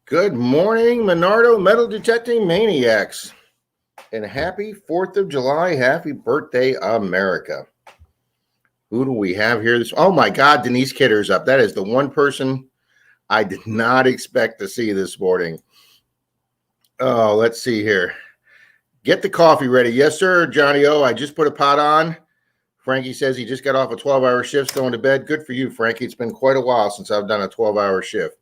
Good morning, Menardo metal detecting maniacs. And happy 4th of July. Happy birthday, America. Who do we have here? Oh my God, Denise Kidder's up. That is the one person I did not expect to see this morning. Oh, let's see here. Get the coffee ready. Yes, sir, Johnny O. I just put a pot on. Frankie says he just got off a 12-hour shift going to bed. Good for you, Frankie. It's been quite a while since I've done a 12-hour shift.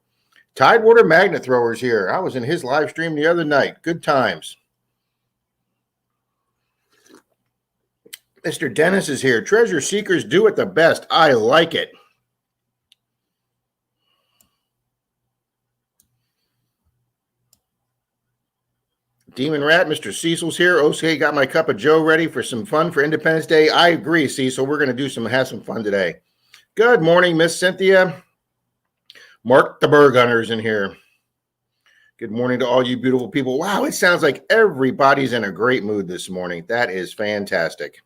Tidewater Magnet Throwers here. I was in his live stream the other night. Good times. Mr. Dennis is here. Treasure seekers do it the best. I like it. Demon Rat, Mr. Cecil's here. Okay, got my cup of Joe ready for some fun for Independence Day. I agree, Cecil. We're going to have some fun today. Good morning, Miss Cynthia. Mark the Berg Hunters in here. Good morning to all you beautiful people. Wow, it sounds like everybody's in a great mood this morning. That is fantastic.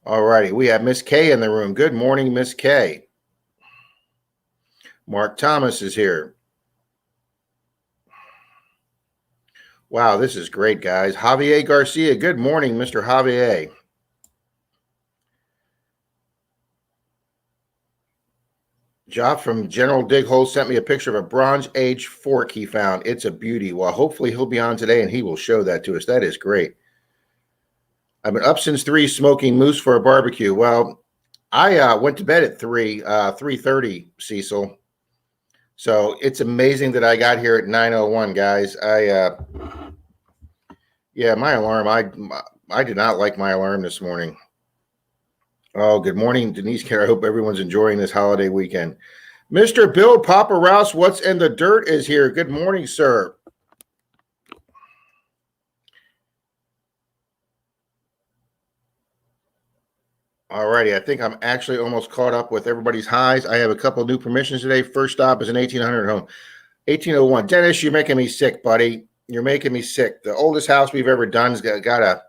All righty, we have Miss Kay in the room. Good morning, Miss Kay. Mark Thomas is here. Wow, this is great, guys. Javier Garcia, good morning, Mr. Javier. Joff from General Dighole sent me a picture of a Bronze Age fork he found. It's a beauty. Well, hopefully he'll be on today and he will show that to us. That is great. I've been up since 3 smoking moose for a barbecue. Well, I went to bed at 3:30, Cecil. So it's amazing that I got here at 9:01, guys. Yeah, my alarm. I did not like my alarm this morning. Oh, good morning, Denise Care. I hope everyone's enjoying this holiday weekend. Mr. Bill Papa Rouse, what's in the dirt is here. Good morning, sir. All righty, I think I'm actually almost caught up with everybody's highs. I have a couple of new permissions today. First stop is an 1800 home. 1801. Dennis, you're making me sick, buddy. You're making me sick. The oldest house we've ever done has got a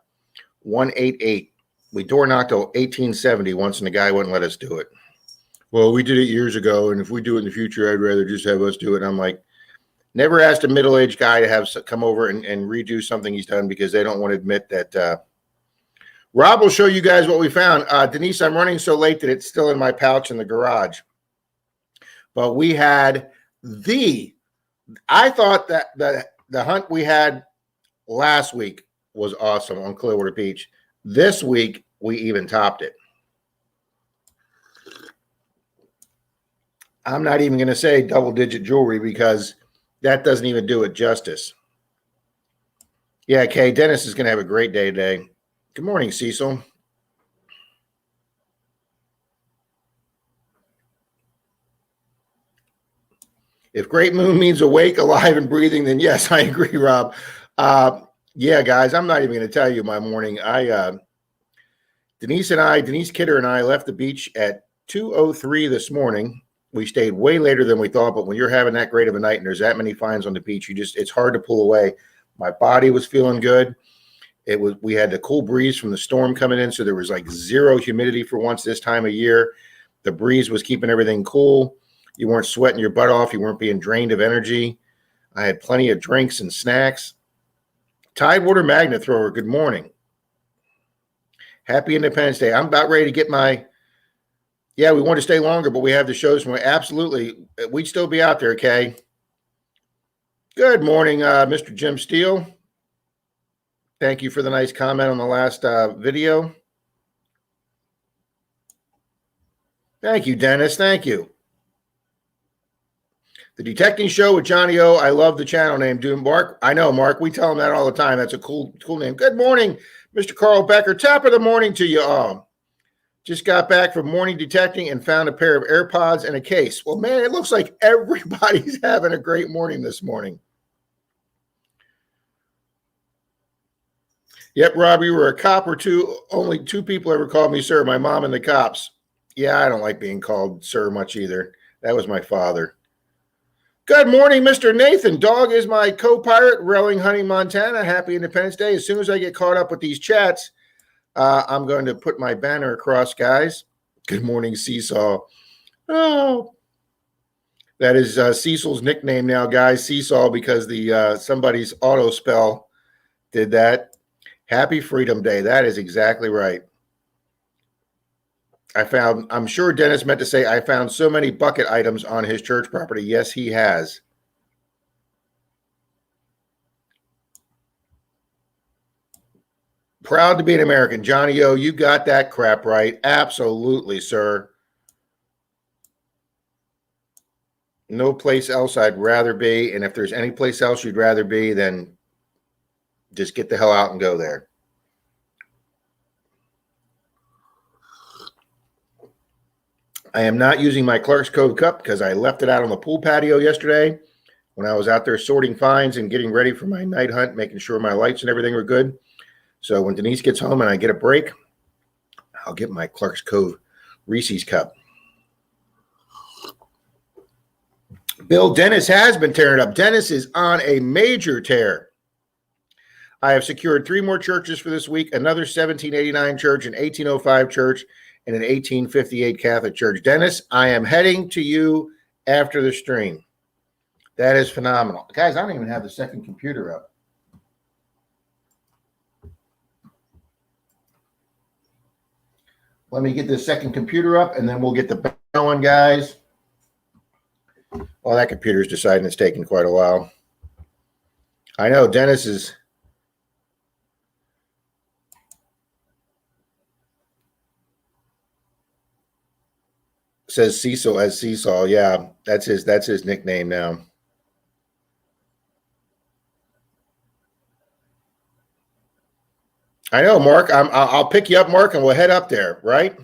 188. We door knocked till 1870 once, and the guy wouldn't let us do it. Well, we did it years ago, and if we do it in the future, I'd rather just have us do it. And I'm like, never asked a middle-aged guy to have come over and redo something he's done because they don't want to admit that. Rob will show you guys what we found. Denise, I'm running so late that it's still in my pouch in the garage. But we had I thought that the hunt we had last week was awesome on Clearwater Beach. This week, we even topped it. I'm not even going to say double-digit jewelry because that doesn't even do it justice. Yeah, Kay, Dennis is going to have a great day today. Good morning, Cecil. If Great Moon means awake, alive, and breathing, then yes, I agree, Rob. Yeah, guys, I'm not even going to tell you my morning. Denise Kidder and I left the beach at 2:03 this morning. We stayed way later than we thought, but when you're having that great of a night and there's that many finds on the beach, it's hard to pull away. My body was feeling good. We had the cool breeze from the storm coming in, so there was like zero humidity for once this time of year. The breeze was keeping everything cool. You weren't sweating your butt off. You weren't being drained of energy. I had plenty of drinks and snacks. Tidewater Magnet Thrower, good morning. Happy Independence Day. I'm about ready to get yeah, we want to stay longer, but we have the shows from absolutely. We'd still be out there, Kay. Good morning, Mr. Jim Steele. Thank you for the nice comment on the last video. Thank you, Dennis. Thank you. The Detecting Show with Johnny O. I love the channel name, Doom. Mark, I know, Mark. We tell him that all the time. That's a cool name. Good morning, Mr. Carl Becker. Top of the morning to you all. Just got back from morning detecting and found a pair of AirPods and a case. Well, man, it looks like everybody's having a great morning this morning. Yep, Rob, you were a cop or two. Only 2 people ever called me sir, my mom and the cops. Yeah, I don't like being called sir much either. That was my father. Good morning, Mr. Nathan. Dog is my co-pirate, Relling Hunting, Montana. Happy Independence Day. As soon as I get caught up with these chats, I'm going to put my banner across, guys. Good morning, Seesaw. Oh, that is Cecil's nickname now, guys. Seesaw, because the somebody's auto spell did that. Happy Freedom Day. That is exactly right. I'm sure Dennis meant to say, I found so many bucket items on his church property. Yes, he has. Proud to be an American. Johnny O, you got that crap right. Absolutely, sir. No place else I'd rather be. And if there's any place else you'd rather be, then just get the hell out and go there. I am not using my Clark's Cove cup because I left it out on the pool patio yesterday when I was out there sorting finds and getting ready for my night hunt, making sure my lights and everything were good. So when Denise gets home and I get a break, I'll get my Clark's Cove Reese's cup. Bill, Dennis has been tearing up. Dennis is on a major tear. I have secured 3 more churches for this week, another 1789 church, an 1805 church, and an 1858 Catholic church. Dennis, I am heading to you after the stream. That is phenomenal. Guys, I don't even have the second computer up. Let me get this second computer up, and then we'll get the going, guys. Well, that computer's deciding it's taking quite a while. I know Dennis is... says Cecil as Seesaw. Yeah, that's his nickname now. I know, Mark. I'll pick you up, Mark, and we'll head up there, right?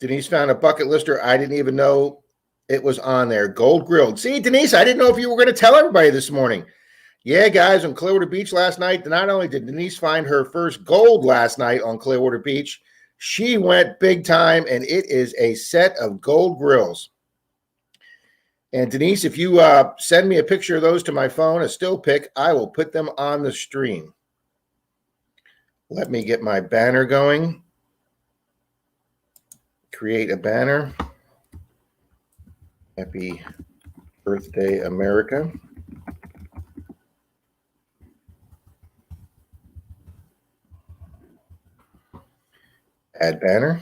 Denise found a bucket lister. I didn't even know it was on there. Gold grilled. See, Denise, I didn't know if you were going to tell everybody this morning. Yeah, guys, on Clearwater Beach last night, not only did Denise find her first gold last night on Clearwater Beach, she went big time, and it is a set of gold grills. And Denise, if you send me a picture of those to my phone, a still pic, I will put them on the stream. Let me get my banner going. Create a banner. Happy birthday, America. Add banner.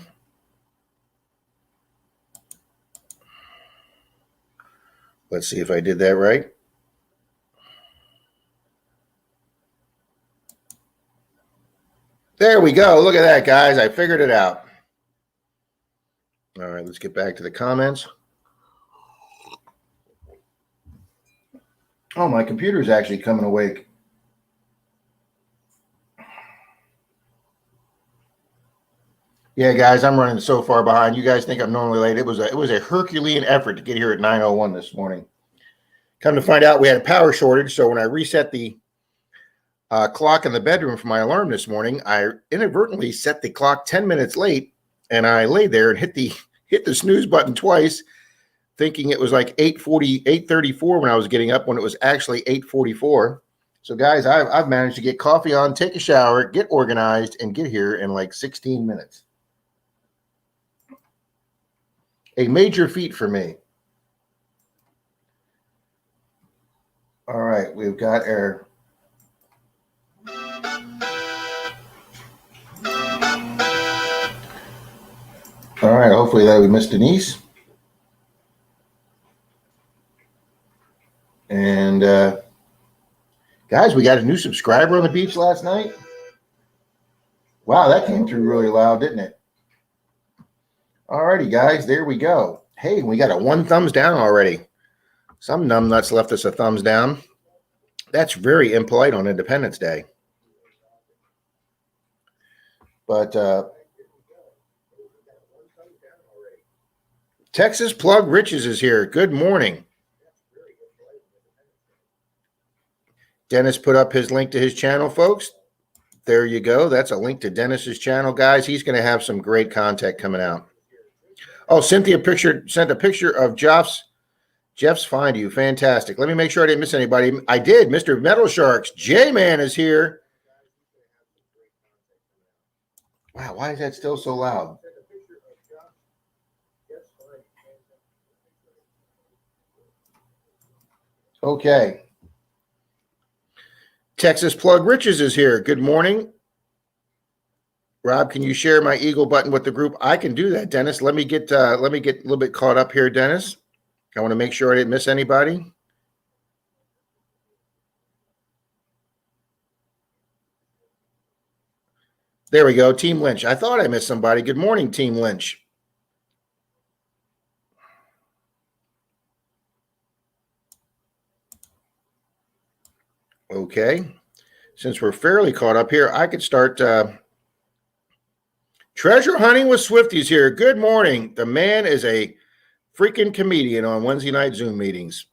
Let's see if I did that right. There we go. Look at that, guys. I figured it out. All right, let's get back to the comments. Oh, my computer's actually coming awake. Yeah, guys, I'm running so far behind. You guys think I'm normally late. It was a Herculean effort to get here at 9:01 this morning. Come to find out, we had a power shortage. So when I reset the clock in the bedroom for my alarm this morning, I inadvertently set the clock 10 minutes late, and I lay there and hit the snooze button twice, thinking it was like 8:34 when I was getting up, when it was actually 8:44. So, guys, I've managed to get coffee on, take a shower, get organized, and get here in like 16 minutes. A major feat for me. All right, we've got our... All right, hopefully that we missed Denise. And guys, we got a new subscriber on the beach last night. Wow, that came through really loud, didn't it? All righty, guys, there we go. Hey, we got a 1 thumbs down already. Some numbnuts left us a thumbs down. That's very impolite on Independence Day. But Texas Plug Riches is here. Good morning. Dennis put up his link to his channel, folks. There you go. That's a link to Dennis's channel, guys. He's going to have some great content coming out. Oh, Cynthia sent a picture of Jeff's find you. Fantastic. Let me make sure I didn't miss anybody. I did. Mr. Metal Sharks. J-Man is here. Wow, why is that still so loud? Okay. Texas Plug Riches is here. Good morning. Rob, can you share my Eagle button with the group? I can do that, Dennis. Let me get a little bit caught up here, Dennis. I want to make sure I didn't miss anybody. There we go. Team Lynch. I thought I missed somebody. Good morning, Team Lynch. Okay. Since we're fairly caught up here, I could start treasure hunting with Swifties here. Good morning. The man is a freaking comedian on Wednesday night Zoom meetings.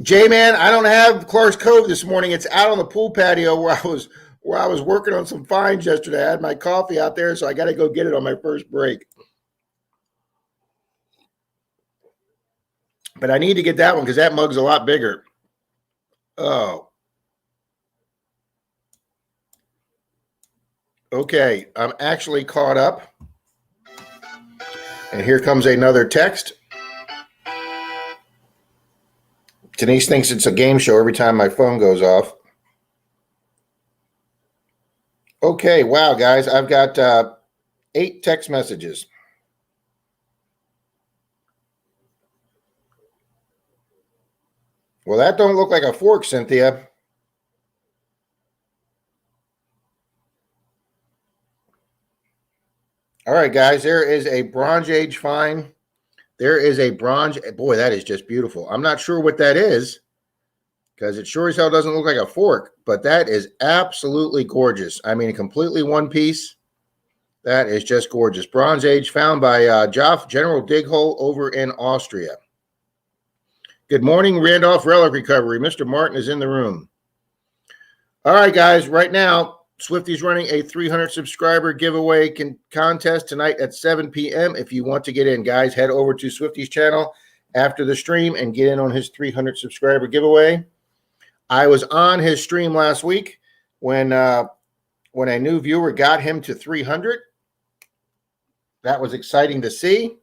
J-Man, I don't have Clark's Cove this morning. It's out on the pool patio where I was working on some finds yesterday. I had my coffee out there, so I got to go get it on my first break. But I need to get that one because that mug's a lot bigger. Oh. Okay, I'm actually caught up. And here comes another text. Denise thinks it's a game show every time my phone goes off. Okay, wow, guys, I've got 8 text messages. Well, that don't look like a fork, Cynthia. All right, guys, there is a Bronze Age find. There is a bronze. Boy, that is just beautiful. I'm not sure what that is because it sure as hell doesn't look like a fork, but that is absolutely gorgeous. I mean, completely one piece. That is just gorgeous. Bronze Age found by General Dighole over in Austria. Good morning, Randolph Relic Recovery. Mr. Martin is in the room. All right, guys, right now, Swifty's running a 300 subscriber giveaway contest tonight at 7 p.m. If you want to get in, guys, head over to Swifty's channel after the stream and get in on his 300 subscriber giveaway. I was on his stream last week when a new viewer got him to 300. That was exciting to see.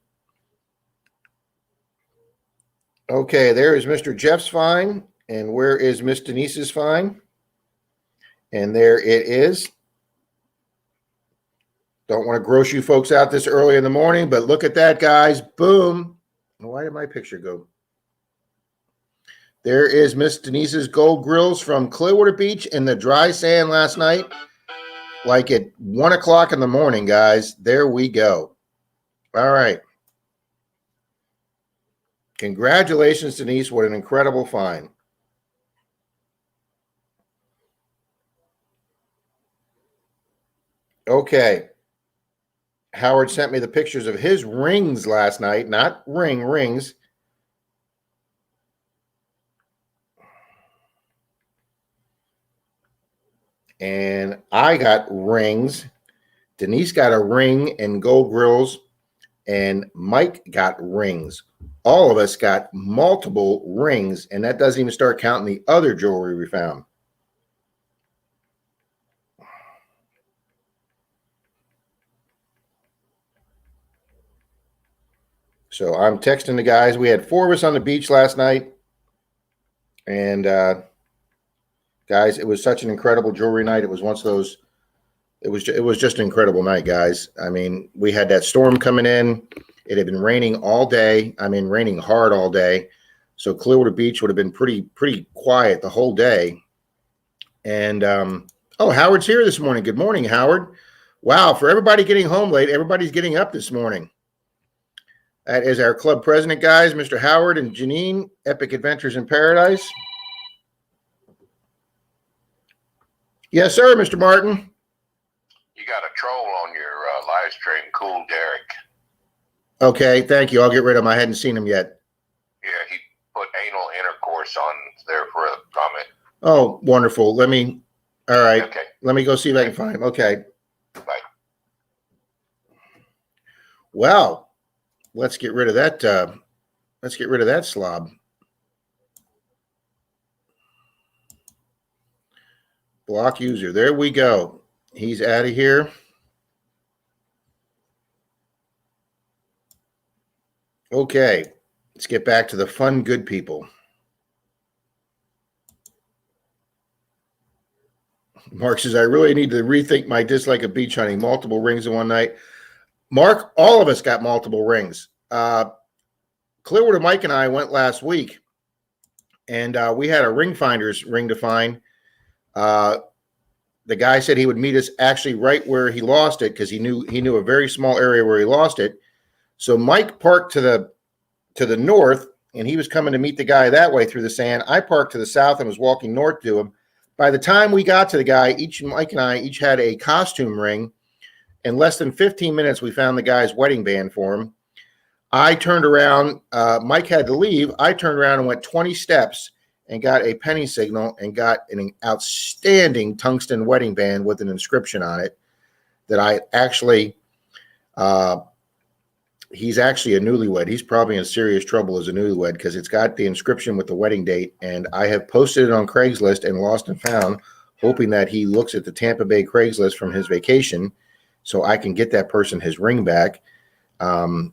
Okay, there is Mr. Jeff's find. And where is Miss Denise's find? And there it is. Don't want to gross you folks out this early in the morning, but look at that, guys. Boom. Why did my picture go? There is Miss Denise's gold grills from Clearwater Beach in the dry sand last night. Like at 1 o'clock in the morning, guys. There we go. All right. Congratulations, Denise. What an incredible find. Okay. Howard sent me the pictures of his rings last night, not rings. And I got rings. Denise got a ring and gold grills, and Mike got rings. All of us got multiple rings, and that doesn't even start counting the other jewelry we found. So I'm texting the guys. We had 4 of us on the beach last night. And guys, it was such an incredible jewelry night. It was one of those, it was just an incredible night, guys. I mean, we had that storm coming in. It had been raining all day. I mean, raining hard all day. So Clearwater Beach would have been pretty quiet the whole day. And oh, Howard's here this morning. Good morning, Howard. Wow, for everybody getting home late, everybody's getting up this morning. That is our club president, guys, Mr. Howard and Janine, Epic Adventures in Paradise. Yes, sir, Mr. Martin. You got a troll on your live stream. Cool Derek. Okay, thank you. I'll get rid of him. I hadn't seen him yet. Yeah, he put anal intercourse on there for a comment. Oh, wonderful. All right. Okay. Let me go see if I can find him. Okay. Bye. Well, let's get rid of that. Let's get rid of that slob. Block user. There we go. He's out of here. Okay. Let's get back to the fun, good people. Mark says, I really need to rethink my dislike of beach hunting. Multiple rings in one night. Mark, all of us got multiple rings. Clearwater Mike and I went last week, and we had a ring finder's ring to find. The guy said he would meet us actually right where he lost it because he knew a very small area where he lost it. So Mike parked to the north, and he was coming to meet the guy that way through the sand. I parked to the south and was walking north to him. By the time we got to the guy, Mike and I each had a costume ring. In less than 15 minutes, we found the guy's wedding band for him. I turned around. Mike had to leave. I turned around and went 20 steps and got a penny signal and got an outstanding tungsten wedding band with an inscription on it that I actually he's actually a newlywed. He's probably in serious trouble as a newlywed because it's got the inscription with the wedding date. And I have posted it on Craigslist and Lost and Found, hoping that he looks at the Tampa Bay Craigslist from his vacation so I can get that person his ring back. And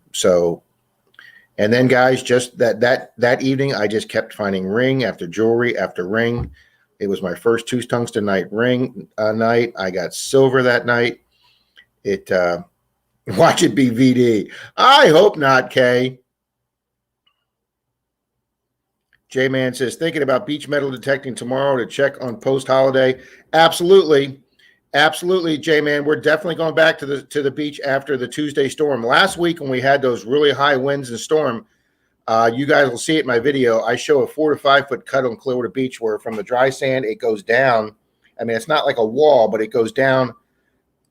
then guys, just that evening, I just kept finding ring after jewelry after ring. It was my first 2 tungsten night ring night. I got silver that night. Watch it be VD. I hope not, Kay. J-Man says, thinking about beach metal detecting tomorrow to check on post-holiday. Absolutely. Absolutely, J-Man. We're definitely going back to the beach after the Tuesday storm. Last week when we had those really high winds and storm, you guys will see it in my video. I show a 4 to 5 foot cut on Clearwater Beach where from the dry sand, it goes down. I mean, it's not like a wall, but it goes down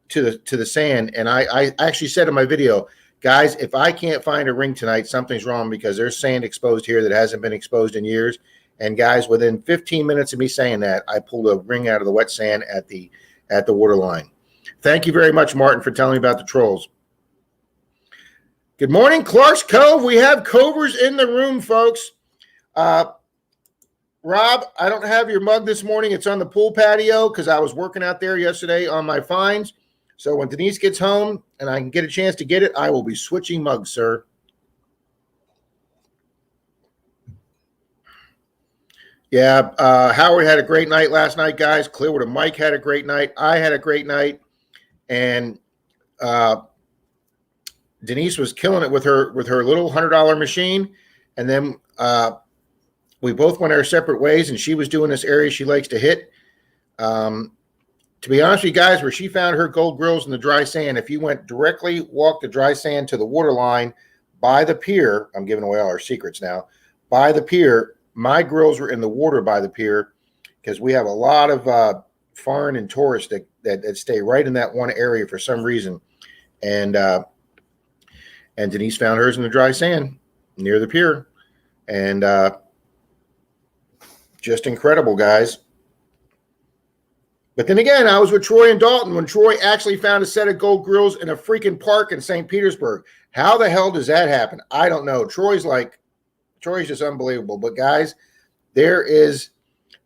to the sand. And I actually said in my video, guys, if I can't find a ring tonight, something's wrong because there's sand exposed here that hasn't been exposed in years. And guys, within 15 minutes of me saying that, I pulled a ring out of the wet sand at the water line. Thank you very much, Martin, for telling me about the trolls. Good morning, Clark's Cove. We have covers in the room, folks. Rob, I don't have your mug this morning. It's on the pool patio because I was working out there yesterday on my finds. So when Denise gets home and I can get a chance to get it, I will be switching mugs, sir. Yeah, Howard had a great night last night, guys. Clearwater Mike had a great night. I had a great night. And Denise was killing it with her little $100 machine. And then we both went our separate ways, and she was doing this area she likes to hit. To be honest with you guys, where she found her gold grills in the dry sand, if you went directly, walk the dry sand to the water line by the pier, I'm giving away all our secrets now, by the pier, my grills were in the water by the pier because we have a lot of foreign and tourists that stay right in that one area for some reason. And Denise found hers in the dry sand near the pier. And just incredible, guys. But then again, I was with Troy and Dalton when Troy actually found a set of gold grills in a freaking park in St. Petersburg. How the hell does that happen? I don't know. Troy's just unbelievable. But guys, there is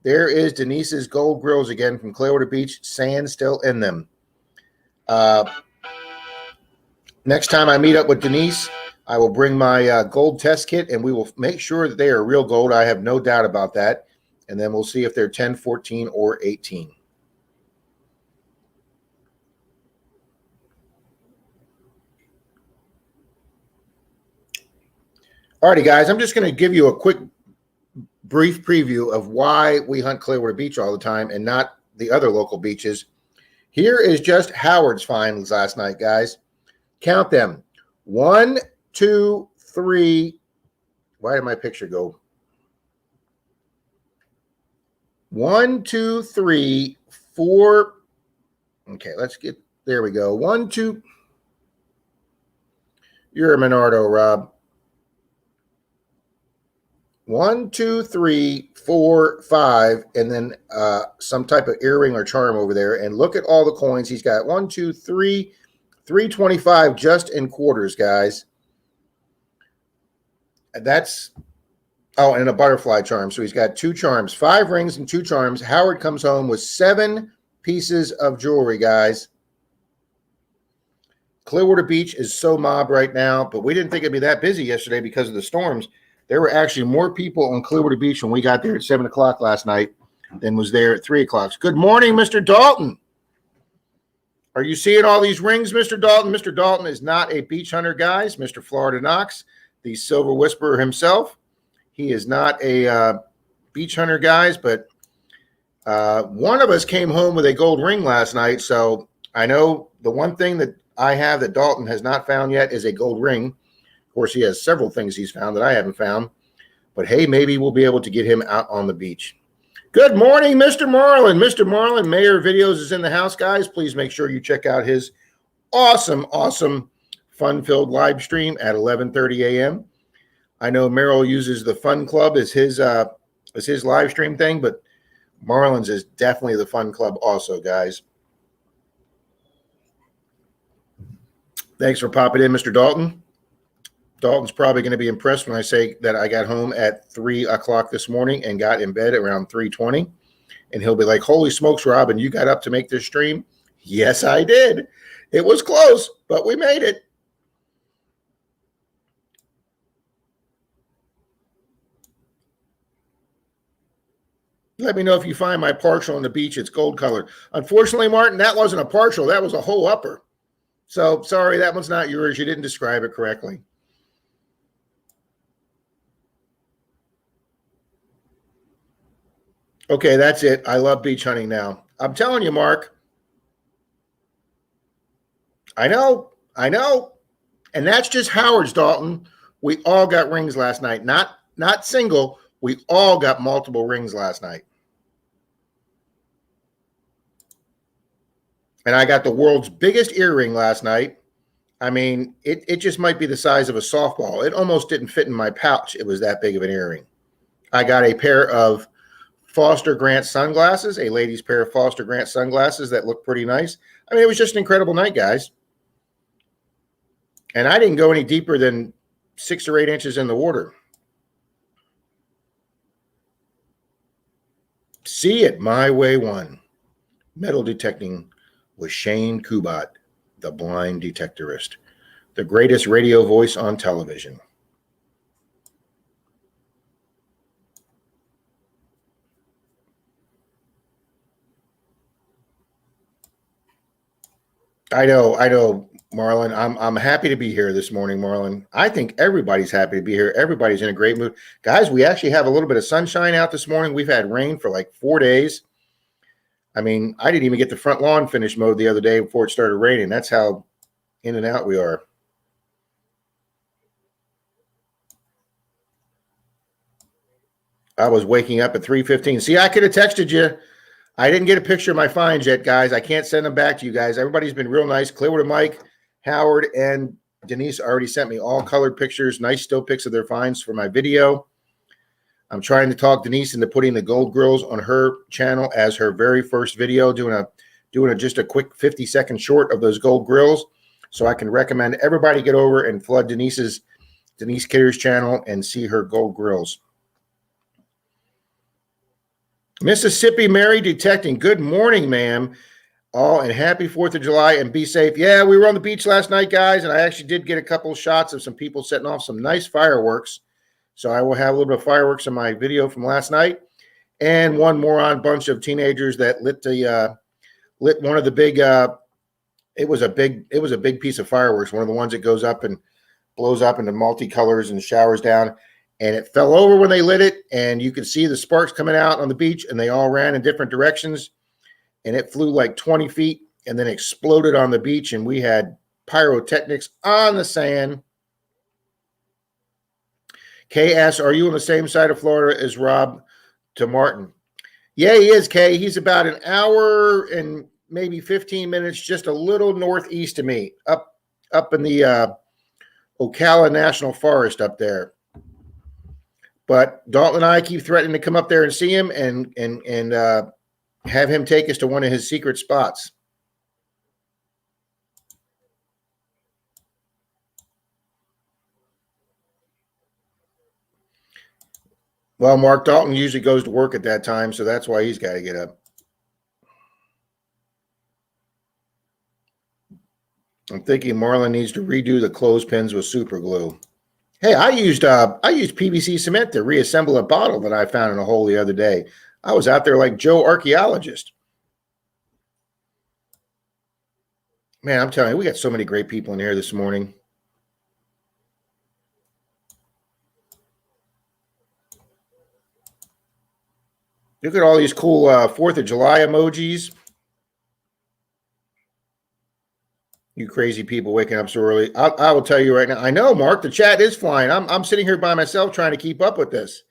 Denise's gold grills again from Clearwater Beach. Sand still in them. Next time I meet up with Denise, I will bring my gold test kit, and we will make sure that they are real gold. I have no doubt about that. And then we'll see if they're 10, 14, or 18. Alrighty, guys, I'm just going to give you a quick, brief preview of why we hunt Clearwater Beach all the time and not the other local beaches. Here is just Howard's finds last night, guys. Count them. 1, 2, 3. Why did my picture go? 1, 2, 3, 4. Okay, let's get, there we go. 1, 2. You're a Menardo, Rob. 1, 2, 3, 4, 5, and then some type of earring or charm over there. And look at all the coins he's got. 1, 2, 3, 325 just in quarters, guys. That's Oh, and a butterfly charm. So he's got 2 charms, 5 rings and 2 charms. Howard comes home with 7 pieces of jewelry, guys. Clearwater Beach is so mobbed right now, but we didn't think it'd be that busy yesterday because of the storms. There were actually more people on Clearwater Beach when we got there at 7 o'clock last night than was there at 3 o'clock. Good morning, Mr. Dalton. Are you seeing all these rings, Mr. Dalton? Mr. Dalton is not a beach hunter, guys. Mr. Florida Knox, the Silver Whisperer himself. He is not a beach hunter, guys, but one of us came home with a gold ring last night. So I know the one thing that I have that Dalton has not found yet is a gold ring. Of course, he has several things he's found that I haven't found. But hey, maybe we'll be able to get him out on the beach. Good morning, Mr. Marlin. Mr. Marlin, Mayor Videos is in the house, guys. Please make sure you check out his awesome, fun-filled live stream at 11:30 a.m. I know Merrill uses the Fun Club as his live stream thing, but Marlin's is definitely the Fun Club also, guys. Thanks for popping in, Mr. Dalton. Dalton's probably going to be impressed when I say that I got home at 3 o'clock this morning and got in bed around 3:20. And he'll be like, holy smokes, Robin, you got up to make this stream? Yes, I did. It was close, but we made it. Let me know if you find my partial on the beach. It's gold colored. Unfortunately, Martin, that wasn't a partial. That was a whole upper. So sorry, that one's not yours. You didn't describe it correctly. Okay, that's it. I love beach hunting now. I'm telling you, Mark. I know. And that's just Howard's, Dalton. We all got rings last night. Not single. We all got multiple rings last night. And I got the world's biggest earring last night. I mean, it just might be the size of a softball. It almost didn't fit in my pouch. It was that big of an earring. I got a pair of Foster Grant sunglasses, a lady's pair of Foster Grant sunglasses that look pretty nice. I mean, it was just an incredible night, guys. And I didn't go any deeper than 6 or 8 inches in the water. See it my way one. Metal detecting with Shane Kubat, the blind detectorist, the greatest radio voice on television. I know, Marlon. I'm happy to be here this morning, Marlon. I think everybody's happy to be here. Everybody's in a great mood. Guys, we actually have a little bit of sunshine out this morning. We've had rain for like 4 days. I mean, I didn't even get the front lawn finished mowed the other day before it started raining. That's how in and out we are. I was waking up at 3:15. See, I could have texted you. I didn't get a picture of my finds yet, guys. I can't send them back to you guys. Everybody's been real nice. Clearwater Mike, Howard, and Denise already sent me all colored pictures, nice still pics of their finds for my video. I'm trying to talk Denise into putting the gold grills on her channel as her very first video, doing just a quick 50-second short of those gold grills, so I can recommend everybody get over and flood Denise Kitter's channel and see her gold grills. Mississippi Mary Detecting. Good morning, ma'am. All and happy 4th of July and be safe. Yeah, we were on the beach last night, guys, and I actually did get a couple of shots of some people setting off some nice fireworks. So I will have a little bit of fireworks in my video from last night, and one moron bunch of teenagers that lit one of the big. It was a big piece of fireworks. One of the ones that goes up and blows up into multicolors and showers down. And it fell over when they lit it, and you could see the sparks coming out on the beach, and they all ran in different directions, and it flew like 20 feet and then exploded on the beach, and we had pyrotechnics on the sand. Kay asks, are you on the same side of Florida as Rob to Martin? Yeah, he is, Kay. He's about an hour and maybe 15 minutes, just a little northeast of me, up in the Ocala National Forest up there. But Dalton and I keep threatening to come up there and see him and have him take us to one of his secret spots. Well, Mark Dalton usually goes to work at that time, so that's why he's got to get up. I'm thinking Marlon needs to redo the clothespins with super glue. Hey, I used PVC cement to reassemble a bottle that I found in a hole the other day. I was out there like Joe Archaeologist. Man, I'm telling you, we got so many great people in here this morning. Look at all these cool 4th of July emojis. You crazy people waking up so early. I will tell you right now. I know, Mark, the chat is flying. I'm sitting here by myself trying to keep up with this.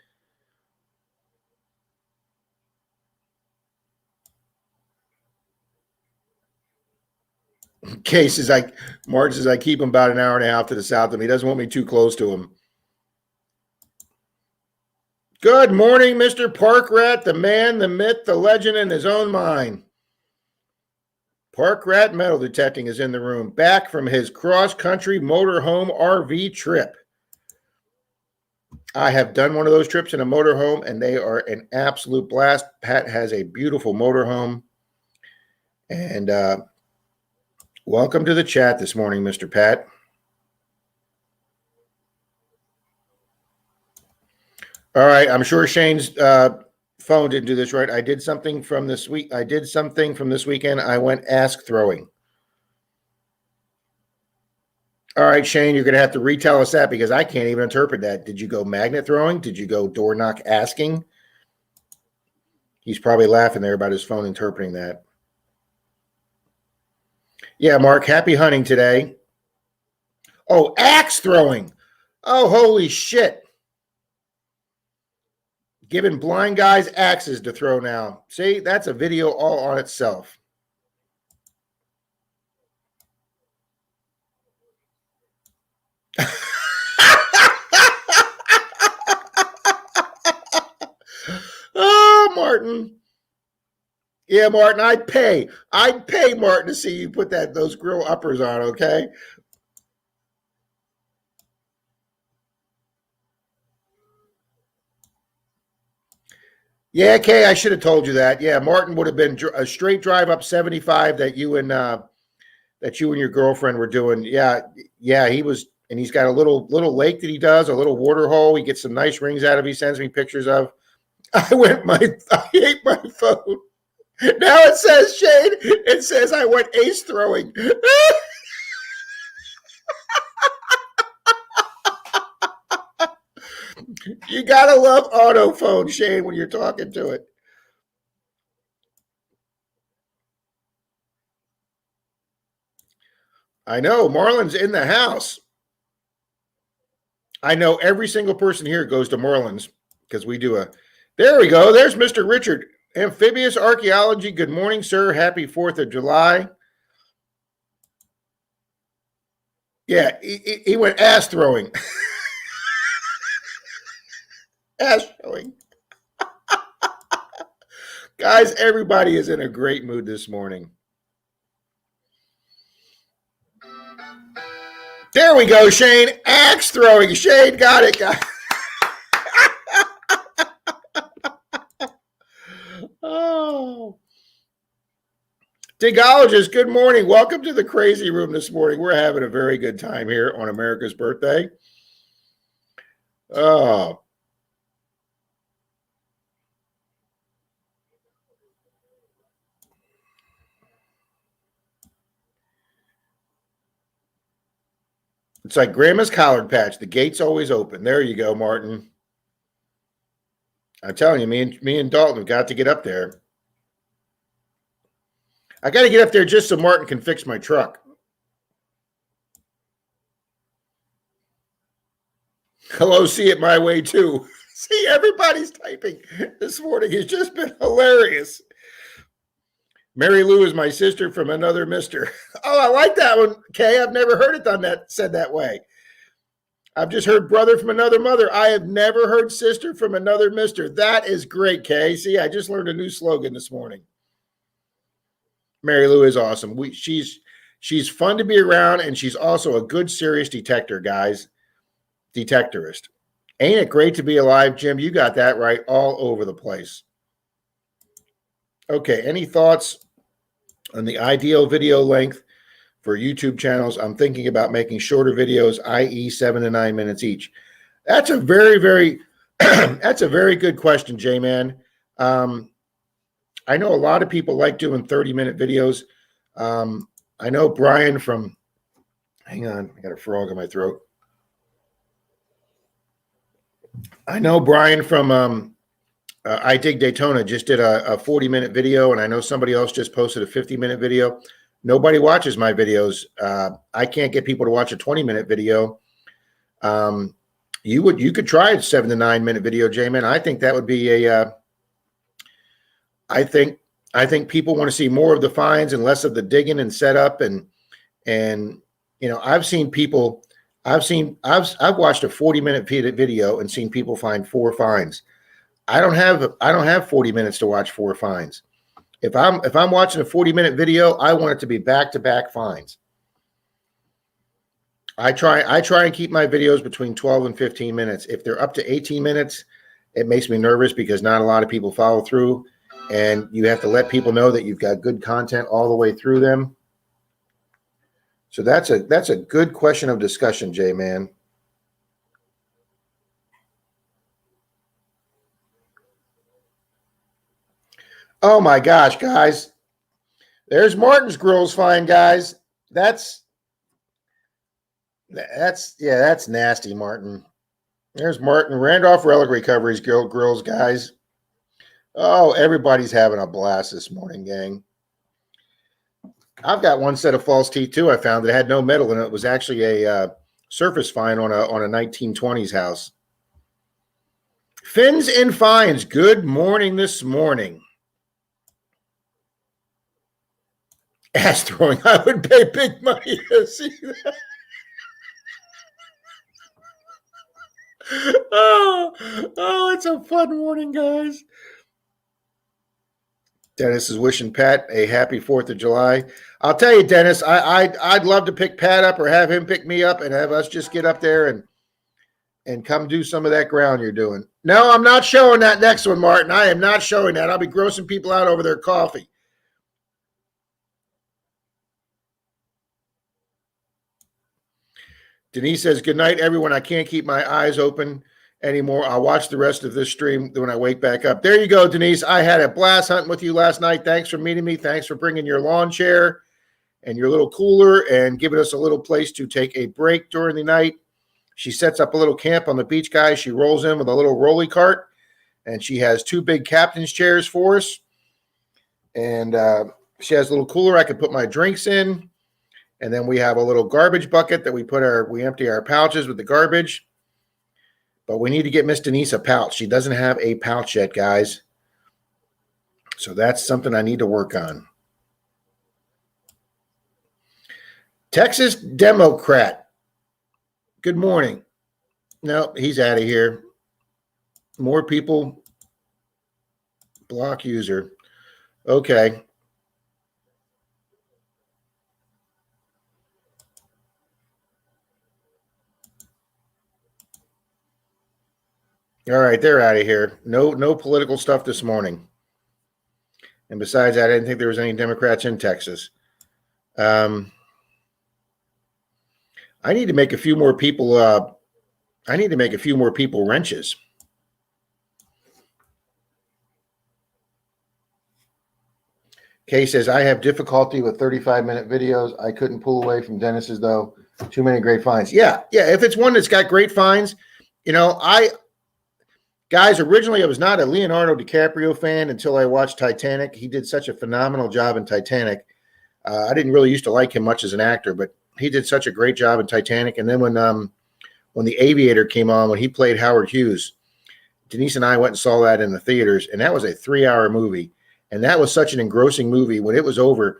Mark says I keep him about an hour and a half to the south of me. He doesn't want me too close to him. Good morning, Mr. Park Rat, the man, the myth, the legend in his own mind. Park Rat Metal Detecting is in the room, back from his cross-country motorhome RV trip. I have done one of those trips in a motorhome, and they are an absolute blast. Pat has a beautiful motorhome. And welcome to the chat this morning, Mr. Pat. All right, I'm sure Shane's phone didn't do this right. I did something from this week. I did something from this weekend. I went ask throwing. All right, Shane, you're going to have to retell us that because I can't even interpret that. Did you go magnet throwing? Did you go door knock asking? He's probably laughing there about his phone interpreting that. Yeah, Mark, happy hunting today. Oh, axe throwing. Oh, holy shit. Giving blind guys axes to throw now. See, that's a video all on itself. Oh, Martin. Yeah, Martin, I'd pay Martin to see you put those grill uppers on, okay? Yeah, Kay, I should have told you that. Yeah, Martin would have been a straight drive up 75 that you and your girlfriend were doing. Yeah, he was, and he's got a little lake that he does, a little water hole. He gets some nice rings out of. He sends me pictures of. I hate my phone. Now it says, Shane, it says I went ace throwing. You gotta love autophone, Shane, when you're talking to it. I know Marlon's in the house. I know every single person here goes to Marlon's because we do there we go. There's Mr. Richard. Amphibious Archaeology. Good morning, sir. Happy 4th of July. Yeah, he went ass throwing. Ass throwing. Guys, everybody is in a great mood this morning. There we go, Shane. Axe throwing. Shane got it, guys. Oh. Digologist, good morning. Welcome to the crazy room this morning. We're having a very good time here on America's birthday. Oh. It's like Grandma's collard patch. The gate's always open. There you go, Martin. I'm telling you, me and Dalton have got to get up there. I got to get up there just so Martin can fix my truck. Hello, see it my way too. See, everybody's typing this morning. It's just been hilarious. Mary Lou is my sister from another mister. Oh, I like that one, Kay. I've never heard it said that way. I've just heard brother from another mother. I have never heard sister from another mister. That is great, Kay. See, I just learned a new slogan this morning. Mary Lou is awesome. She's fun to be around, and she's also a good serious detector, guys. Detectorist. Ain't it great to be alive, Jim? You got that right all over the place. Okay, any thoughts on the ideal video length for YouTube channels? I'm thinking about making shorter videos, i.e. 7 to 9 minutes each. That's a very that's a very good question, J-Man. I know a lot of people like doing 30-minute videos. I know Brian from, hang on, I got a frog in my throat. I know Brian from I Dig Daytona just did a 40-minute video, and I know somebody else just posted a 50-minute video. Nobody watches my videos. I can't get people to watch a 20-minute video. You could try a 7 to 9 minute video, J-Man. I think that would be a I think people want to see more of the finds and less of the digging and setup, and you know, I've watched a 40-minute video and seen people find 4 finds. I don't have 40 minutes to watch 4 finds. If I'm watching a 40-minute video, I want it to be back-to-back finds. I try and keep my videos between 12 and 15 minutes. If they're up to 18 minutes, it makes me nervous because not a lot of people follow through, and you have to let people know that you've got good content all the way through them. So that's a good question of discussion, J-Man. Oh my gosh, guys. There's Martin's Grills find, guys. That's nasty, Martin. There's Martin. Randolph Relic Recoveries Grills, guys. Oh, everybody's having a blast this morning, gang. I've got one set of false teeth too. I found that had no metal in it. It was actually a surface find on a 1920s house. Fins and finds. Good morning this morning. Ass throwing. I would pay big money to see that. Oh, it's a fun morning, guys. Dennis is wishing Pat a happy 4th of July. I'll tell you, Dennis, I'd love to pick Pat up or have him pick me up and have us just get up there and come do some of that ground you're doing. No, I'm not showing that next one, Martin. I am not showing that. I'll be grossing people out over their coffee. Denise says, good night, everyone. I can't keep my eyes open anymore. I'll watch the rest of this stream when I wake back up. There you go, Denise. I had a blast hunting with you last night. Thanks for meeting me. Thanks for bringing your lawn chair and your little cooler and giving us a little place to take a break during the night. She sets up a little camp on the beach, guys. She rolls in with a little rolly cart, and she has 2 big captain's chairs for us. And she has a little cooler I can put my drinks in. And then we have a little garbage bucket that we empty our pouches with the garbage. But we need to get Miss Denise a pouch. She doesn't have a pouch yet, guys. So that's something I need to work on. Texas Democrat. Good morning. No, he's out of here. More people. Block user. Okay. All right, they're out of here. No political stuff this morning. And besides that, I didn't think there was any Democrats in Texas. I need to make a few more people. I need to make a few more people wrenches. Kay says, I have difficulty with 35-minute videos. I couldn't pull away from Dennis's, though. Too many great finds. Yeah. If it's one that's got great finds, guys, originally I was not a Leonardo DiCaprio fan until I watched Titanic. He did such a phenomenal job in Titanic. I didn't really used to like him much as an actor, but he did such a great job in Titanic. And then when The Aviator came on, when he played Howard Hughes, Denise and I went and saw that in the theaters, and that was a 3-hour movie. And that was such an engrossing movie. When it was over,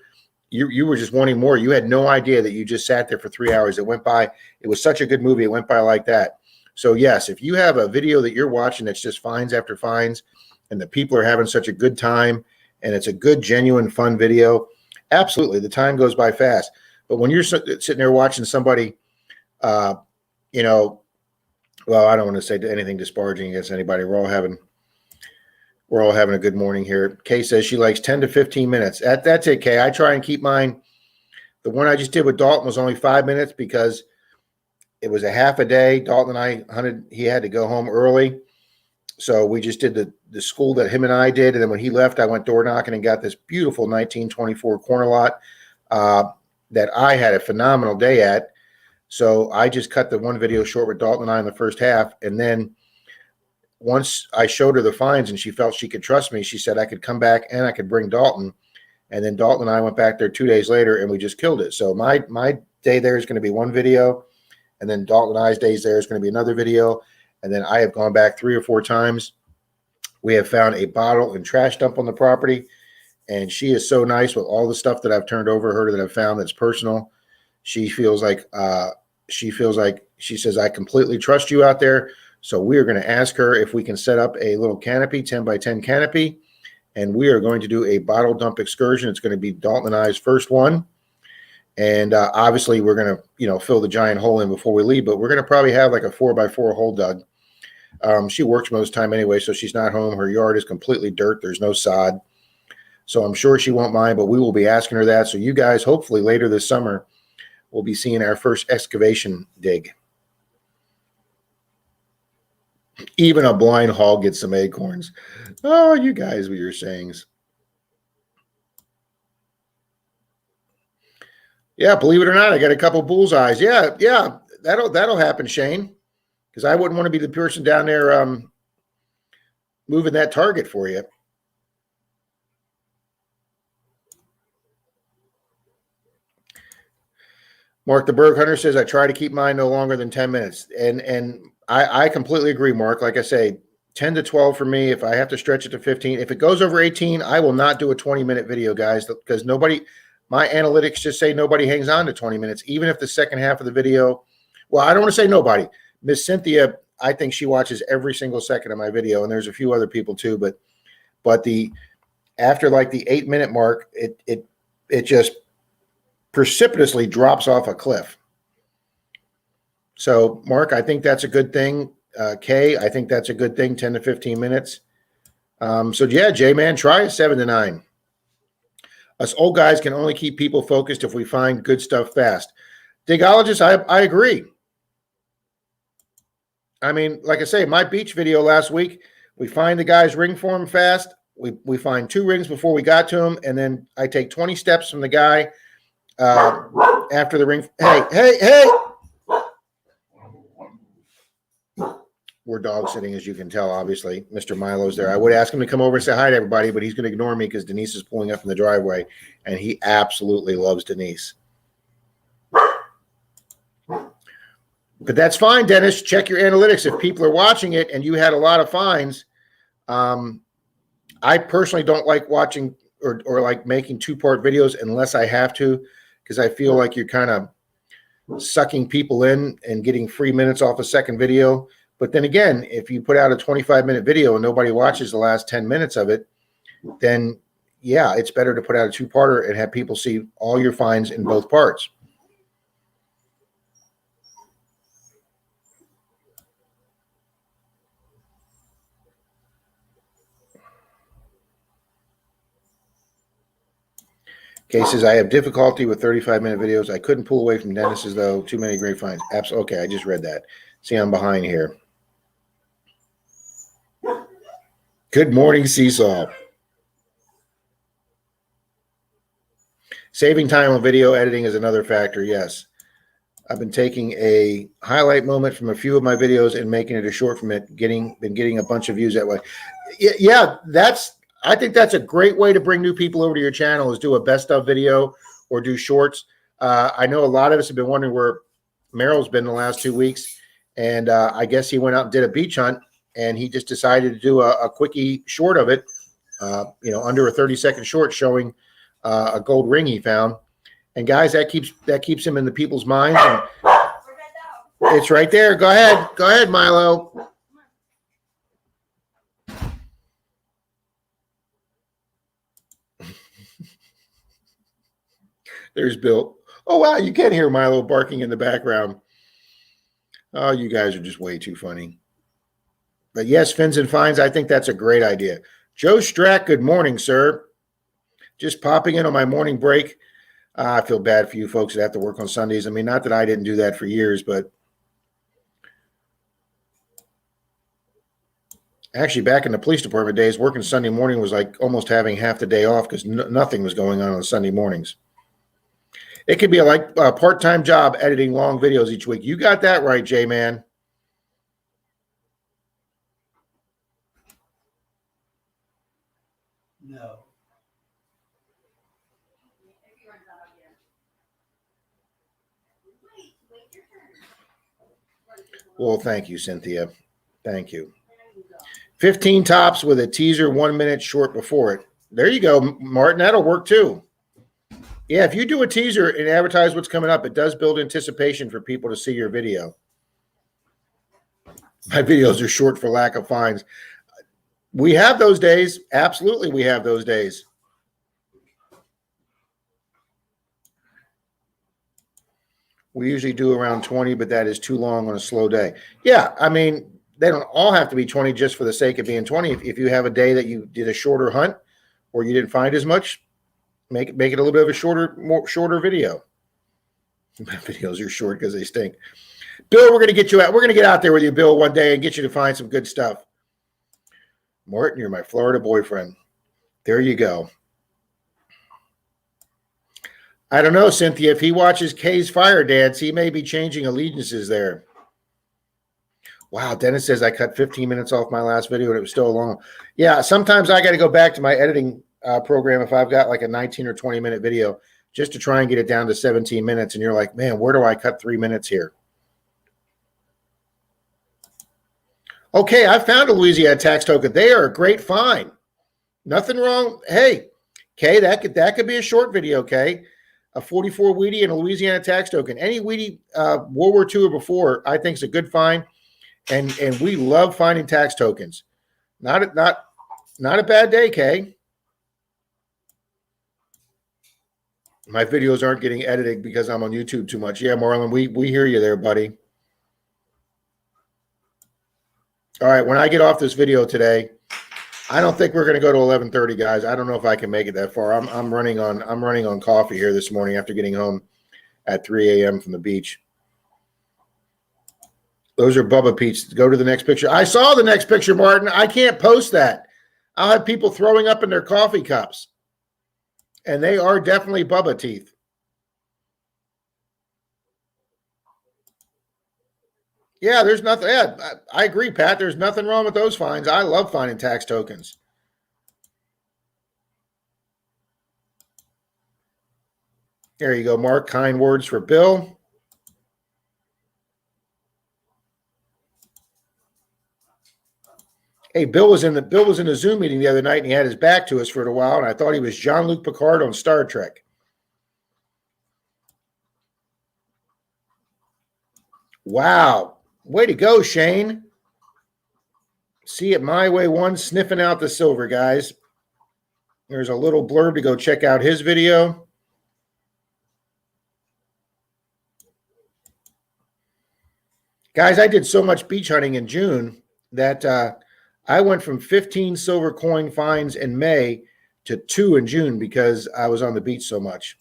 you were just wanting more. You had no idea that you just sat there for 3 hours. It went by. It was such a good movie. It went by like that. So, yes, if you have a video that you're watching that's just finds after finds and the people are having such a good time and it's a good, genuine, fun video, absolutely, the time goes by fast. But when you're sitting there watching somebody, Well, I don't want to say anything disparaging against anybody. We're all having a good morning here. Kay says she likes 10 to 15 minutes. That's it, Kay. I try and keep mine. The one I just did with Dalton was only 5 minutes because it was a half a day. Dalton and I hunted. He had to go home early. So we just did the school that him and I did. And then when he left, I went door knocking and got this beautiful 1924 corner lot that I had a phenomenal day at. So I just cut the one video short with Dalton and I in the first half. And then once I showed her the finds and she felt she could trust me, she said I could come back and I could bring Dalton. And then Dalton and I went back there 2 days later and we just killed it. So my day there is going to be one video. And then Dalton and I's days there is going to be another video. And then I have gone back 3 or 4 times. We have found a bottle and trash dump on the property. And she is so nice with all the stuff that I've turned over her that I've found that's personal. She feels like she says, I completely trust you out there. So we are going to ask her if we can set up a little canopy, 10 by 10 canopy. And we are going to do a bottle dump excursion. It's going to be Dalton and I's first one. And obviously we're going to, fill the giant hole in before we leave, but we're going to probably have like a 4x4 hole dug. She works most of the time anyway, so she's not home. Her yard is completely dirt. There's no sod. So I'm sure she won't mind, but we will be asking her that. So you guys, hopefully later this summer, will be seeing our first excavation dig. Even a blind hog gets some acorns. Oh, you guys with your sayings. Yeah, believe it or not, I got a couple bullseyes. Yeah, that'll happen, Shane. Because I wouldn't want to be the person down there moving that target for you. Mark the Berg Hunter says, I try to keep mine no longer than 10 minutes. And I completely agree, Mark. Like I say, 10 to 12 for me. If I have to stretch it to 15, if it goes over 18, I will not do a 20-minute video, guys, because my analytics just say nobody hangs on to 20 minutes, even if the second half of the video, well, I don't want to say nobody. Miss Cynthia, I think she watches every single second of my video, and there's a few other people too, but after like the 8-minute mark, it just precipitously drops off a cliff. So, Mark, I think that's a good thing. Kay, I think that's a good thing, 10 to 15 minutes. So, yeah, J-Man, try a 7 to 9. Us old guys can only keep people focused if we find good stuff fast. Digologist, I agree. I mean, like I say, my beach video last week, we find the guy's ring for him fast. We find 2 rings before we got to him, and then I take 20 steps from the guy after the ring. Hey. We're dog sitting, as you can tell, obviously. Mr. Milo's there. I would ask him to come over and say hi to everybody, but he's going to ignore me because Denise is pulling up in the driveway, and he absolutely loves Denise. But that's fine, Dennis. Check your analytics. If people are watching it and you had a lot of finds, I personally don't like watching or like making 2-part videos unless I have to, because I feel like you're kind of sucking people in and getting free minutes off a second video. But then again, if you put out a 25-minute video and nobody watches the last 10 minutes of it, then yeah, it's better to put out a 2-parter and have people see all your finds in both parts. Kay says, I have difficulty with 35-minute videos. I couldn't pull away from Dennis's, though. Too many great finds. Absolutely. Okay, I just read that. See, I'm behind here. Good morning, Seesaw. Saving time on video editing is another factor, yes. I've been taking a highlight moment from a few of my videos and making it a short from it, been getting a bunch of views that way. Yeah, I think that's a great way to bring new people over to your channel, is do a best of video or do shorts. I know a lot of us have been wondering where Merrill's been the last 2 weeks, and I guess he went out and did a beach hunt, and he just decided to do a quickie short of it, under a 30-second short showing a gold ring he found. And guys, that keeps him in the people's minds. And it's right there. Go ahead, Milo. There's Bill. Oh wow, you can hear Milo barking in the background. Oh, you guys are just way too funny. But yes, fins and fines, I think that's a great idea. Joe Strack, good morning, sir. Just popping in on my morning break. I feel bad for you folks that have to work on Sundays. I mean, not that I didn't do that for years, but actually, back in the police department days, working Sunday morning was like almost having half the day off because nothing was going on Sunday mornings. It could be like a part-time job editing long videos each week. You got that right, J-Man. No. Well, thank you, Cynthia. Thank you. 15 tops with a teaser 1 minute short before it. There you go, Martin. That'll work too. Yeah, if you do a teaser and advertise what's coming up, it does build anticipation for people to see your video. My videos are short for lack of fines. We have those days. Absolutely, we have those days. We usually do around 20, but that is too long on a slow day. Yeah, I mean, they don't all have to be 20 just for the sake of being 20. If you have a day that you did a shorter hunt or you didn't find as much, make it a little bit of a shorter video. My videos are short because they stink. Bill, we're gonna get you out. We're gonna get out there with you, Bill, one day and get you to find some good stuff. Morton, you're my Florida boyfriend. There you go. I don't know, Cynthia. If he watches Kay's Fire Dance, he may be changing allegiances there. Wow, Dennis says I cut 15 minutes off my last video and it was still long. Yeah, sometimes I got to go back to my editing program if I've got like a 19 or 20 minute video just to try and get it down to 17 minutes. And you're like, man, where do I cut 3 minutes here? Okay, I found a Louisiana tax token. They are a great find. Nothing wrong. Hey, Kay, that could be a short video, Kay. A 44 Wheatie and a Louisiana tax token. Any Wheatie World War II or before, I think is a good find. And we love finding tax tokens. Not a bad day, Kay. My videos aren't getting edited because I'm on YouTube too much. Yeah, Marlon, we hear you there, buddy. All right, when I get off this video today, I don't think we're going to go to 11:30, guys. I don't know if I can make it that far. I'm running on coffee here this morning after getting home at 3 a.m. from the beach. Those are Bubba Pete's. Go to the next picture. I saw the next picture, Martin. I can't post that. I'll have people throwing up in their coffee cups. And they are definitely Bubba teeth. Yeah, there's nothing. Yeah, I agree, Pat. There's nothing wrong with those finds. I love finding tax tokens. There you go, Mark. Kind words for Bill. Hey, Bill was in the Zoom meeting the other night, and he had his back to us for a while, and I thought he was Jean-Luc Picard on Star Trek. Wow. Way to go, Shane. See it my way one, sniffing out the silver, guys. There's a little blurb to go check out his video. Guys, I did so much beach hunting in June that I went from 15 silver coin finds in May to 2 in June because I was on the beach so much.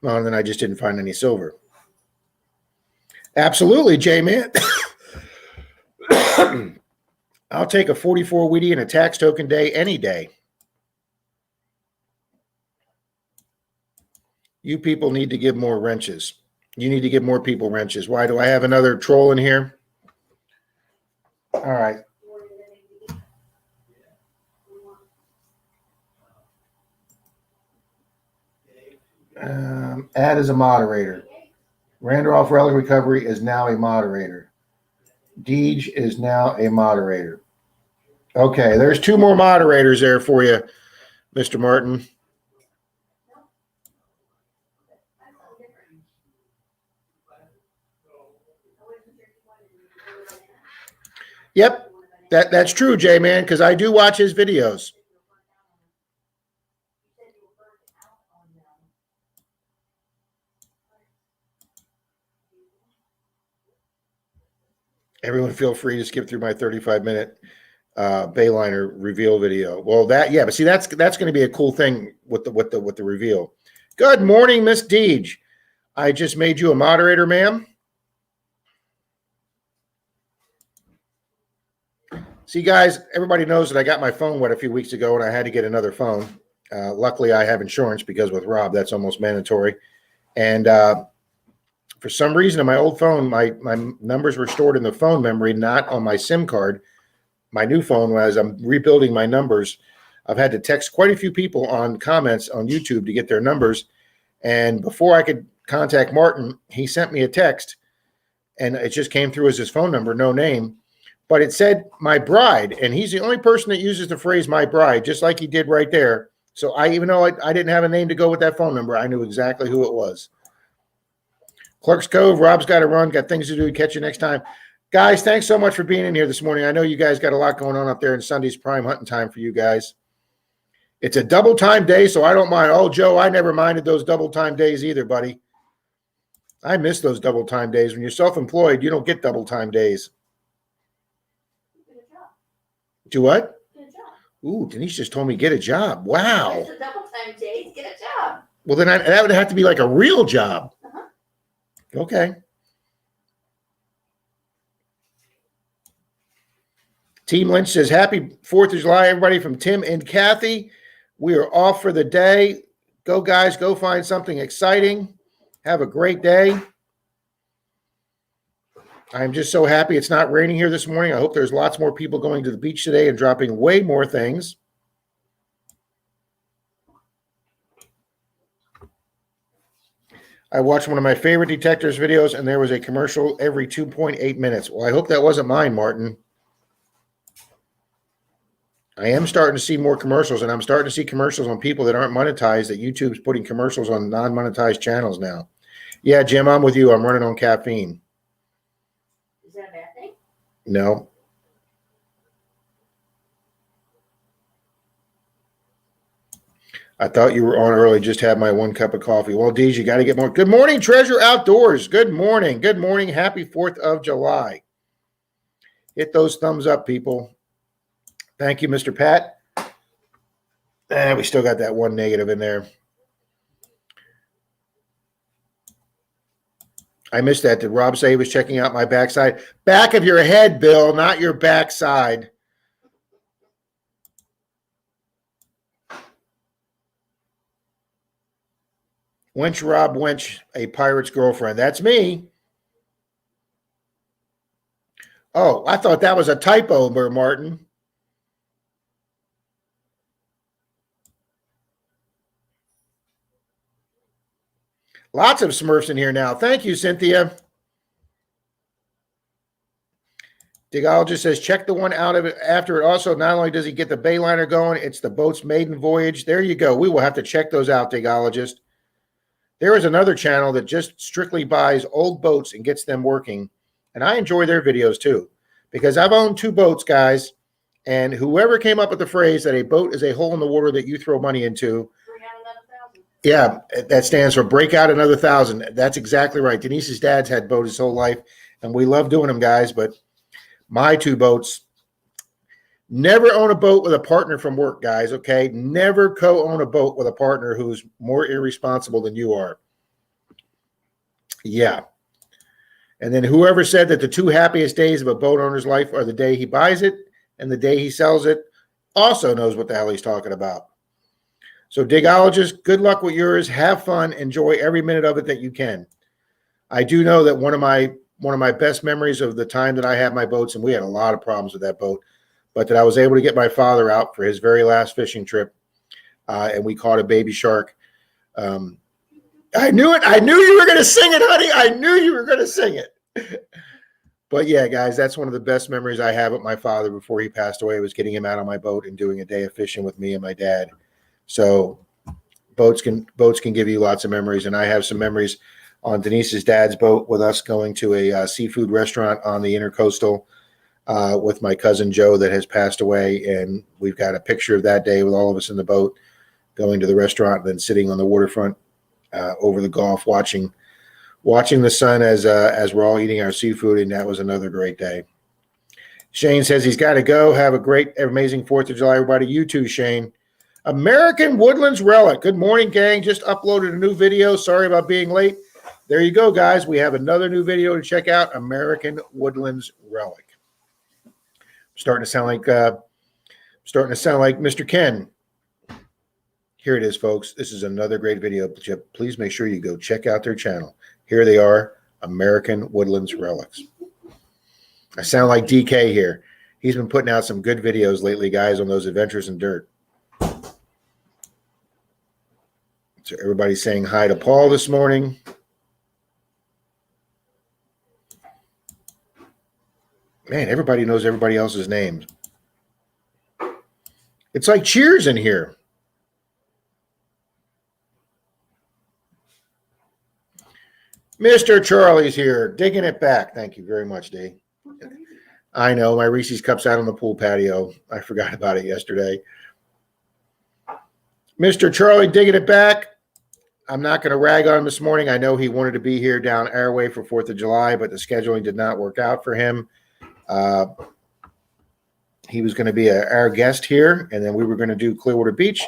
Well, and then I just didn't find any silver. Absolutely, J-Man. I'll take a 44 Wheatie and a tax token day any day. You people need to give more wrenches. You need to give more people wrenches. Why do I have another troll in here? All right. Add as a moderator. Randolph Relic Recovery is now a moderator. Deej is now a moderator. Okay, there's 2 more moderators there for you, Mr. Martin. Yep, that's true, J-Man, because I do watch his videos. Everyone feel free to skip through my 35-minute Bayliner reveal video. Well, but see, that's going to be a cool thing with the reveal. Good morning, Miss Deej. I just made you a moderator, ma'am. See, guys, everybody knows that I got my phone wet a few weeks ago and I had to get another phone. Luckily, I have insurance because with Rob, that's almost mandatory. And for some reason, on my old phone, my numbers were stored in the phone memory, not on my SIM card. My new phone, as I'm rebuilding my numbers, I've had to text quite a few people on comments on YouTube to get their numbers. And before I could contact Martin, he sent me a text, and it just came through as his phone number, no name. But it said my bride, and he's the only person that uses the phrase my bride, just like he did right there. So even though I didn't have a name to go with that phone number, I knew exactly who it was. Clerks Cove, Rob's got to run, got things to do. Catch you next time. Guys, thanks so much for being in here this morning. I know you guys got a lot going on up there, and Sunday's prime hunting time for you guys. It's a double time day, so I don't mind. Oh, Joe, I never minded those double time days either, buddy. I miss those double time days. When you're self-employed, you don't get double time days. Do what? Get a job. Ooh, Denise just told me get a job. Wow. It's a double time days. Get a job. Well, then that would have to be like a real job. Uh-huh. Okay. Team Lynch says, happy 4th of July, everybody, from Tim and Kathy. We are off for the day. Go, guys. Go find something exciting. Have a great day. I'm just so happy it's not raining here this morning. I hope there's lots more people going to the beach today and dropping way more things. I watched one of my favorite detectors videos, and there was a commercial every 2.8 minutes. Well, I hope that wasn't mine, Martin. I am starting to see more commercials, and I'm starting to see commercials on people that aren't monetized, that YouTube's putting commercials on non-monetized channels now. Yeah, Jim, I'm with you. I'm running on caffeine. Is that a bad thing? No. I thought you were on early. Just had my 1 cup of coffee. Well, Deej, you got to get more. Good morning, Treasure Outdoors. Good morning. Good morning. Happy 4th of July. Hit those thumbs up, people. Thank you, Mr. Pat. We still got that one negative in there. I missed that. Did Rob say he was checking out my backside? Back of your head, Bill, not your backside. Wench Rob Wench, a pirate's girlfriend. That's me. Oh, I thought that was a typo, Martin. Lots of Smurfs in here now. Thank you, Cynthia. Digologist says, check the one out of it after it. Also, not only does he get the Bayliner going, it's the boat's maiden voyage. There you go. We will have to check those out, Digologist. There is another channel that just strictly buys old boats and gets them working. And I enjoy their videos too, because I've owned 2 boats, guys. And whoever came up with the phrase that a boat is a hole in the water that you throw money into, yeah, that stands for break out another 1,000. That's exactly right. Denise's dad's had boat his whole life, and we love doing them, guys. But my 2 boats, never own a boat with a partner from work, guys, okay? Never co-own a boat with a partner who's more irresponsible than you are. Yeah. And then whoever said that the 2 happiest days of a boat owner's life are the day he buys it and the day he sells it also knows what the hell he's talking about. So, Digologist, good luck with yours. Have fun. Enjoy every minute of it that you can. I do know that one of my best memories of the time that I had my boats, and we had a lot of problems with that boat, but that I was able to get my father out for his very last fishing trip, and we caught a baby shark. I knew it. I knew you were going to sing it, honey. I knew you were going to sing it. But, yeah, guys, that's one of the best memories I have with my father before he passed away, was getting him out on my boat and doing a day of fishing with me and my dad. So boats can give you lots of memories, and I have some memories on Denise's dad's boat with us going to a seafood restaurant on the Intercoastal with my cousin Joe that has passed away, and we've got a picture of that day with all of us in the boat going to the restaurant and then sitting on the waterfront over the Gulf watching the sun as we're all eating our seafood, and that was another great day. Shane says he's got to go. Have a great, amazing 4th of July, everybody. You too, Shane. American Woodlands Relic. Good morning, gang. Just uploaded a new video. Sorry about being late. There you go, guys. We have another new video to check out. American Woodlands Relic. Starting to sound like Mr. Ken. Here it is, folks. This is another great video. Please make sure you go check out their channel. Here they are, American Woodlands Relics. I sound like DK here. He's been putting out some good videos lately, guys, on those adventures in dirt. So everybody's saying hi to Paul this morning. Man, everybody knows everybody else's names. It's like Cheers in here. Mr. Charlie's here, digging it back. Thank you very much, Dave. I know, my Reese's Cup's out on the pool patio. I forgot about it yesterday. Mr. Charlie digging it back. I'm not going to rag on him this morning. I know he wanted to be here down our way for 4th of July, but the scheduling did not work out for him. He was going to be our guest here, and then we were going to do Clearwater Beach,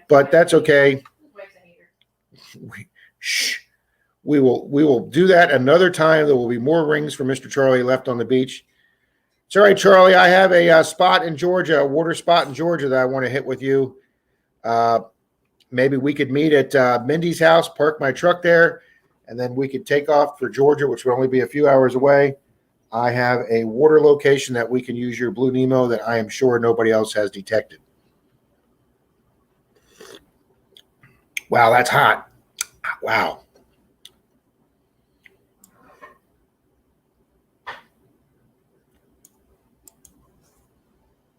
but that's okay. Shh. We will do that another time. There will be more rings for Mr. Charlie left on the beach. It's all right, Charlie. I have a spot in Georgia, a water spot in Georgia that I want to hit with you. Maybe we could meet at Mindy's house, park my truck there, and then we could take off for Georgia, which would only be a few hours away. I have a water location that we can use your Blue Nemo that I am sure nobody else has detected. Wow, that's hot. Wow.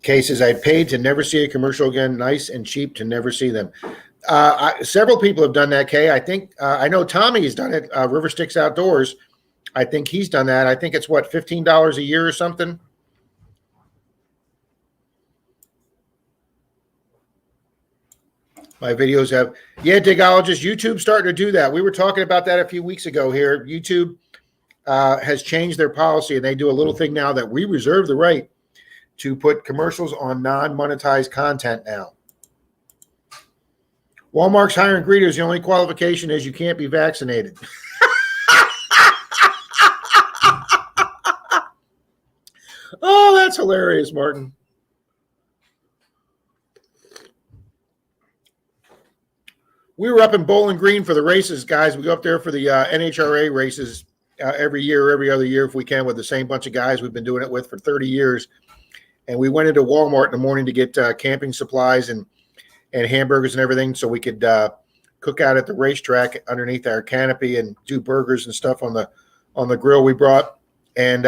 Kay says, I paid to never see a commercial again. Nice and cheap to never see them. Several people have done that, Kay. I think I know Tommy has done it. River Sticks Outdoors. I think he's done that. I think it's what, $15 a year or something. My videos have, yeah, Digologist, YouTube's starting to do that. We were talking about that a few weeks ago here. YouTube has changed their policy, and they do a little thing now that we reserve the right to put commercials on non-monetized content now. Walmart's hiring greeters. The only qualification is you can't be vaccinated. Oh, that's hilarious, Martin. We were up in Bowling Green for the races, guys. We go up there for the NHRA races every year or every other year if we can with the same bunch of guys we've been doing it with for 30 years. And we went into Walmart in the morning to get camping supplies and hamburgers and everything so we could cook out at the racetrack underneath our canopy and do burgers and stuff on the grill we brought. And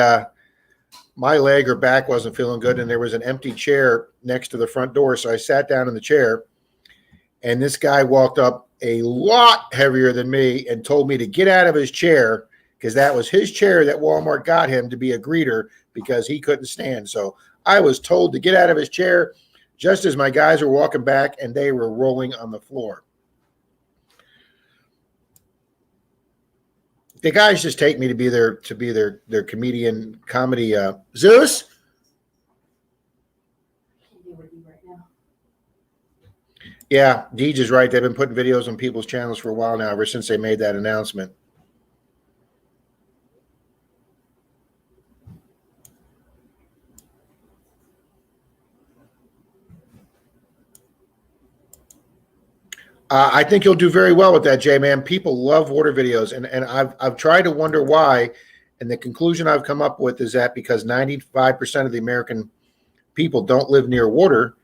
my leg or back wasn't feeling good, and there was an empty chair next to the front door. So I sat down in the chair, and this guy walked up a lot heavier than me and told me to get out of his chair because that was his chair that Walmart got him to be a greeter because he couldn't stand. So I was told to get out of his chair just as my guys were walking back, and they were rolling on the floor. The guys just take me to be their comedian comedy. Zeus? Can't be with you right now. Yeah, Deej is right. They've been putting videos on people's channels for a while now, ever since they made that announcement. I think you'll do very well with that, J-Man. People love water videos, and I've tried to wonder why, and the conclusion I've come up with is that because 95% of the American people don't live near water,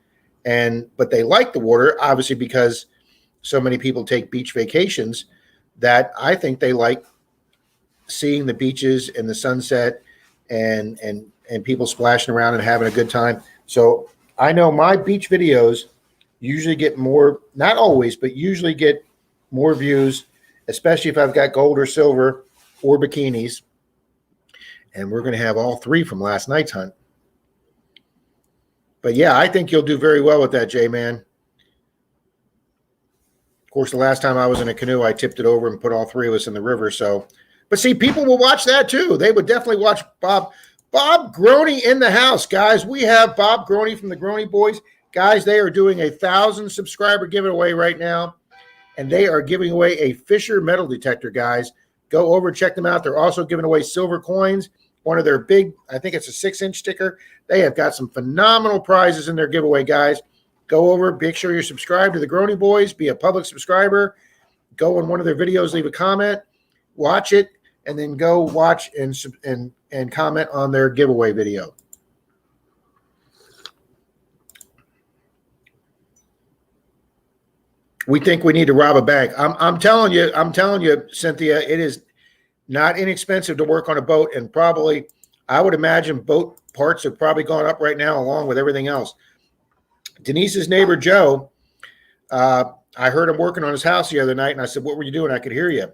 but they like the water, obviously because so many people take beach vacations, that I think they like seeing the beaches and the sunset and people splashing around and having a good time. So I know my beach videos usually get more, not always, but usually get more views, especially if I've got gold or silver or bikinis. And we're going to have all three from last night's hunt. But yeah, I think you'll do very well with that, J-Man. Of course, the last time I was in a canoe, I tipped it over and put all three of us in the river. So, but see, people will watch that too. They would definitely watch Bob Bob Groney in the house, guys. We have Bob Groney from the Groney Boys. Guys, they are doing 1,000 subscriber giveaway right now, and they are giving away a Fisher metal detector, guys. Go over and check them out. They're also giving away silver coins, one of their big, I think it's a 6-inch sticker. They have got some phenomenal prizes in their giveaway, guys. Go over, make sure you're subscribed to the Groney Boys, be a public subscriber. Go on one of their videos, leave a comment, watch it, and then go watch and comment on their giveaway video. We think we need to rob a bank. I'm telling you, Cynthia, it is not inexpensive to work on a boat, and probably, I would imagine boat parts have probably gone up right now along with everything else. Denise's neighbor, Joe, I heard him working on his house the other night, and I said, "What were you doing?" I could hear you.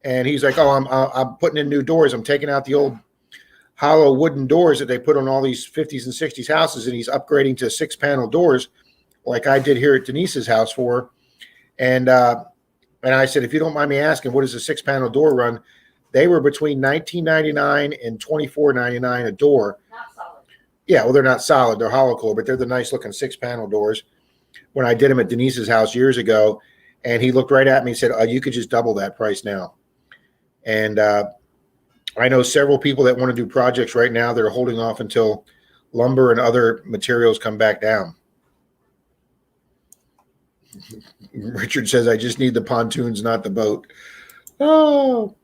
And he's like, "Oh, I'm putting in new doors. I'm taking out the old hollow wooden doors that they put on all these 50s and 60s houses, and he's upgrading to 6-panel doors like I did here at Denise's house for her." And I said, "If you don't mind me asking, what does a 6-panel door run?" They were between $19.99 and $24.99 a door. Not solid. Yeah, well, they're not solid. They're hollow core, but they're the nice looking 6-panel doors. When I did them at Denise's house years ago, and he looked right at me and said, "Oh, you could just double that price now." And I know several people that want to do projects right now that are holding off until lumber and other materials come back down. Richard says, "I just need the pontoons, not the boat." Oh,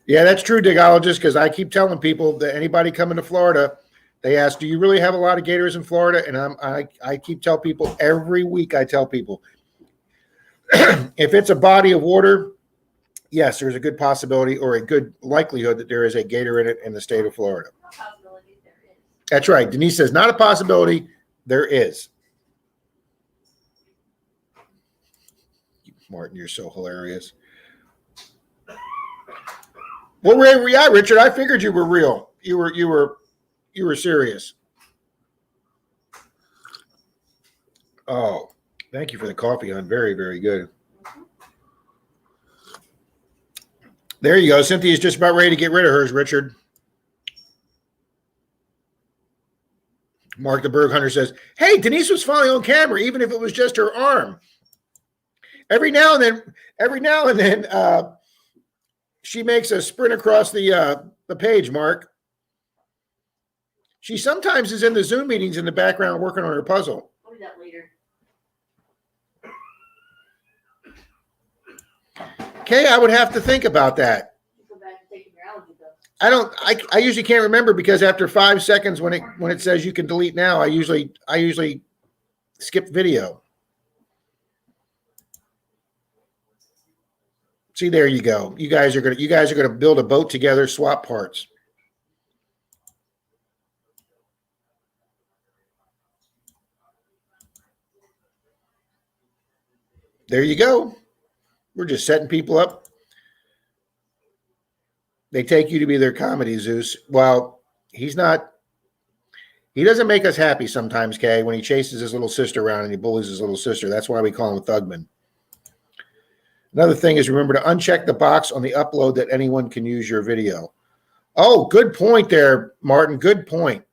yeah, that's true, digologist, because I keep telling people that anybody coming to Florida, they ask, "Do you really have a lot of gators in Florida?" And I keep telling people every week, I tell people, if it's a body of water, yes, there's a good possibility or a good likelihood that there is a gator in it in the state of Florida. No possibility there is. That's right. Denise says, not a possibility, there is. Martin, you're so hilarious. Well, where were you at, Richard? I figured you were real. You were serious. Oh, thank you for the coffee, hon. Very, very good. There you go. Cynthia's just about ready to get rid of hers, Richard. Mark the Berg Hunter says, "Hey, Denise was finally on camera, even if it was just her arm." Every now and then, she makes a sprint across the page, Mark. She sometimes is in the Zoom meetings in the background working on her puzzle. I'll do that later. Okay, I would have to think about that. Go back and take your allergy though. I usually can't remember because after 5 seconds when it says you can delete now, I usually skip video. See, there you go. You guys are gonna build a boat together, swap parts. There you go. We're just setting people up. They take you to be their comedy, Zeus. Well, he doesn't make us happy sometimes, Kay, when he chases his little sister around and he bullies his little sister. That's why we call him a thugman. Another thing is, remember to uncheck the box on the upload that anyone can use your video. Oh, good point there, Martin. Good point.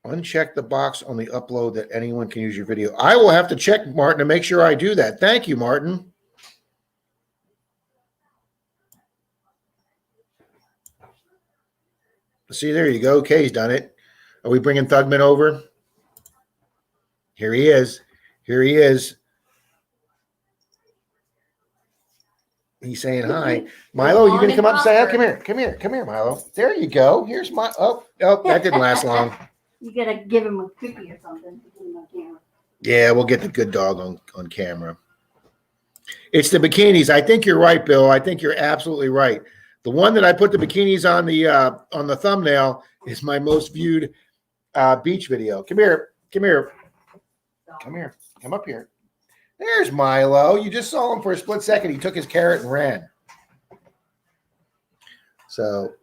Uncheck the box on the upload that anyone can use your video. I will have to check, Martin, to make sure I do that. Thank you, Martin. See, there you go. Kay's done it. Are we bringing Thugman over? Here he is. Here he is. He's saying hi. Milo, you gonna come up and say hi? Come here. Come here. Come here, Milo. There you go. Here's my that didn't last long. You gotta give him a cookie or something to put him on camera. Yeah, we'll get the good dog on camera. It's the bikinis. I think you're right, Bill. I think you're absolutely right. The one that I put the bikinis on the thumbnail is my most viewed beach video. Come here. Come here. Come here. Come up here. There's Milo. You just saw him for a split second. He took his carrot and ran. So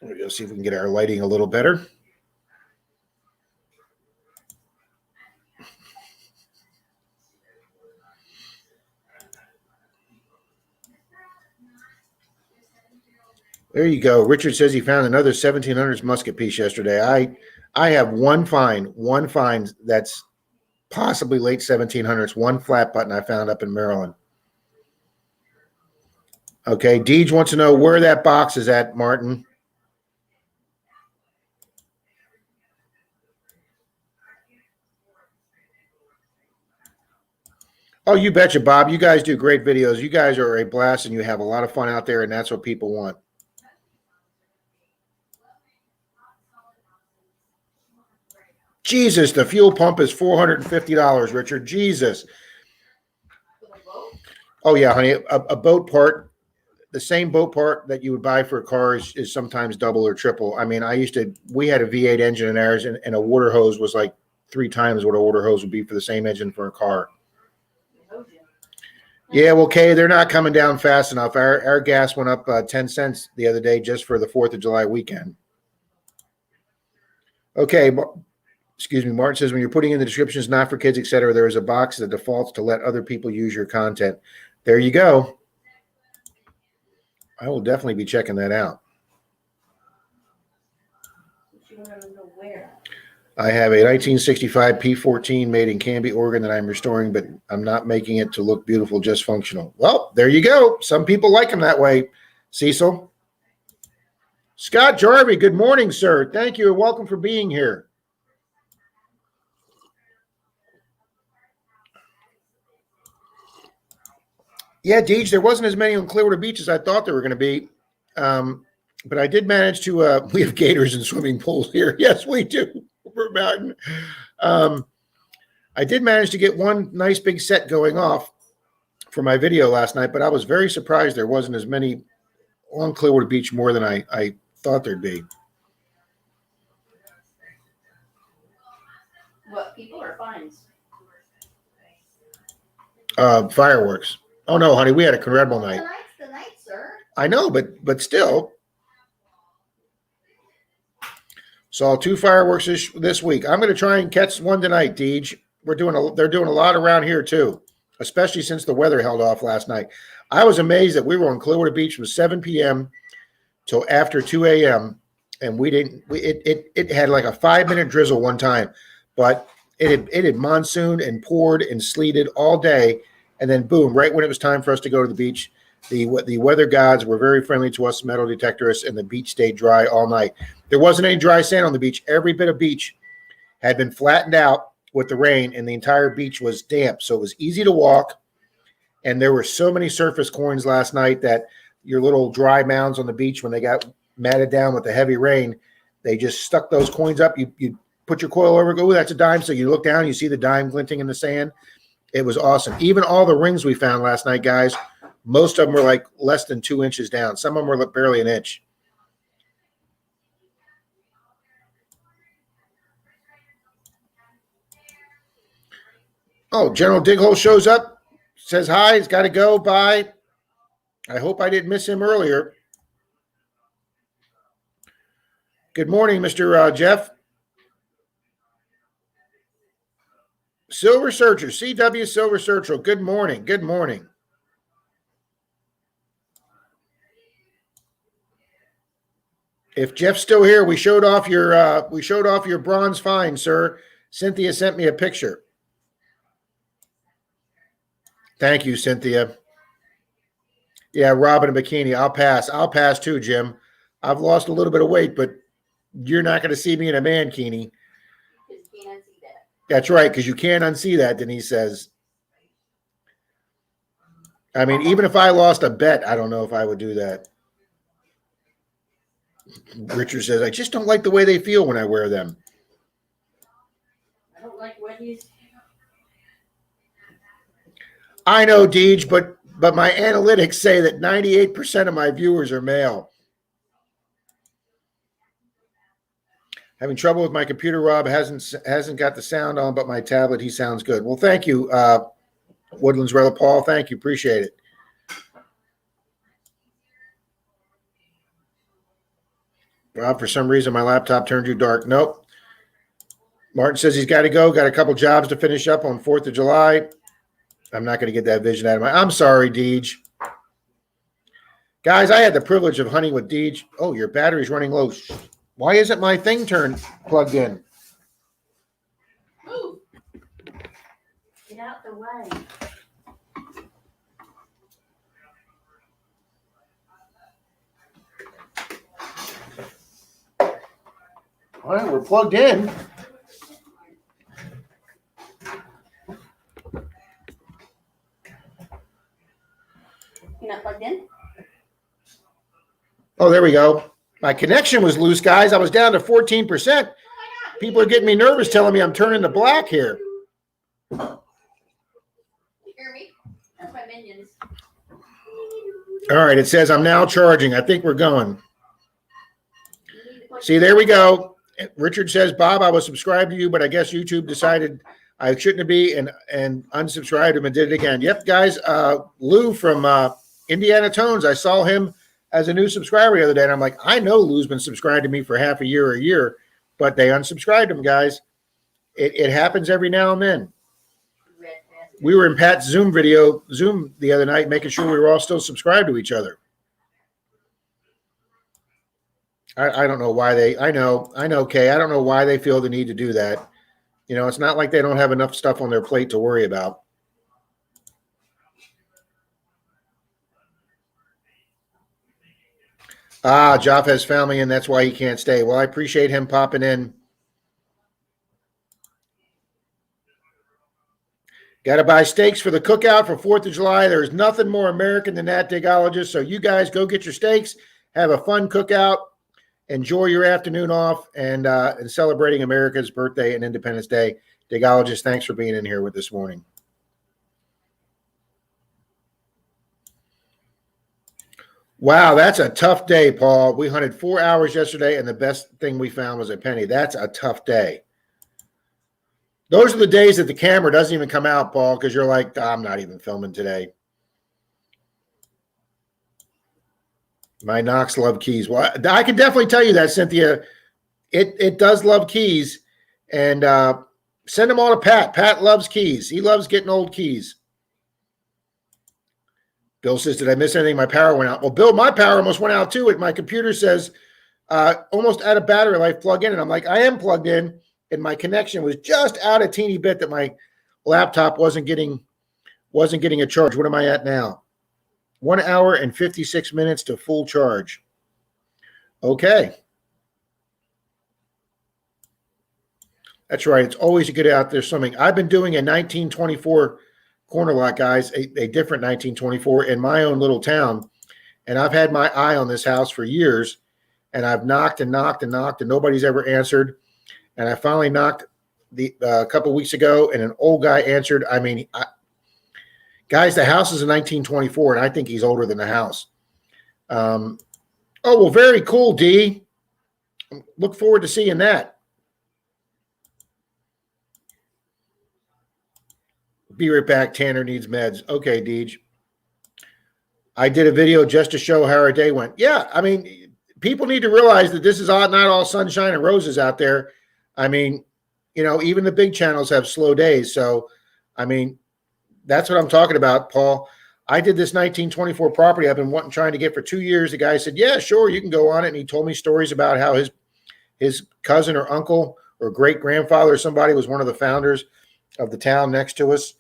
we'll see if we can get our lighting a little better. There you go. Richard says he found another 1700s musket piece yesterday. I have one find that's possibly late 1700s, one flat button I found up in Maryland. Okay, Deej wants to know where that box is at, Martin. Oh, you betcha, Bob. You guys do great videos. You guys are a blast and you have a lot of fun out there, and that's what people want. Jesus, the fuel pump is $450, Richard. Jesus. Oh, yeah, honey. A boat part, the same boat part that you would buy for a car is sometimes double or triple. I mean, we had a V8 engine in ours, and a water hose was like 3 times what a water hose would be for the same engine for a car. Yeah, well, Kay, they're not coming down fast enough. Our gas went up 10 cents the other day just for the 4th of July weekend. Okay, excuse me, Martin says when you're putting in the descriptions, not for kids, etc., there is a box that defaults to let other people use your content. There you go. I will definitely be checking that out. I have a 1965 P14 made in Canby, Oregon that I'm restoring, but I'm not making it to look beautiful, just functional. Well, there you go. Some people like them that way, Cecil. Scott Jarvie, good morning, sir. Thank you and welcome for being here. Yeah, Deej, there wasn't as many on Clearwater Beach as I thought there were going to be. But I did manage to, we have gators and swimming pools here. Yes, we do. Mountain. I did manage to get one nice big set going off for my video last night, but I was very surprised there wasn't as many on Clearwater Beach more than I thought there'd be. What, people or fines? Fireworks. Oh no, honey, we had a incredible night. Tonight's the night, sir. I know, but still. Saw 2 fireworks this week. I'm going to try and catch one tonight, Deej. They're doing a lot around here too, especially since the weather held off last night. I was amazed that we were on Clearwater Beach from 7 p.m. till after 2 a.m. and it had like a 5-minute drizzle one time, but it had monsooned and poured and sleeted all day, and then boom, right when it was time for us to go to the beach, the weather gods were very friendly to us, metal detectorists, and the beach stayed dry all night. There wasn't any dry sand on the beach. Every bit of beach had been flattened out with the rain, and the entire beach was damp, so it was easy to walk. And there were so many surface coins last night that your little dry mounds on the beach, when they got matted down with the heavy rain, they just stuck those coins up. You put your coil over, go, that's a dime. So you look down, you see the dime glinting in the sand. It was awesome. Even all the rings we found last night, guys, most of them were like less than 2 inches down. Some of them were barely an inch. Oh, General Dighole shows up, says hi, he's got to go, bye. I hope I didn't miss him earlier. Good morning, Mr. Jeff. Silver Searcher, CW Silver Searcher, good morning, good morning. If Jeff's still here, we showed off your bronze find, sir. Cynthia sent me a picture. Thank you, Cynthia. Yeah, Robin in bikini. I'll pass too, Jim. I've lost a little bit of weight, but you're not going to see me in a mankini. That's right, because you can't unsee that, Denise says. I mean, even if I lost a bet, I don't know if I would do that. Richard says, I just don't like the way they feel when I wear them. I don't like wedgies. I know, Deej, but my analytics say that 98% of my viewers are male. Having trouble with my computer, Rob. Hasn't got the sound on, but my tablet, he sounds good. Well, thank you, Woodlands Rella Paul. Thank you. Appreciate it. Rob, for some reason, my laptop turned you dark. Nope. Martin says he's got to go. Got a couple jobs to finish up on 4th of July. I'm not going to get that vision out of my. I'm sorry, Deej. Guys, I had the privilege of hunting with Deej. Oh, your battery's running low. Why isn't my thing plugged in? Move. Get out the way. All right, we're plugged in. You're not plugged in? Oh, there we go. My connection was loose, guys. I was down to 14%. People are getting me nervous telling me I'm turning to black here. You hear me? That's my minions. All right, it says I'm now charging. I think we're going. See, there we go. Richard says, Bob, I was subscribed to you, but I guess YouTube decided I shouldn't be and unsubscribed him and did it again. Yep, guys. Lou from Indiana Tones, I saw him as a new subscriber the other day, and I'm like, I know Lou's been subscribed to me for half a year or a year, but they unsubscribed him, guys. It happens every now and then. We were in Pat's Zoom the other night, making sure we were all still subscribed to each other. I don't know why I know, Kay. I don't know why they feel the need to do that. You know, it's not like they don't have enough stuff on their plate to worry about. Joff has family and that's why he can't stay. Well, I appreciate him popping in. Got to buy steaks for the cookout for 4th of July. There's nothing more American than that, Digologist. So you guys go get your steaks, have a fun cookout, enjoy your afternoon off, and celebrating America's birthday and Independence Day. Digologist, thanks for being in here with this morning. Wow, that's a tough day, Paul. We hunted 4 hours yesterday, and the best thing we found was a penny. That's a tough day. Those are the days that the camera doesn't even come out, Paul, because you're like, I'm not even filming today. My Knox love keys. Well, I can definitely tell you that, Cynthia. It does love keys. And send them all to Pat. Pat loves keys. He loves getting old keys. Bill says, did I miss anything? My power went out. Well, Bill, my power almost went out too. My computer says almost out of battery life, plug in. And I'm like, I am plugged in. And my connection was just out a teeny bit that my laptop wasn't getting a charge. What am I at now? 1 hour and 56 minutes to full charge. Okay. That's right. It's always a good out there swimming. I've been doing a 1924 corner lot, guys, a different 1924 in my own little town. And I've had my eye on this house for years. And I've knocked and knocked and knocked, and nobody's ever answered. And I finally knocked a couple of weeks ago, and an old guy answered. I mean, guys, the house is a 1924, and I think he's older than the house. Oh, well, very cool, D. Look forward to seeing that. Be right back. Tanner needs meds. Okay, Deej. I did a video just to show how our day went. Yeah, I mean, people need to realize that this is not all sunshine and roses out there. I mean, you know, even the big channels have slow days. So, I mean, that's what I'm talking about, Paul. I did this 1924 property I've been trying to get for 2 years. The guy said, yeah, sure, you can go on it. And he told me stories about how his cousin or uncle or great-grandfather or somebody was one of the founders of the town next to us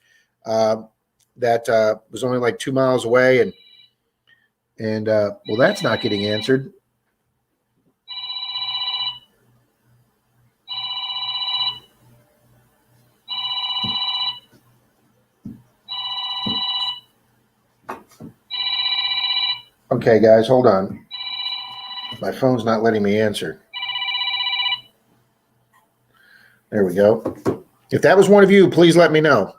that was only like 2 miles away. And well, that's not getting answered. Okay, guys, hold on. My phone's not letting me answer. There we go. If that was one of you, please let me know.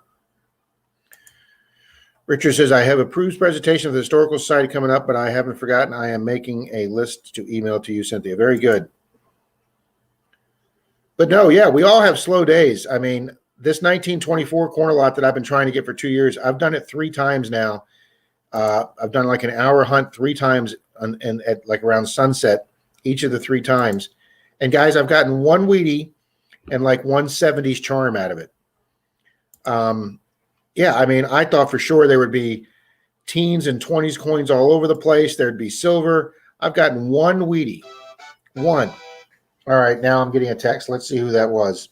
Richard says, I have a Proust presentation of the Historical Society coming up, but I haven't forgotten. I am making a list to email to you, Cynthia. Very good. But no, yeah, we all have slow days. I mean, this 1924 corner lot that I've been trying to get for 2 years, I've done it 3 times now. I've done like an hour hunt 3 times and at like around sunset, each of the 3 times. And guys, I've gotten 1 Wheatie and like 1 70s charm out of it. Yeah, I mean, I thought for sure there would be teens and 20s coins all over the place. There'd be silver. I've gotten one Wheatie. One. All right, now I'm getting a text. Let's see who that was.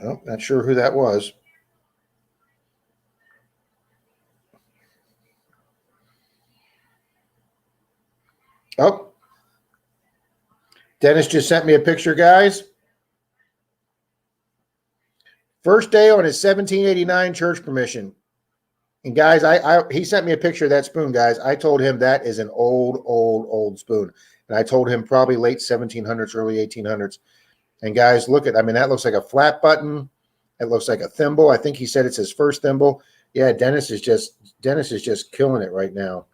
Oh, not sure who that was. Oh, Dennis just sent me a picture, guys. First day on his 1789 church permission. And guys, he sent me a picture of that spoon, guys. I told him that is an old spoon. And I told him probably late 1700s, early 1800s. And guys, look at, I mean, that looks like a flat button. It looks like a thimble. I think he said it's his first thimble. Yeah, Dennis is just killing it right now.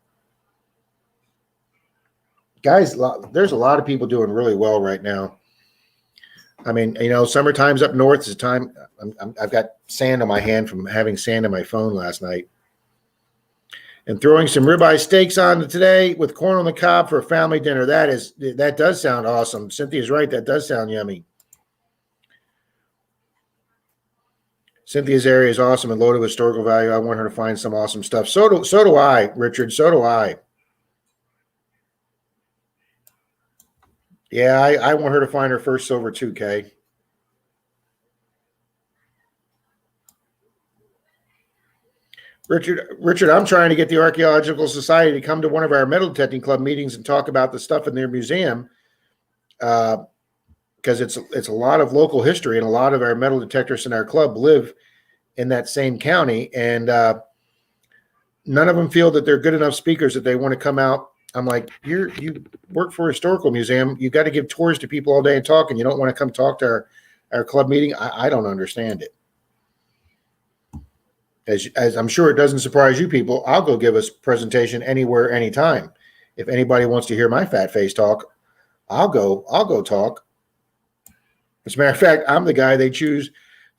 Guys, there's a lot of people doing really well right now. I mean, you know, summertime's up north. It's time. I've got sand on my hand from having sand on my phone last night. And throwing some ribeye steaks on today with corn on the cob for a family dinner. That does sound awesome. Cynthia's right. That does sound yummy. Cynthia's area is awesome and loaded with historical value. I want her to find some awesome stuff. So do I, Richard. So do I. Yeah, I want her to find her first silver too, Kay. Richard, I'm trying to get the Archaeological Society to come to one of our metal detecting club meetings and talk about the stuff in their museum, because it's a lot of local history, and a lot of our metal detectors in our club live in that same county, and none of them feel that they're good enough speakers that they want to come out. I'm like, you work for a historical museum. You got to give tours to people all day and talk, and you don't want to come talk to our club meeting. I don't understand it. As I'm sure it doesn't surprise you people, I'll go give a presentation anywhere, anytime. If anybody wants to hear my fat face talk, I'll go talk. As a matter of fact, I'm the guy they choose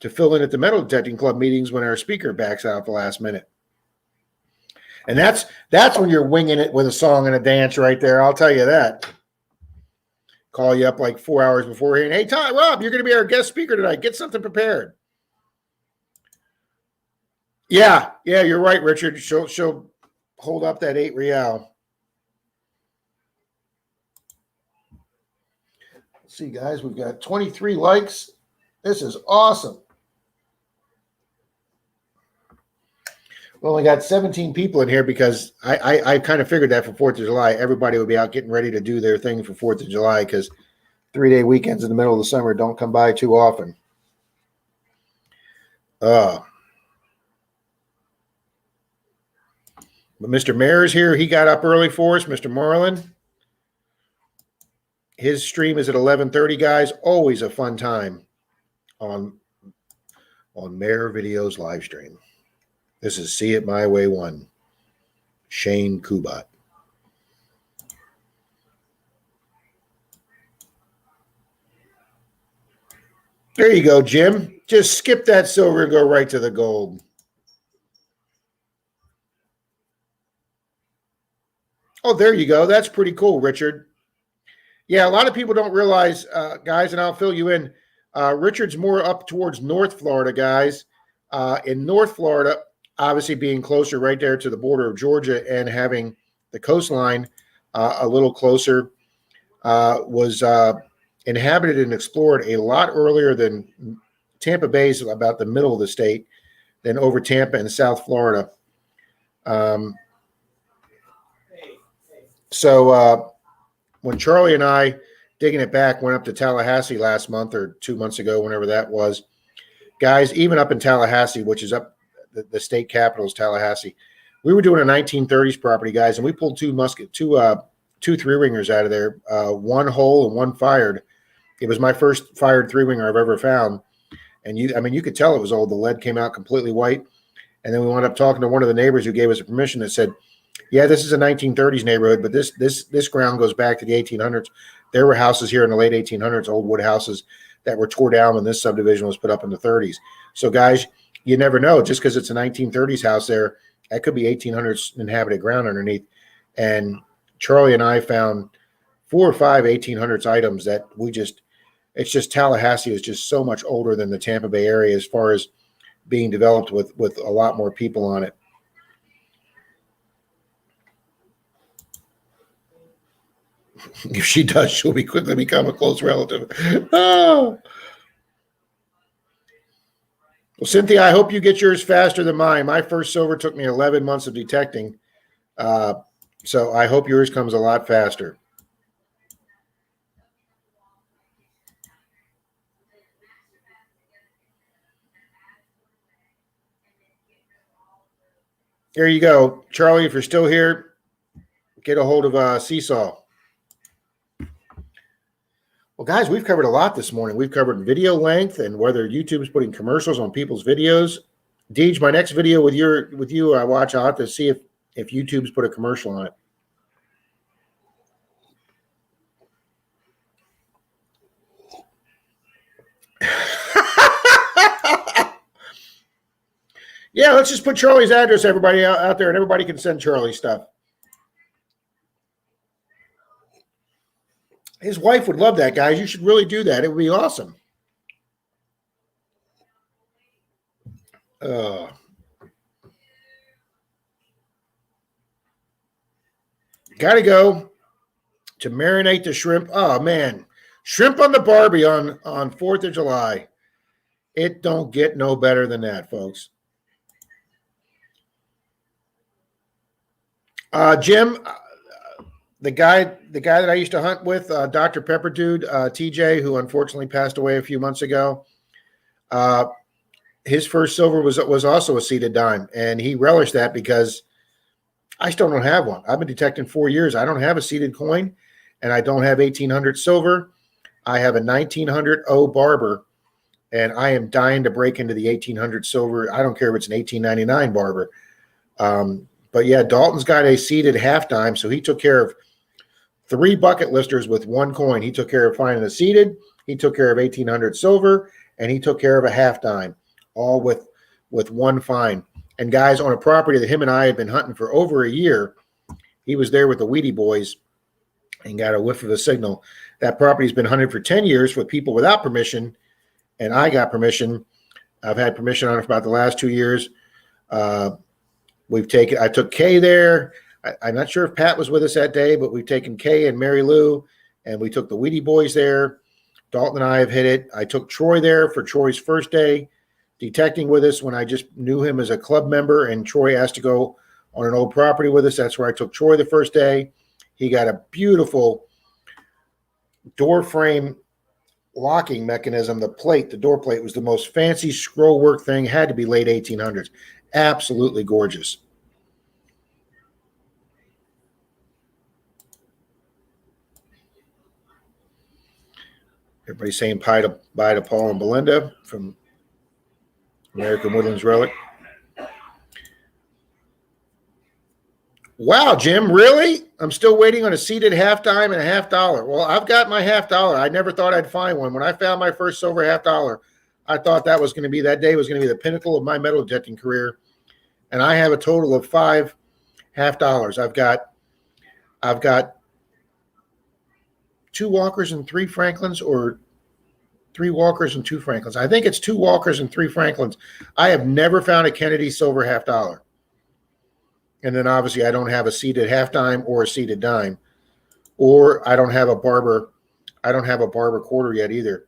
to fill in at the metal detecting club meetings when our speaker backs out at the last minute. And that's when you're winging it with a song and a dance right there. I'll tell you that. Call you up like 4 hours beforehand. Hey, Rob, you're going to be our guest speaker tonight. Get something prepared. Yeah, you're right, Richard. She'll hold up that 8 real. Let's see, guys. We've got 23 likes. This is awesome. We only got 17 people in here because I kind of figured that for 4th of July, everybody would be out getting ready to do their thing for 4th of July because 3-day weekends in the middle of the summer don't come by too often. But Mr. Mayor is here. He got up early for us, Mr. Marlin. His stream is at 11:30, guys. Always a fun time on Mayor Video's live stream. This is See It My Way 1. Shane Kubat. There you go, Jim. Just skip that silver and go right to the gold. Oh, there you go. That's pretty cool, Richard. Yeah, a lot of people don't realize, guys, and I'll fill you in. Richard's more up towards North Florida, guys. In North Florida, obviously being closer right there to the border of Georgia and having the coastline a little closer, was inhabited and explored a lot earlier than Tampa Bay is about the middle of the state, than over Tampa and South Florida. So when Charlie and I, digging it back, went up to Tallahassee last month or 2 months ago, whenever that was, guys, even up in Tallahassee, which is up the state capital is Tallahassee, we were doing a 1930s property, guys, and we pulled two 3-ringers out of there, one whole and one fired. It was my first fired 3-ringer I've ever found. And you could tell it was old. The lead came out completely white. And then we wound up talking to one of the neighbors who gave us a permission that said, yeah, this is a 1930s neighborhood, but this ground goes back to the 1800s. There were houses here in the late 1800s, old wood houses that were tore down when this subdivision was put up in the 30s. So, guys, you never know. Just because it's a 1930s house there, that could be 1800s inhabited ground underneath. And Charlie and I found 4 or 5 1800s items that it's just Tallahassee is just so much older than the Tampa Bay area as far as being developed with a lot more people on it. If she does, she'll quickly become a close relative. Oh. Well, Cynthia, I hope you get yours faster than mine. My first silver took me 11 months of detecting. So I hope yours comes a lot faster. There you go. Charlie, if you're still here, get a hold of Seesaw. Well, guys, we've covered a lot this morning. We've covered video length and whether YouTube's putting commercials on people's videos. Deej, my next video with you, I watch. I'll have to see if YouTube's put a commercial on it. Yeah, let's just put Charlie's address, everybody out there, and everybody can send Charlie stuff. His wife would love that, guys. You should really do that. It would be awesome. Got to go to marinate the shrimp. Oh, man. Shrimp on the Barbie on 4th of July. It don't get no better than that, folks. Jim, the guy that I used to hunt with, Dr. Pepper Dude, TJ, who unfortunately passed away a few months ago, his first silver was also a seeded dime, and he relished that because I still don't have one. I've been detecting 4 years. I don't have a seeded coin, and I don't have 1800 silver. I have a 1900 O Barber, and I am dying to break into the 1800 silver. I don't care if it's an 1899 Barber. But yeah, Dalton's got a seeded half dime, so he took care of 3 bucket listers with 1 coin. He took care of finding the seeded, he took care of 1800 silver, and he took care of a half dime, all with 1 find. And guys, on a property that him and I had been hunting for over a year, he was there with the Weedy Boys and got a whiff of the signal. That property's been hunted for 10 years with people without permission, and I got permission. I've had permission on it for about the last 2 years. I took Kay there. I'm not sure if Pat was with us that day, but we've taken Kay and Mary Lou, and we took the Weedy Boys there. Dalton and I have hit it. I took Troy there for Troy's first day detecting with us when I just knew him as a club member, and Troy asked to go on an old property with us. That's where I took Troy the first day. He got a beautiful door frame locking mechanism. The door plate was the most fancy scroll work thing, had to be late 1800s. Absolutely gorgeous. Everybody's saying bye to Paul and Belinda from American Woodlands Relic. Wow, Jim, really? I'm still waiting on a seeded half dime and a $50. Well, I've got my $50. I never thought I'd find one. When I found my first silver $50, I thought that day was going to be the pinnacle of my metal detecting career. And I have a total of 5 $50. I've got 2 Walkers and 3 Franklins, or 3 Walkers and 2 Franklins. I think it's 2 Walkers and 3 Franklins. I have never found a Kennedy silver $50. And then obviously I don't have a seeded half dime or a seeded dime, or I don't have a Barber. I don't have a Barber quarter yet either.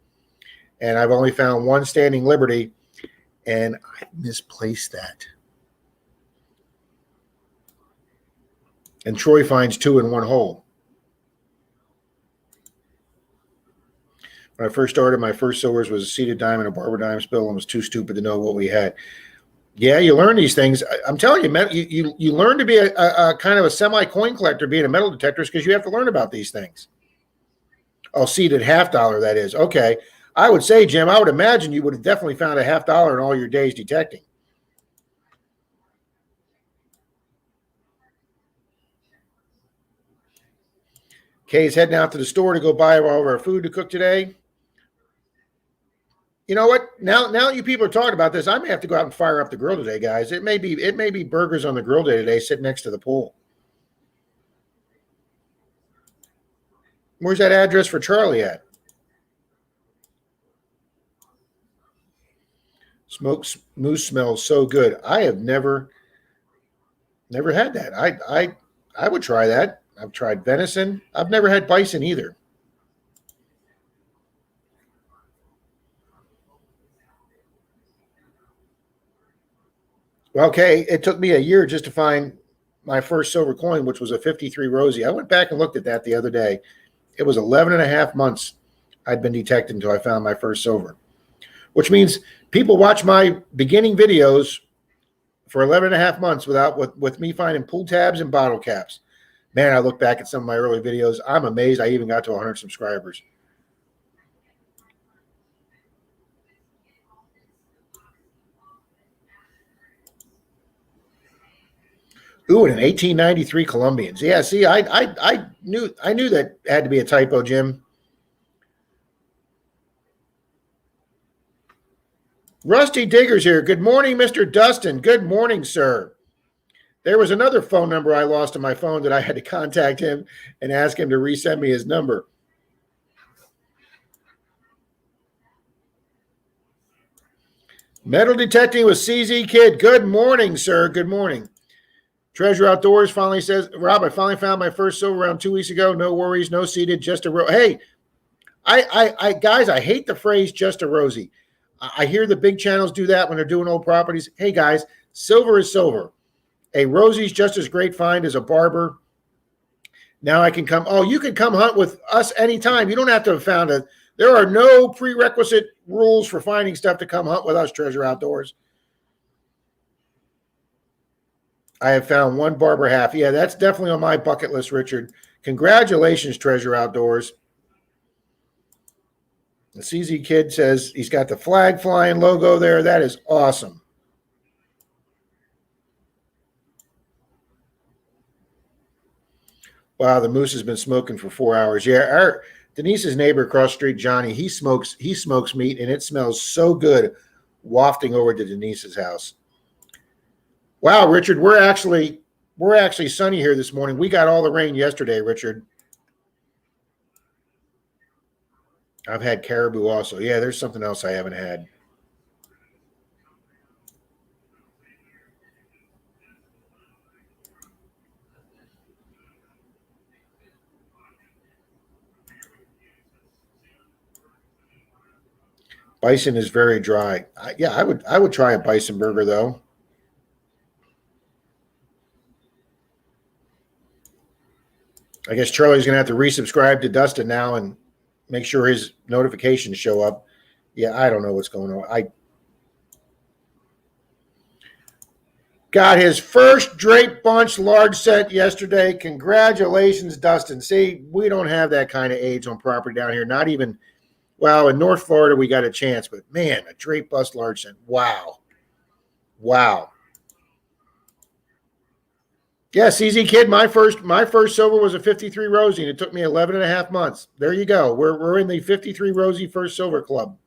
And I've only found 1 Standing Liberty, and I misplaced that. And Troy finds 2 in 1 hole. When I first started, my first silvers was a seeded dime and a Barber dime spill, and was too stupid to know what we had. Yeah, you learn these things. I'm telling you, you learn to be a kind of a semi-coin collector being a metal detector, because you have to learn about these things. Oh, seeded $50, that is. Okay. I would say, Jim, I would imagine you would have definitely found a $50 in all your days detecting. Kay's heading out to the store to go buy all of our food to cook today. You know what? Now you people are talking about this, I may have to go out and fire up the grill today, guys. It may be burgers on the grill day today, sitting next to the pool. Where's that address for Charlie at? Smoked moose smells so good. I have never had that. I would try that. I've tried venison. I've never had bison either. Well, okay, it took me a year just to find my first silver coin, which was a 53 Rosie. I went back and looked at that the other day. It was 11 and a half months I'd been detecting until I found my first silver, which means people watch my beginning videos for 11 and a half months with me finding pull tabs and bottle caps. Man, I look back at some of my early videos. I'm amazed I even got to 100 subscribers. Ooh, and an 1893 Colombians. Yeah, see, I knew that had to be a typo, Jim. Rusty Diggers here. Good morning, Mr. Dustin. Good morning, sir. There was another phone number I lost on my phone that I had to contact him and ask him to resend me his number. Metal detecting with CZ Kid. Good morning, sir. Good morning. Treasure Outdoors finally says, Rob, I finally found my first silver around 2 weeks ago. No worries, no seeded, just a Hey, guys, I hate the phrase just a Rosie. I hear the big channels do that when they're doing old properties. Hey, guys, silver is silver. A Rosie's just as great find as a barber. Now I can come. Oh, you can come hunt with us anytime. You don't have to have found it. There are no prerequisite rules for finding stuff to come hunt with us, Treasure Outdoors. I have found one barber half. Yeah, that's definitely on my bucket list, Richard. Congratulations, Treasure Outdoors. The CZ Kid says he's got the flag flying logo there. That is awesome. Wow, the moose has been smoking for 4 hours. Yeah, Denise's neighbor across the street, Johnny, he smokes meat, and it smells so good wafting over to Denise's house. Wow, Richard, we're actually sunny here this morning. We got all the rain yesterday, Richard. I've had caribou also. Yeah, there's something else I haven't had. Bison is very dry. I would try a bison burger though. I guess Charlie's going to have to resubscribe to Dustin now and make sure his notifications show up. Yeah, I don't know what's going on. I got his first Drape Bunch large set yesterday. Congratulations, Dustin. See, we don't have that kind of age on property down here. Not even, well, in North Florida, we got a chance. But, man, a Drape Bust large set. Wow. Wow. Yeah, CZ Kid, my first silver was a 53 Rosie, and it took me 11 and a half months. There you go. We're in the 53 Rosie first silver club.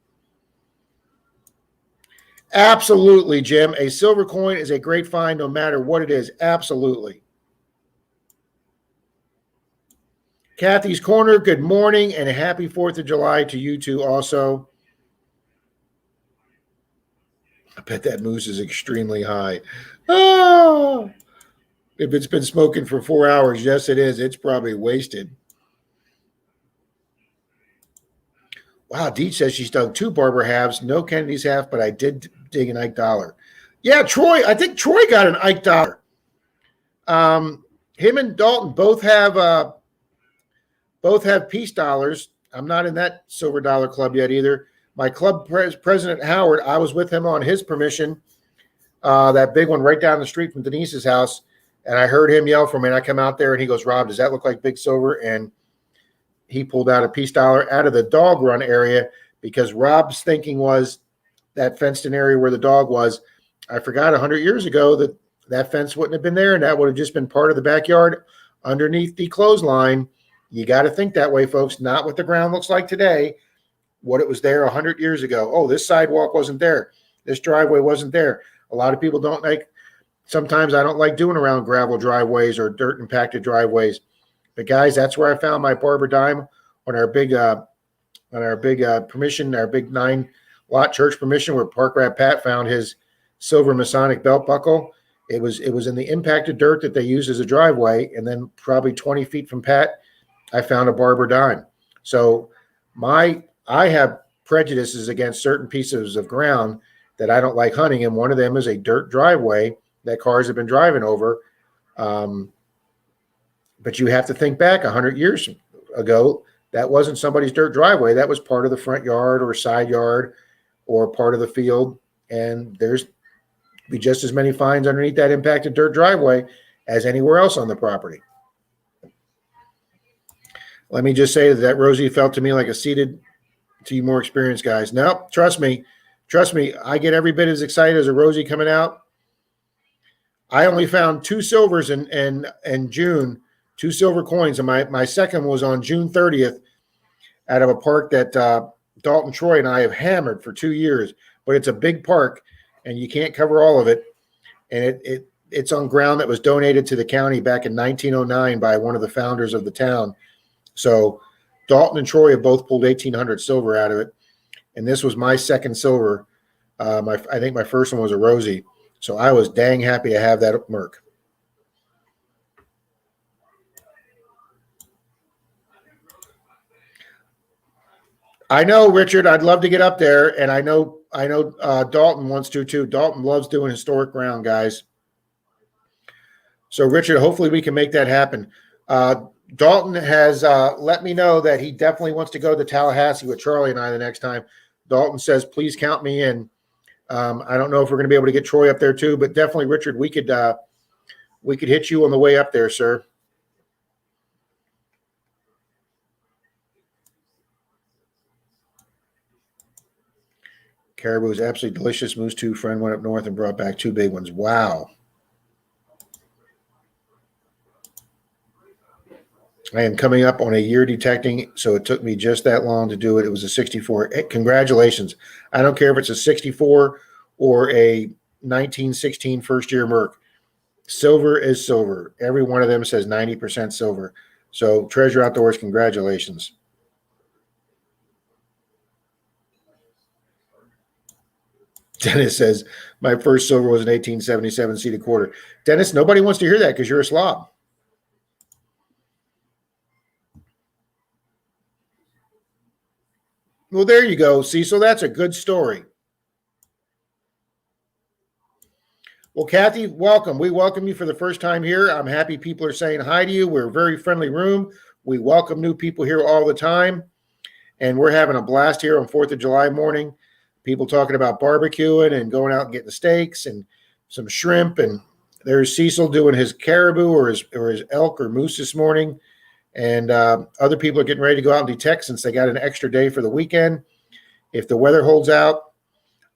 Absolutely, Jim. A silver coin is a great find no matter what it is. Absolutely. Kathy's Corner, good morning and a happy 4th of July to you two also. I bet that moose is extremely high. Oh! If it's been smoking for 4 hours, yes, it is. It's probably wasted. Wow, Deech says she's dug 2 Barber halves, no Kennedy's half, but I did dig an Ike dollar. Yeah, Troy. I think Troy got an Ike dollar. Him and Dalton both have peace dollars. I'm not in that silver dollar club yet either. My club president Howard, I was with him on his permission. That big one right down the street from Denise's house. And I heard him yell for me, and I come out there, and he goes, Rob, does that look like big silver? And he pulled out a peace dollar out of the dog run area because Rob's thinking was that fenced-in area where the dog was. I forgot 100 years ago that fence wouldn't have been there, and that would have just been part of the backyard underneath the clothesline. You got to think that way, folks, not what the ground looks like today, what it was there 100 years ago. Oh, this sidewalk wasn't there. This driveway wasn't there. A lot of people don't like. Sometimes I don't like doing around gravel driveways or dirt impacted driveways. But guys, that's where I found my Barber dime on our big permission, our big 9-lot church permission, where Park Rat Pat found his silver Masonic belt buckle. It was in the impacted dirt that they used as a driveway, and then probably 20 feet from Pat, I found a barber dime. So I have prejudices against certain pieces of ground that I don't like hunting, and one of them is a dirt driveway that cars have been driving over. But you have to think back 100 years ago, that wasn't somebody's dirt driveway. That was part of the front yard or side yard or part of the field. And there's be just as many fines underneath that impacted dirt driveway as anywhere else on the property. Let me just say that Rosie felt to me like a seated to you more experienced guys. No, trust me. I get every bit as excited as a Rosie coming out. I only found 2 silvers in June, 2 silver coins. And my second was on June 30th out of a park that Dalton Troy and I have hammered for 2 years, but it's a big park and you can't cover all of it. And it's on ground that was donated to the county back in 1909 by one of the founders of the town. So Dalton and Troy have both pulled 1,800 silver out of it. And this was my second silver. I think my first one was a Rosie. So I was dang happy to have that Merc. I know, Richard, I'd love to get up there. And I know Dalton wants to too. Dalton loves doing historic ground, guys. So Richard, hopefully we can make that happen. Dalton has let me know that he definitely wants to go to Tallahassee with Charlie and I the next time. Dalton says, please count me in. I don't know if we're going to be able to get Troy up there too, but definitely, Richard, we could hit you on the way up there, sir. Caribou is absolutely delicious. Moose 2 friend went up north and brought back 2 big ones. Wow. I am coming up on a year detecting, so it took me just that long to do it. It was a 64. Hey, congratulations. I don't care if it's a 64 or a 1916 first-year Merc. Silver is silver. Every one of them says 90% silver. So Treasure Outdoors, congratulations. Dennis says, my first silver was an 1877 seated quarter. Dennis, nobody wants to hear that because you're a slob. Well, there you go, Cecil. That's a good story. Well, Kathy, welcome. We welcome you for the first time here. I'm happy people are saying hi to you. We're a very friendly room. We welcome new people here all the time. And we're having a blast here on 4th of July morning. People talking about barbecuing and going out and getting steaks and some shrimp. And there's Cecil doing his caribou or his elk or moose this morning. And other people are getting ready to go out and detect since they got an extra day for the weekend. If the weather holds out,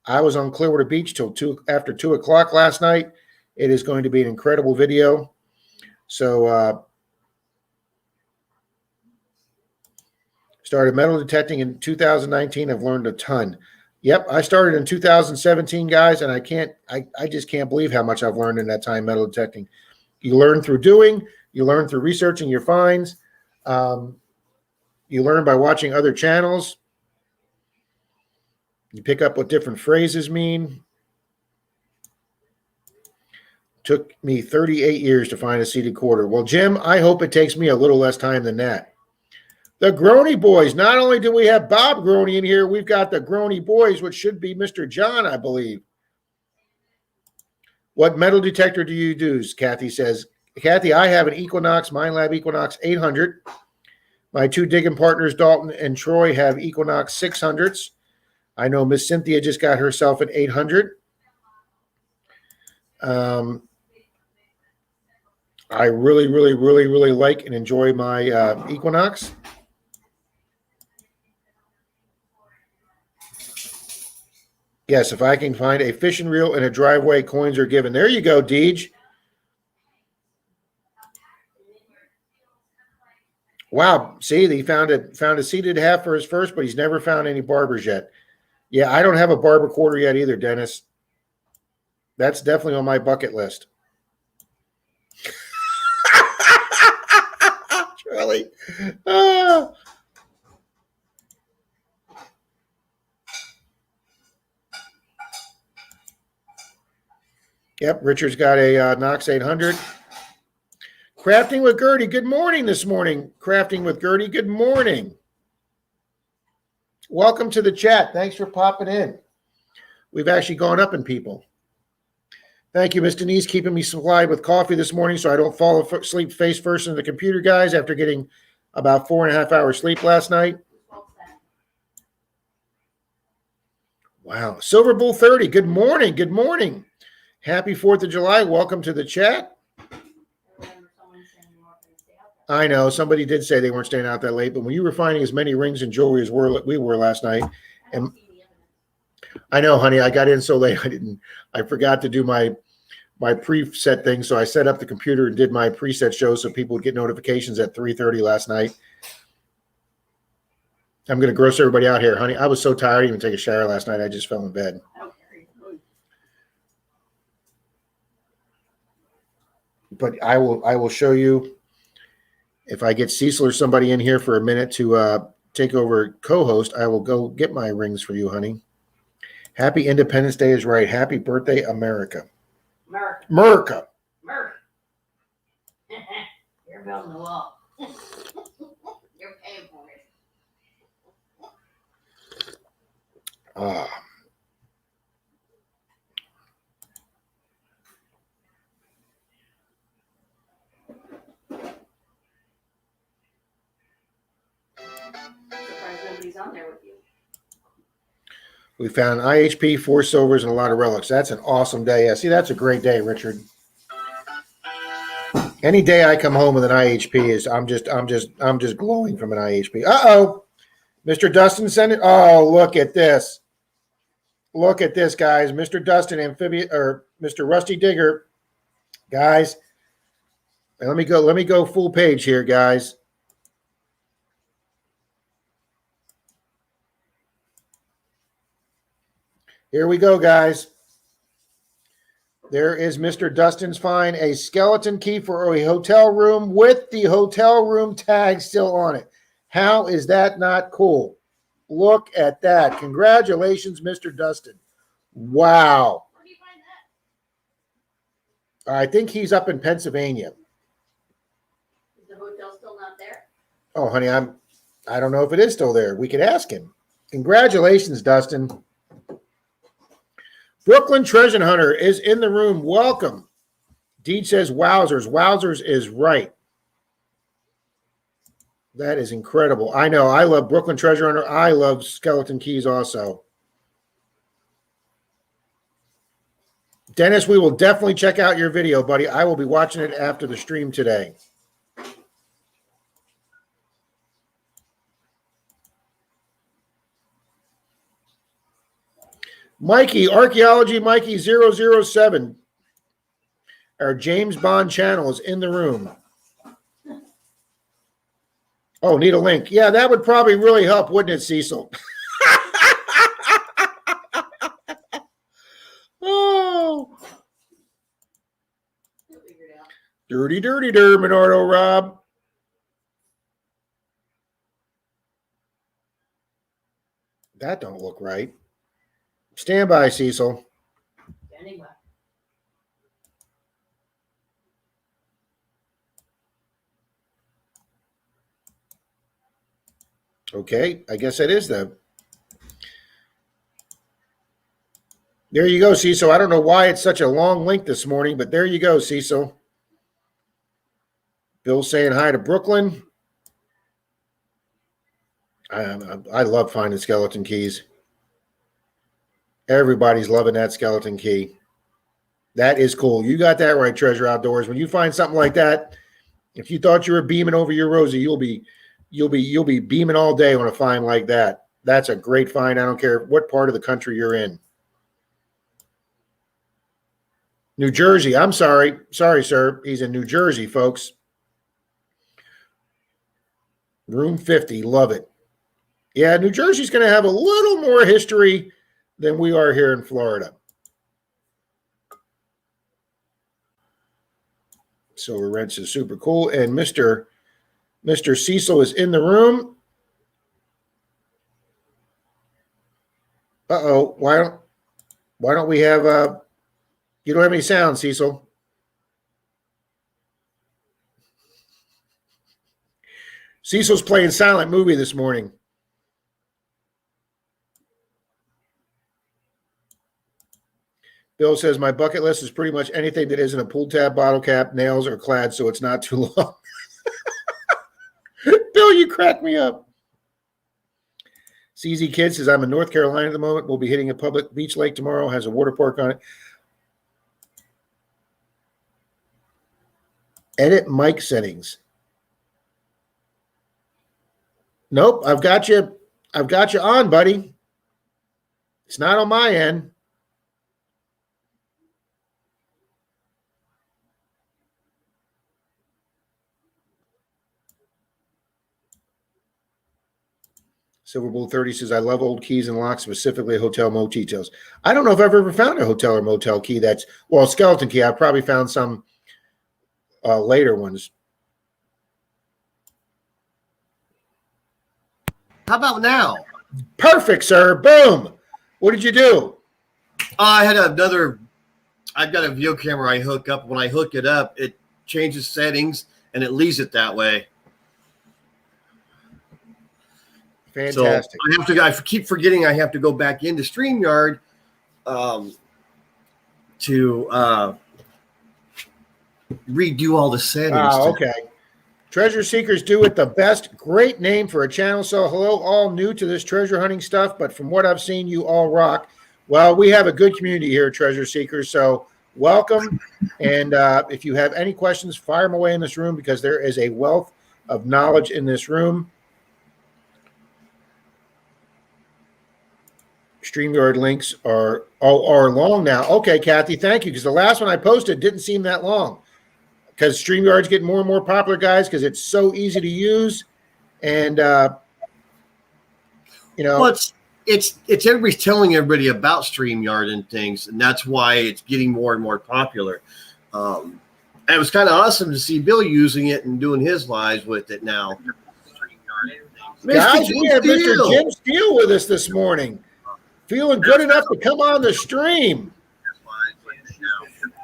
I was on Clearwater Beach till after 2 o'clock last night. It is going to be an incredible video. So started metal detecting in 2019. I've learned a ton. Yep, I started in 2017, guys, and I just can't believe how much I've learned in that time metal detecting. You learn through doing, you learn through researching your finds. You learn by watching other channels. You pick up what different phrases mean. Took me 38 years to find a seated quarter. Well, Jim, I hope it takes me a little less time than that. The Groney Boys. Not only do we have Bob Groney in here, we've got the Groney Boys, which should be Mr. John, I believe. What metal detector do you use? Kathy says. Kathy, I have an Equinox, MineLab Equinox 800. My 2 digging partners, Dalton and Troy, have Equinox 600s. I know Miss Cynthia just got herself an 800. I really, really, really, really like and enjoy my Equinox. Yes, if I can find a fishing reel in a driveway, coins are given. There you go, Deej. Wow, see, he found a seated half for his first, but he's never found any barbers yet. Yeah, I don't have a barber quarter yet either, Dennis. That's definitely on my bucket list. Charlie. Yep, Richard's got a Knox 800. Crafting with Gertie, good morning this morning. Crafting with Gertie, good morning. Welcome to the chat. Thanks for popping in. We've actually gone up in people. Thank you, Miss Denise, keeping me supplied with coffee this morning so I don't fall asleep face first into the computer, guys, after getting about 4.5 hours sleep last night. Wow. Silver Bull 30, good morning. Good morning. Happy 4th of July. Welcome to the chat. I know somebody did say they weren't staying out that late, but when you were finding as many rings and jewelry as we were last night, and I know, honey, I got in so late I forgot to do my preset thing, so I set up the computer and did my preset show so people would get notifications at 3:30 last night. I'm going to gross everybody out here, honey. I was so tired, I didn't even take a shower last night. I just fell in bed. But I will show you. If I get Cecil or somebody in here for a minute to take over co-host, I will go get my rings for you, honey. Happy Independence Day is right. Happy birthday, America. America. You're building the wall. You're paying for it. Surprised nobody's on there with you. We found IHP, 4 silvers, and a lot of relics. That's an awesome day. Yeah, see, that's a great day, Richard. Any day I come home with an IHP is I'm just glowing from an IHP. Uh-oh. Mr. Dustin sent it. Oh, look at this. Look at this, guys. Mr. Dustin Amphibian or Mr. Rusty Digger. Guys. Let me go full page here, guys. Here we go, guys. There is Mr. Dustin's find, a skeleton key for a hotel room with the hotel room tag still on it. How is that not cool? Look at that. Congratulations, Mr. Dustin. Wow. Where do you find that? I think he's up in Pennsylvania. Is the hotel still not there? Oh, honey, I don't know if it is still there. We could ask him. Congratulations, Dustin. Brooklyn Treasure Hunter is in the room. Welcome. Deed says wowzers. Wowzers is right. That is incredible. I know. I love Brooklyn Treasure Hunter. I love skeleton keys also. Dennis, we will definitely check out your video, buddy. I will be watching it after the stream today. Mikey, Archaeology Mikey 007. Our James Bond channel is in the room. Oh, need a link. Yeah, that would probably really help, wouldn't it, Cecil? Oh. Dirty, Menardo Rob. That don't look right. Stand by, Cecil. Anyway. Okay, I guess that is them. There you go, Cecil. I don't know why it's such a long link this morning, but there you go, Cecil. Bill saying hi to Brooklyn. I love finding skeleton keys. Everybody's loving that skeleton key. That is cool. You got that right, Treasure Outdoors. When you find something like that, if you thought you were beaming over your Rosie, you'll be beaming all day on a find like that. That's a great find. I don't care what part of the country you're in. New Jersey. I'm sorry. Sorry, sir. He's in New Jersey, folks. Room 50. Love it. Yeah, New Jersey's going to have a little more history than we are here in Florida. Silver Wrench is super cool. And Mr. Cecil is in the room. Uh-oh. Why don't we have You don't have any sound, Cecil. Cecil's playing Silent Movie this morning. Bill says, my bucket list is pretty much anything that isn't a pull tab, bottle cap, nails, or clad, so it's not too long. Bill, you crack me up. CZ Kid says, I'm in North Carolina at the moment. We'll be hitting a public beach lake tomorrow. Has a water park on it. Edit mic settings. Nope, I've got you on, buddy. It's not on my end. Silver Bull 30 says, I love old keys and locks, specifically hotel motels. I don't know if I've ever found a hotel or motel key that's, well, a skeleton key. I've probably found some later ones. How about now? Perfect, sir. Boom. What did you do? I've got a video camera I hook up. When I hook it up, it changes settings and it leaves it that way. Fantastic. So I keep forgetting I have to go back into StreamYard to redo all the settings. Oh, okay. Treasure Seekers do it the best. Great name for a channel. So hello, all new to this treasure hunting stuff, but from what I've seen, you all rock. Well, we have a good community here, Treasure Seekers, so welcome. And if you have any questions, fire them away in this room because there is a wealth of knowledge in this room. StreamYard links are long now. Okay, Kathy, thank you, because the last one I posted didn't seem that long. Because StreamYard's getting more and more popular, guys, because it's so easy to use. And, well, it's everybody's telling everybody about StreamYard and things, and that's why it's getting more and more popular. And it was kind of awesome to see Bill using it and doing his lives with it now. Guys, we have Mr. Jim Steele with us this morning. Feeling good enough to come on the stream.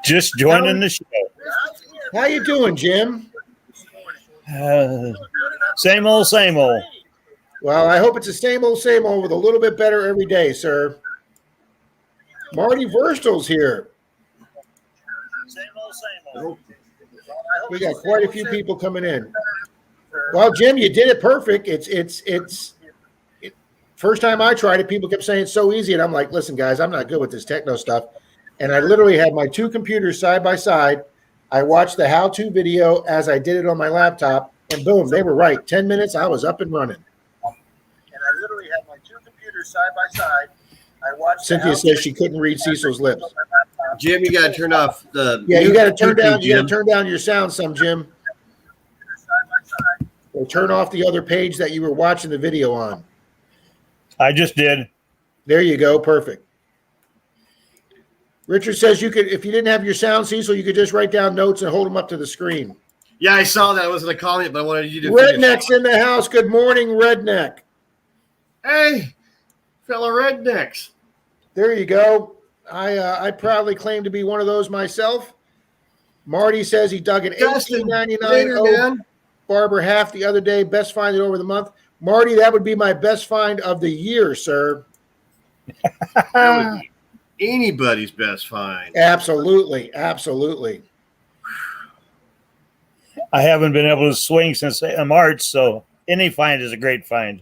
Just joining the show. How you doing, Jim? Same old, same old. Well, I hope it's the same old with a little bit better every day, sir. Marty Verstal's here. Same old, same old. We got quite a few people coming in. Well, Jim, you did it perfect. It's first time I tried it, people kept saying it's so easy, and I'm like, listen, guys, I'm not good with this techno stuff. And I literally had my two computers side by side. I watched the how-to video as I did it on my laptop, and boom, they were right. 10 minutes, I was up and running. And I literally had my two computers side by side. I watched. Cynthia says she couldn't read Cecil's lips. Jim, you got to turn off the. Yeah, you got to turn down. You got to turn down your sound, some Jim. Or turn off the other page that you were watching the video on. I just did. There you go. Perfect. Richard says you could, if you didn't have your sound, Cecil, you could just write down notes and hold them up to the screen. Yeah, I saw that. I wasn't going to comment, but I wanted you to. Redneck's in the house. Good morning, Redneck. Hey, fellow rednecks. There you go. I proudly claim to be one of those myself. Marty says he dug an $18.99 Barber half the other day. Best find it over the month. Marty, that would be my best find of the year, sir. That would be anybody's best find. Absolutely. Absolutely. I haven't been able to swing since March, so any find is a great find.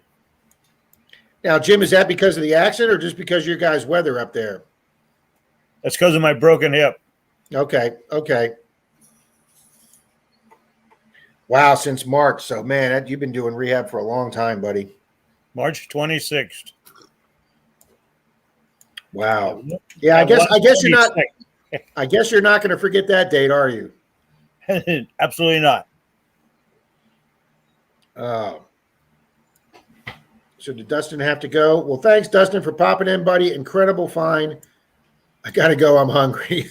Now, Jim, is that because of the accident or just because of your guys' weather up there? That's because of my broken hip. Okay. Wow, since March. So, man, you've been doing rehab for a long time, buddy. March 26th. Wow. Yeah, I guess you're not. I guess you're not going to forget that date, are you? Absolutely not. So did Dustin have to go? Well, thanks, Dustin, for popping in, buddy. Incredible find. I got to go. I'm hungry.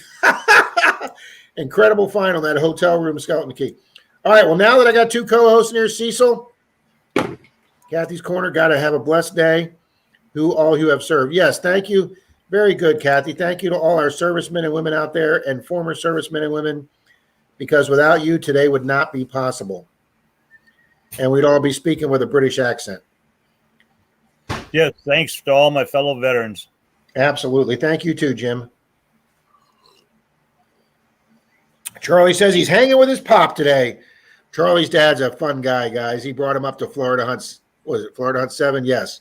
Incredible find on that hotel room skeleton key. All right. Well, now that I got two co-hosts in here, Cecil, Kathy's Corner, got to have a blessed day. Who all you have served. Yes, thank you. Very good, Kathy. Thank you to all our servicemen and women out there and former servicemen and women, because without you, today would not be possible. And we'd all be speaking with a British accent. Yes, thanks to all my fellow veterans. Absolutely. Thank you too, Jim. Charlie says he's hanging with his pop today. Charlie's dad's a fun guy, guys. He brought him up to Florida Hunts. Was it Florida Hunt 7? Yes.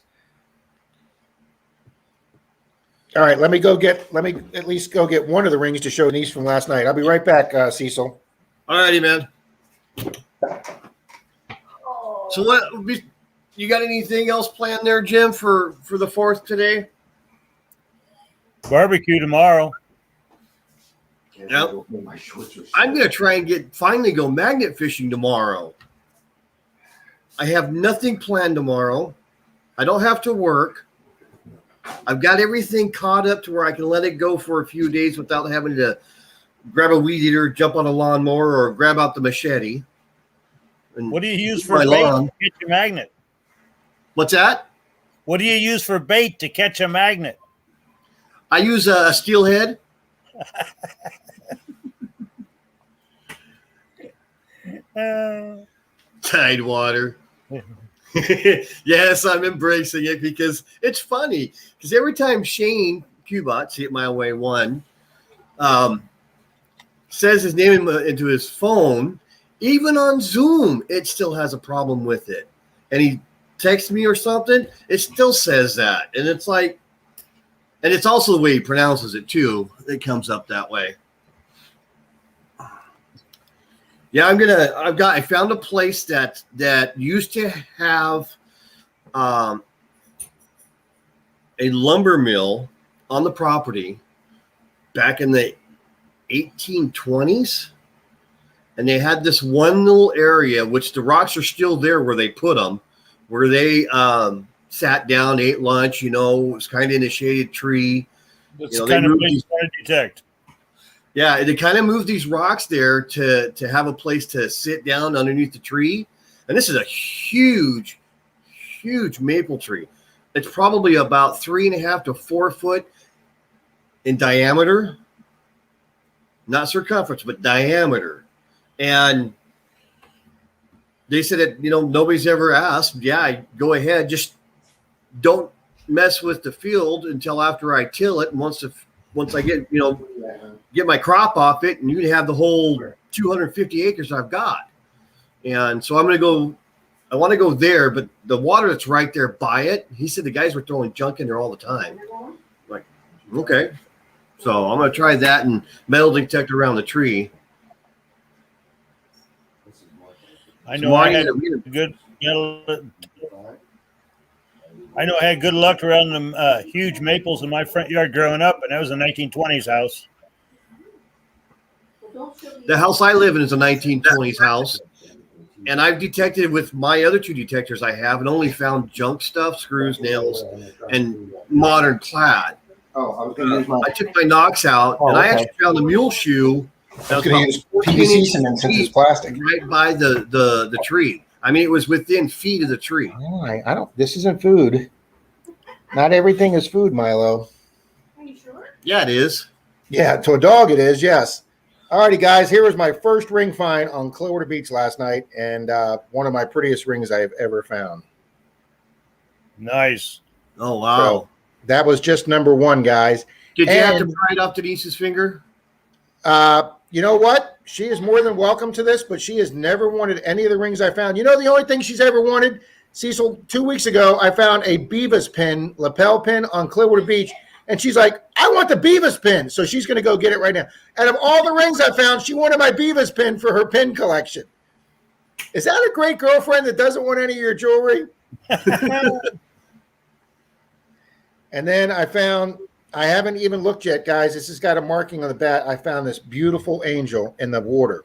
All right, let me at least go get one of the rings to show Denise from last night. I'll be right back, Cecil. All righty, man. So what you got anything else planned there, Jim, for the 4th today? Barbecue tomorrow. Yep. I'm gonna try and finally go magnet fishing tomorrow. I have nothing planned tomorrow. I don't have to work. I've got everything caught up to where I can let it go for a few days without having to grab a weed eater, jump on a lawnmower, or grab out the machete. What do you use for My bait lawn. to catch a magnet? What's that? What do you use for bait to catch a magnet? I use a steelhead. Tidewater. Yes, I'm embracing it because it's funny. Because every time Shane Cubot, see it my way one, says his name into his phone, even on Zoom, it still has a problem with it. And he texts me or something, it still says that. And it's like, and it's also the way he pronounces it too. It comes up that way. Yeah, I found a place that used to have a lumber mill on the property back in the 1820s. And they had this one little area, which the rocks are still there where they put them, where they sat down, ate lunch, it was kind of in a shaded tree. It's the kind of place to detect. Yeah, they kind of moved these rocks there to have a place to sit down underneath the tree. And this is a huge, huge maple tree. It's probably about 3.5 to 4 foot in diameter. Not circumference, but diameter. And they said that, nobody's ever asked. Yeah, go ahead. Just don't mess with the field until after I till it. And once I get, get my crop off it, and you can have the whole 250 acres I've got. And so I want to go there, but the water that's right there by it, he said the guys were throwing junk in there all the time. Like, okay. So I'm going to try that and metal detect around the tree. I know I had good luck around them huge maples in my front yard growing up, and that was a 1920s house. The house I live in is a 1920s house, and I've detected with my other 2 detectors I have, and only found junk stuff, screws, nails, and modern clad. I took my Knox out, and I actually found a mule shoe that was about 14 PVC cement since it's plastic. right by the tree. I mean, it was within feet of the tree. I don't. This isn't food. Not everything is food, Milo. Are you sure? Yeah, it is. Yeah, to a dog it is. Yes. All righty, guys. Here was my first ring find on Clearwater Beach last night, and one of my prettiest rings I have ever found. Nice. Oh, wow. So that was just number 1, guys. Did you have to pry it off Denise's finger? You know what? She is more than welcome to this, but she has never wanted any of the rings I found. The only thing she's ever wanted, Cecil, 2 weeks ago, I found a Beavis pin, lapel pin on Clearwater Beach. And she's like, I want the Beavis pin. So she's going to go get it right now. Out of all the rings I found, she wanted my Beavis pin for her pin collection. Is that a great girlfriend that doesn't want any of your jewelry? And then I haven't even looked yet, guys. This has got a marking on the back. I found this beautiful angel in the water.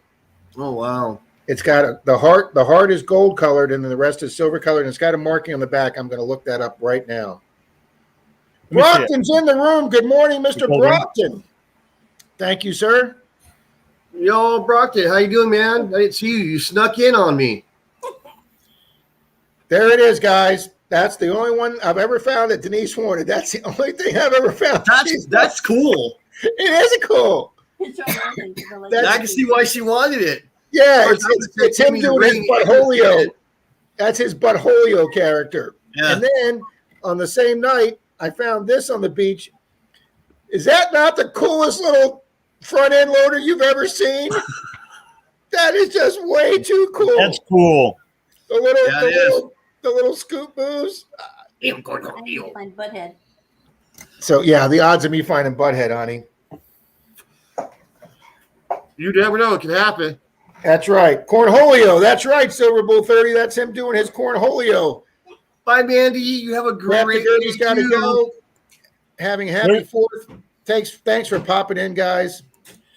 Oh, wow. It's got the heart. The heart is gold colored, and then the rest is silver colored. And it's got a marking on the back. I'm going to look that up right now. Brockton's in the room. Good morning, Mr. Brockton. Thank you, sir. Yo, Brockton, how you doing, man? I didn't see you. You snuck in on me. There it is, guys. That's the only one I've ever found that Denise wanted. That's the only thing I've ever found. That's cool. It is cool. It's amazing. I can see why she wanted it. Yeah, Of course, it's him doing his buttholio. That's his buttholio character. Yeah. And then on the same night, I found this on the beach. Is that not the coolest little front end loader you've ever seen? That is just way too cool. That's cool. The little scoop moves. I need to find Butthead. So yeah, the odds of me finding Butthead, honey. You never know; it can happen. That's right. Cornholio. That's right. Silver Bull 30. That's him doing his cornholio. Bye, Mandy. You have a great Derby's day. got to too. go. Having happy 4th. Thanks for popping in, guys.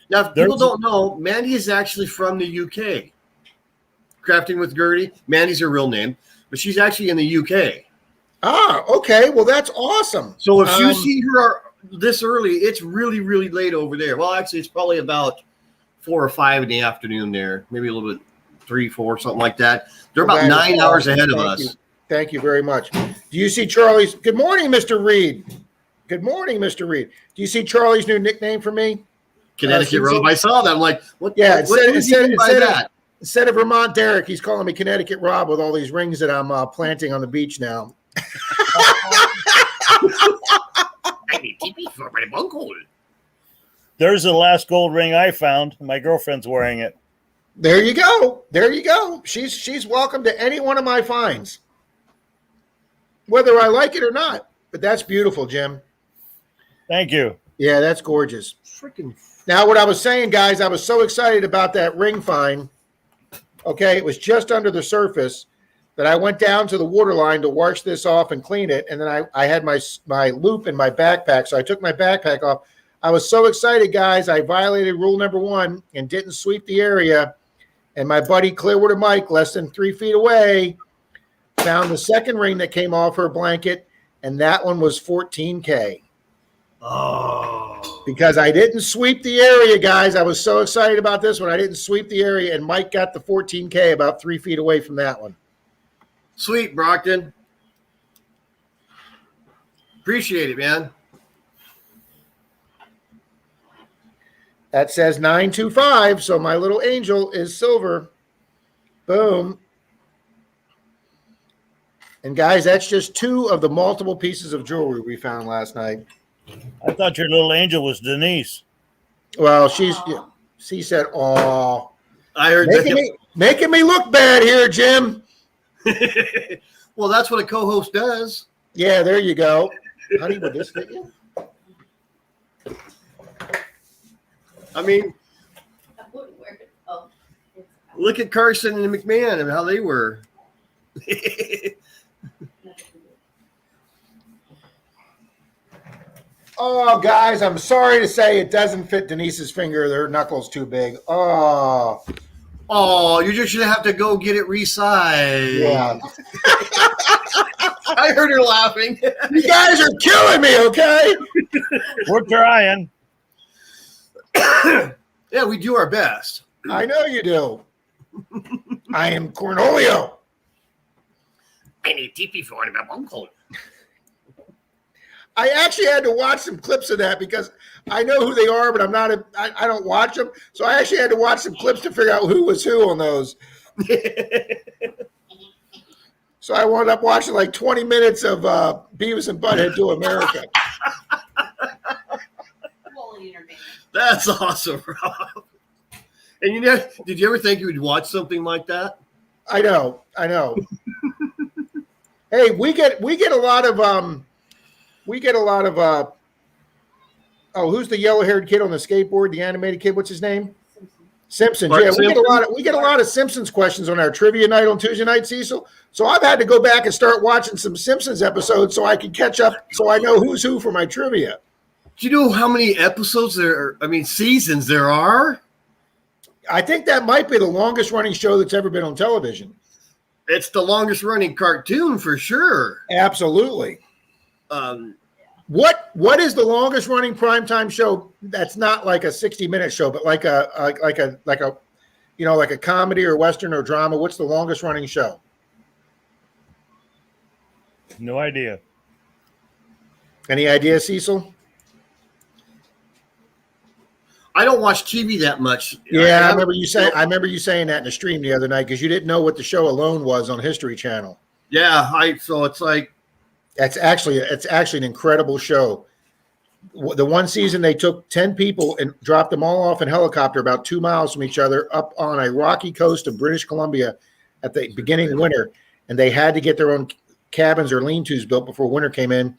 Now, if people don't know, Mandy is actually from the UK. Crafting with Gertie. Mandy's her real name, but she's actually in the UK. Ah, okay. Well, that's awesome. So if you see her this early, it's really, really late over there. Well, actually, it's probably about 4 or 5 in the afternoon there. Maybe a little bit 3, 4, something like that. They're about 9 hours ahead of us. Thank you very much. Do you see Charlie's? Good morning, Mr. Reed. Good morning, Mr. Reed. Do you see Charlie's new nickname for me? Connecticut Rob. I saw that. I'm like, what? Yeah, what do you mean by that? Instead of Vermont Derek, he's calling me Connecticut Rob with all these rings that I'm planting on the beach now. There's the last gold ring I found. My girlfriend's wearing it. There you go. There you go. She's welcome to any one of my finds, whether I like it or not. But that's beautiful, Jim. Thank you. Yeah, that's gorgeous. Freaking. Now, what I was saying, guys, I was so excited about that ring find. Okay, it was just under the surface that I went down to the water line to wash this off and clean it. And then I had my loop in my backpack. So I took my backpack off. I was so excited, guys. I violated rule number 1 and didn't sweep the area. And my buddy Clearwater Mike, less than 3 feet away, found the second ring that came off her blanket. And that one was $14K. Oh. Because I didn't sweep the area, guys. I was so excited about this one. I didn't sweep the area, and Mike got the $14K about 3 feet away from that one. Sweet, Brockton. Appreciate it, man. That says 925, so my little angel is silver. Boom. And guys, that's just 2 of the multiple pieces of jewelry we found last night. I thought your little angel was Denise. Well, she said, "Oh, I heard making me look bad here, Jim." Well, that's what a co-host does. Yeah, there you go. Honey, would this fit you? I mean, I wouldn't wear it. Oh, look at Carson and McMahon and how they were. Oh, guys, I'm sorry to say it doesn't fit Denise's finger. Their knuckle's too big. Oh, you just should have to go get it resized. yeah. I heard her laughing. You guys are killing me, okay? We're trying. Yeah, we do our best. I know you do. I am Cornholio. I need TP for my uncle. I actually had to watch some clips of that because I know who they are, but I don't watch them. So I actually had to watch some clips to figure out who was who on those. So I wound up watching like 20 minutes of Beavis and Butthead Do America. That's awesome, Rob. And did you ever think you would watch something like that? I know. Hey, we get a lot of who's the yellow-haired kid on the skateboard, the animated kid, what's his name? Simpsons. Mark Yeah, Simpson? we get a lot of Simpsons questions on our trivia night on Tuesday night, Cecil. So I've had to go back and start watching some Simpsons episodes so I can catch up, so I know who's who for my trivia. Do you know how many episodes seasons there are? I think that might be the longest running show that's ever been on television. It's the longest running cartoon for sure. Absolutely. What is the longest running primetime show that's not like a 60-minute show, but like a comedy or Western or drama? What's the longest running show? No idea. Any idea, Cecil? I don't watch TV that much. Yeah, I haven't- remember you saying. I remember you saying that in the stream the other night because you didn't know what the show Alone was on History Channel. Yeah, so it's like It's actually an incredible show. The one season they took 10 people and dropped them all off in helicopter about 2 miles from each other up on a rocky coast of British Columbia at the beginning of winter, and they had to get their own cabins or lean-tos built before winter came in,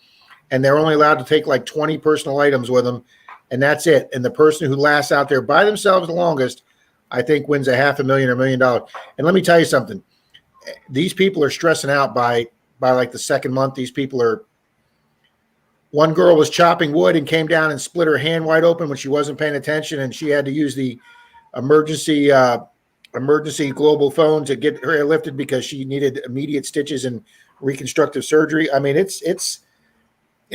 and they're only allowed to take like 20 personal items with them, and that's it. And the person who lasts out there by themselves the longest, I think, wins $500,000 or $1 million. And let me tell you something. These people are stressing out by like the second month. These people are. One girl was chopping wood and came down and split her hand wide open when she wasn't paying attention, and she had to use the emergency global phone to get her lifted because she needed immediate stitches and reconstructive surgery. I mean, it's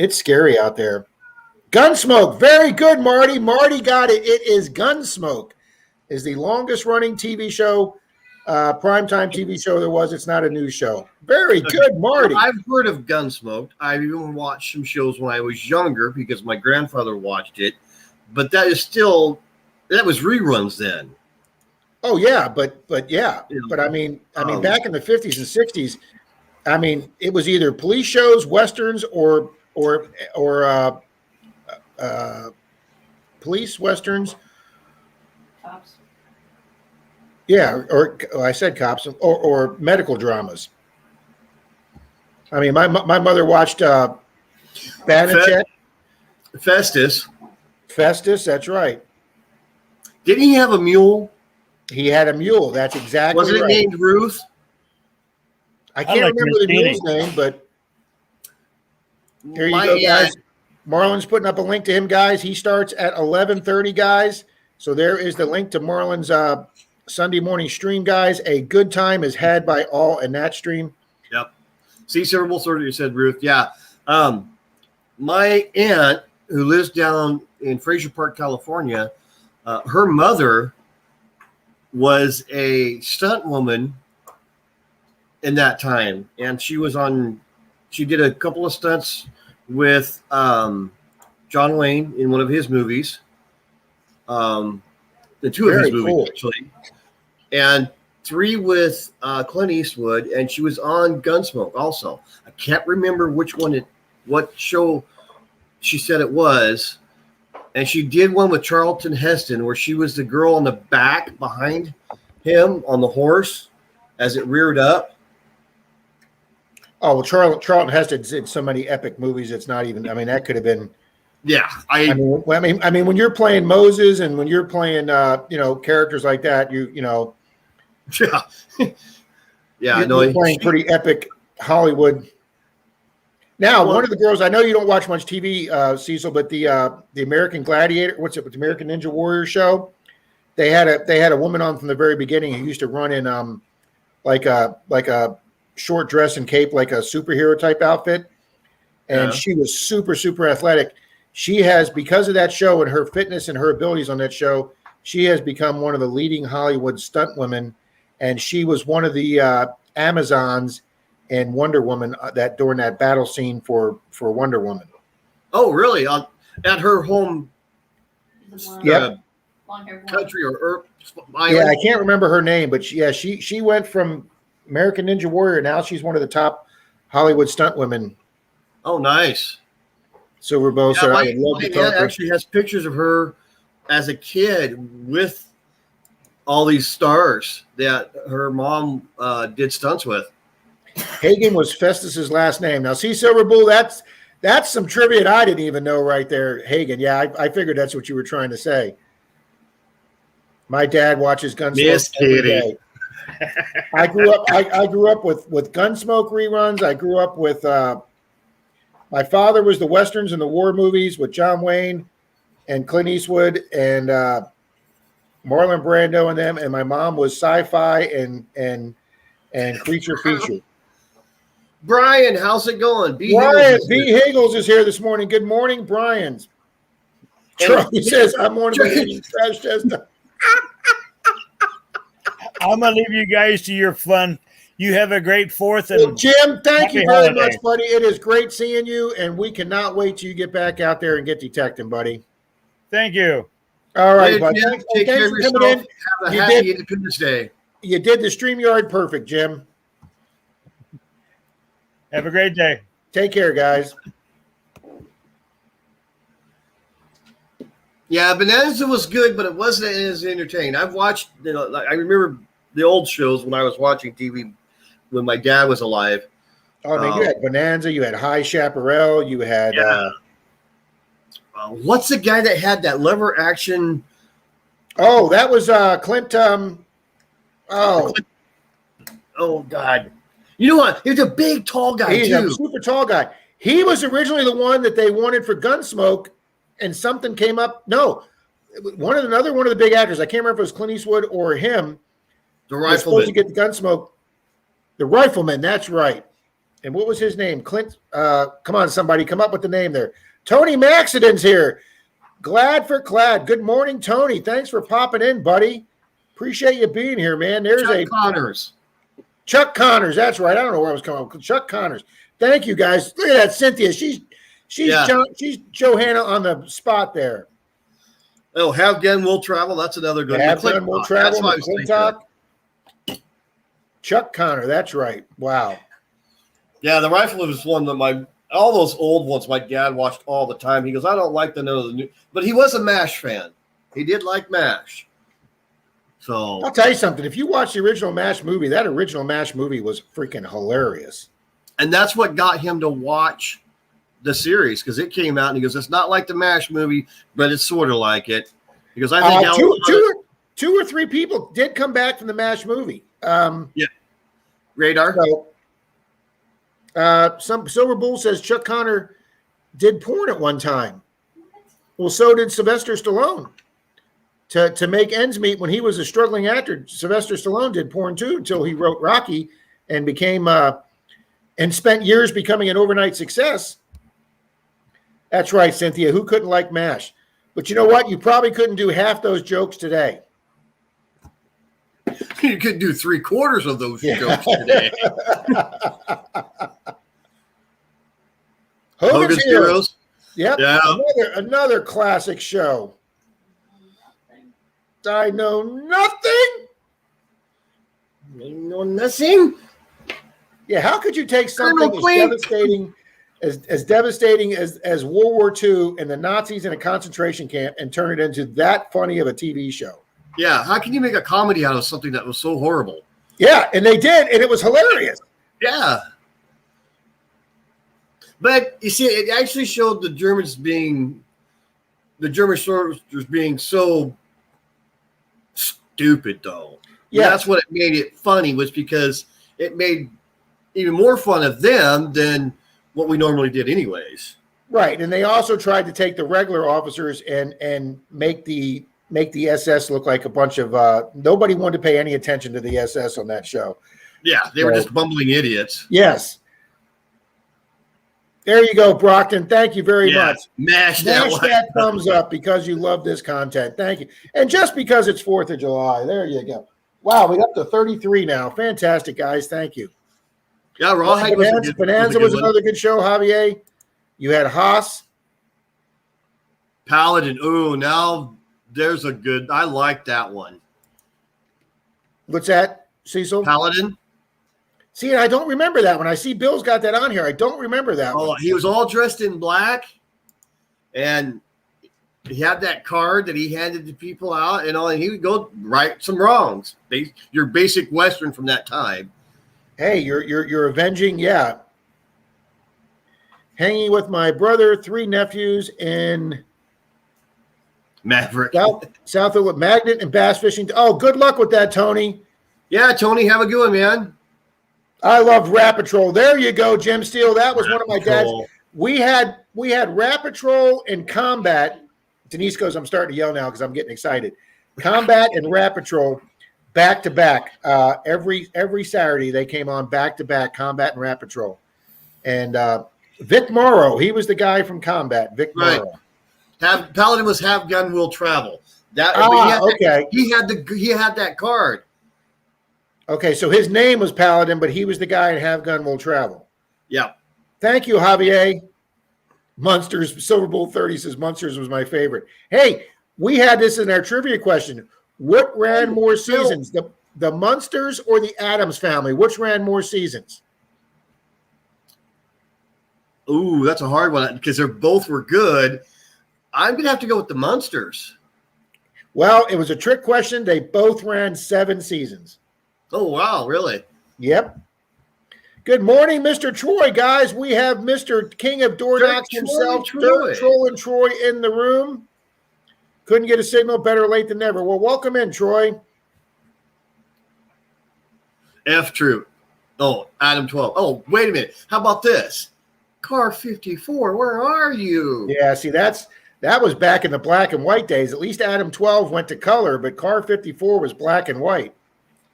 scary out there. Gunsmoke, very good, Marty. Marty got it. It is Gunsmoke. Is the longest running TV show. Primetime TV show there was. It's not a news show. Very good, Marty. I've heard of Gunsmoke. I've even watched some shows when I was younger because my grandfather watched it. But that was reruns then. Oh yeah, but yeah, Yeah. but I mean, back in the 50s and 60s, I mean, it was either police shows, westerns, or police westerns. Cops. Yeah, or I said cops, or medical dramas. I mean, my mother watched Banachek, Festus. Festus. That's right. Didn't he have a mule? He had a mule. That's exactly Was it right. named Ruth? I can't like remember the Miss mule's name, but here you My go, aunt- guys. Marlon's putting up a link to him, guys. He starts at 11:30, guys. So there is the link to Marlon's Sunday morning stream, guys. A good time is had by all in that stream. Yep. See, Cerebral Surgery said Ruth. Yeah. My aunt, who lives down in Fraser Park, California, her mother was a stunt woman in that time. And she did a couple of stunts with John Wayne in one of his movies. The two of Very his movies, cool. actually. And 3 with Clint Eastwood, and she was on Gunsmoke also. I can't remember what show she said it was. And she did one with Charlton Heston where she was the girl on the back behind him on the horse as it reared up. Oh, well, Charlton Heston did so many epic movies. It's not even. I mean, that could have been. Yeah, I mean, when you're playing Moses and when you're playing, characters like that, you know, yeah, yeah. you're playing pretty epic Hollywood. Now, one of the girls, I know you don't watch much TV, Cecil, but the American Gladiator, the American Ninja Warrior show? They had a woman on from the very beginning who used to run in like a short dress and cape, like a superhero type outfit, and she was super, super athletic. She has, because of that show and her fitness and her abilities on that show, she has become one of the leading Hollywood stunt women, and she was one of the Amazons and Wonder Woman that during that battle scene for Wonder Woman. Oh, really? At her home Yep. country or Yeah, I island? can't remember her name, but she went from American Ninja Warrior. Now she's one of the top Hollywood stunt women. Oh, nice. Silver Bow. Yeah, So I my would love to aunt talk to her. actually has pictures of her as a kid with all these stars that her mom did stunts with. Hagen was Festus's last name. Now, see, Silver Bull, that's some trivia I didn't even know right there. Hagen. Yeah, I figured that's what you were trying to say. My dad watches Gunsmoke Miss every Kitty. day. I grew up with Gunsmoke reruns. I grew up with my father was the westerns and the war movies with John Wayne and Clint Eastwood and Marlon Brando and them, and my mom was sci-fi and creature feature. Brian, how's it going? Brian B. Higgles is here this morning. Good morning, Brian. Charlie says, I'm one of the trash test. I'm gonna leave you guys to your fun. You have a great 4th Well, and Jim, thank you Happy very holiday. much, buddy. It is great seeing you, and we cannot wait till you get back out there and get detecting, buddy. thank you. All right, Later, buddy. Jim. Thanks, Take thanks care for of coming yourself. in. Have a You happy did. Independence Day. You did the StreamYard perfect, Jim. Have a great day. Take care, guys. Yeah, Bonanza was good, but it wasn't as entertaining. I've watched, I remember the old shows when I was watching TV when my dad was alive. Oh, I mean, you had Bonanza, you had High Chaparral, you had Yeah. What's the guy that had that lever action? oh, that was Clint oh, Oh God! You know what? He was a big, tall guy he's a too. super tall guy. He was originally the one that they wanted for Gunsmoke, and something came up. No, another one of the big actors. I can't remember if it was Clint Eastwood or him. The Was supposed to rifleman. get the Gunsmoke. The Rifleman, that's right. And what was his name? Clint. Come on, somebody, come up with the name there. Tony Maxidon's here. Glad for Clad. Good morning, Tony. Thanks for popping in, buddy. Appreciate you being here, man. There's Chuck Connors. Chuck Connors. That's right. I don't know where I was coming from. Chuck Connors. Thank you, guys. Look at that, Cynthia. She's Yeah. she's Johanna on the spot there. Oh, Have Gun Will Travel. That's another good Have one. Gun Will McClintock. Travel. That's what I was thinking of. McClintock. Chuck Connor. That's right. Wow. Yeah, the rifleman was one that all those old ones my dad watched all the time. He goes, I don't like the none of the new, but he was a MASH fan. He did like MASH. So I'll tell you something. If you watch the original MASH movie, that original MASH movie was freaking hilarious. and that's what got him to watch the series because it came out and he goes, it's not like the MASH movie, but it's sort of like it. He goes, I think Two or three people did come back from the MASH movie. Radar. Some Silver Bull says Chuck Connor did porn at one time. Well, so did Sylvester Stallone. To make ends meet when he was a struggling actor, Sylvester Stallone did porn too until he wrote Rocky and became and spent years becoming an overnight success. That's right, Cynthia. Who couldn't like MASH? But you know what? You probably couldn't do half those jokes today. You could do 3/4 of those jokes today. Hogan's Heroes. Yep. Yeah. Another classic show. I know nothing. No, nothing. Yeah, how could you take something as Queen. devastating as World War II and the Nazis in a concentration camp and turn it into that funny of a TV show? Yeah. How can you make a comedy out of something that was so horrible? Yeah, and they did, and it was hilarious. Yeah. But you see, it actually showed the German soldiers being so stupid, though. Yeah. That's what it made it funny, was because it made even more fun of them than what we normally did anyways. Right, and they also tried to take the regular officers and make the SS look like a bunch of nobody wanted to pay any attention to the SS on that show. Yeah, they were just bumbling idiots. Yes. There you go, Brockton. Thank you very much. Mash that thumbs up because you love this content. Thank you. And just because it's 4th of July. There you go. Wow, we're up to 33 now. Fantastic, guys. Thank you. Yeah, Rawhide Bonanza was another good show, Javier. You had Haas. Paladin. Oh, now there's a good. I like that one. What's that, Cecil? Paladin. See, I don't remember that one. I see Bill's got that on here. I don't remember that one. He was all dressed in black, and he had that card that he handed to people out, and he would go right some wrongs. Your basic Western from that time. Hey, you're avenging, yeah. Hanging with my brother, 3 nephews in Maverick. Southfield with Magnet and bass fishing. Oh, good luck with that, Tony. Yeah, Tony, have a good one, man. I love Rapatrol. There you go, Jim Steele. That was one of my dad's. We had Rapatrol and Combat. Denise goes, I'm starting to yell now because I'm getting excited. Combat and Rapatrol back to back. Every Saturday they came on back to back, Combat and Rapatrol. And Vic Morrow, he was the guy from Combat. Vic Morrow. Paladin was Have Gun Will Travel. Okay. He had that card. Okay, so his name was Paladin, but he was the guy in Have Gun Will Travel. Yeah. Thank you, Javier. Munsters, Silver Bull 30 says Munsters was my favorite. Hey, we had this in our trivia question. What ran more seasons, the Munsters or the Addams Family? Which ran more seasons? Ooh, that's a hard one because they're both were good. I'm gonna have to go with the Munsters. Well, it was a trick question. They both ran 7 seasons. Oh wow, really? Yep. Good morning, Mr. Troy, guys. We have Mr. King of Door Dirt Knocks Troy himself, Troy. Dirt Troll and Troy in the room. Couldn't get a signal. Better late than never. Well, welcome in, Troy. F True. Oh, Adam 12. Oh, wait a minute. How about this? Car 54, where are you? Yeah, see, that was back in the black and white days. At least Adam 12 went to color, but Car 54 was black and white.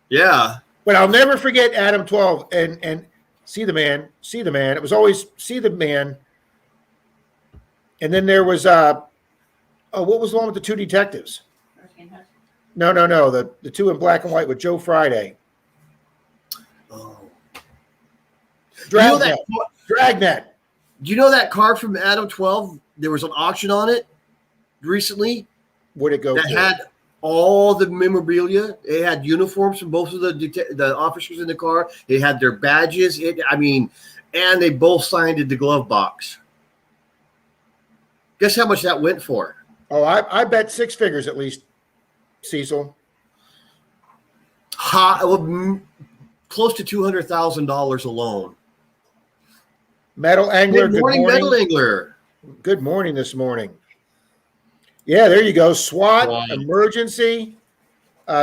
Yeah. But I'll never forget Adam 12 and see the man. It was always see the man. And then there was what was the one with the 2 detectives? No. The 2 in black and white with Joe Friday. Oh. Dragnet. Dragnet. Do you know that car from Adam 12? There was an auction on it recently Where'd it go? that had all the memorabilia. It had uniforms from both of the officers in the car. They had their badges. And they both signed in the glove box. Guess how much that went for? Oh, I bet 6 figures at least, Cecil. Close to $200,000 alone. Metal Angler. Good morning, Metal Angler. Good morning this morning. Yeah, there you go. SWAT, SWAT. Emergency.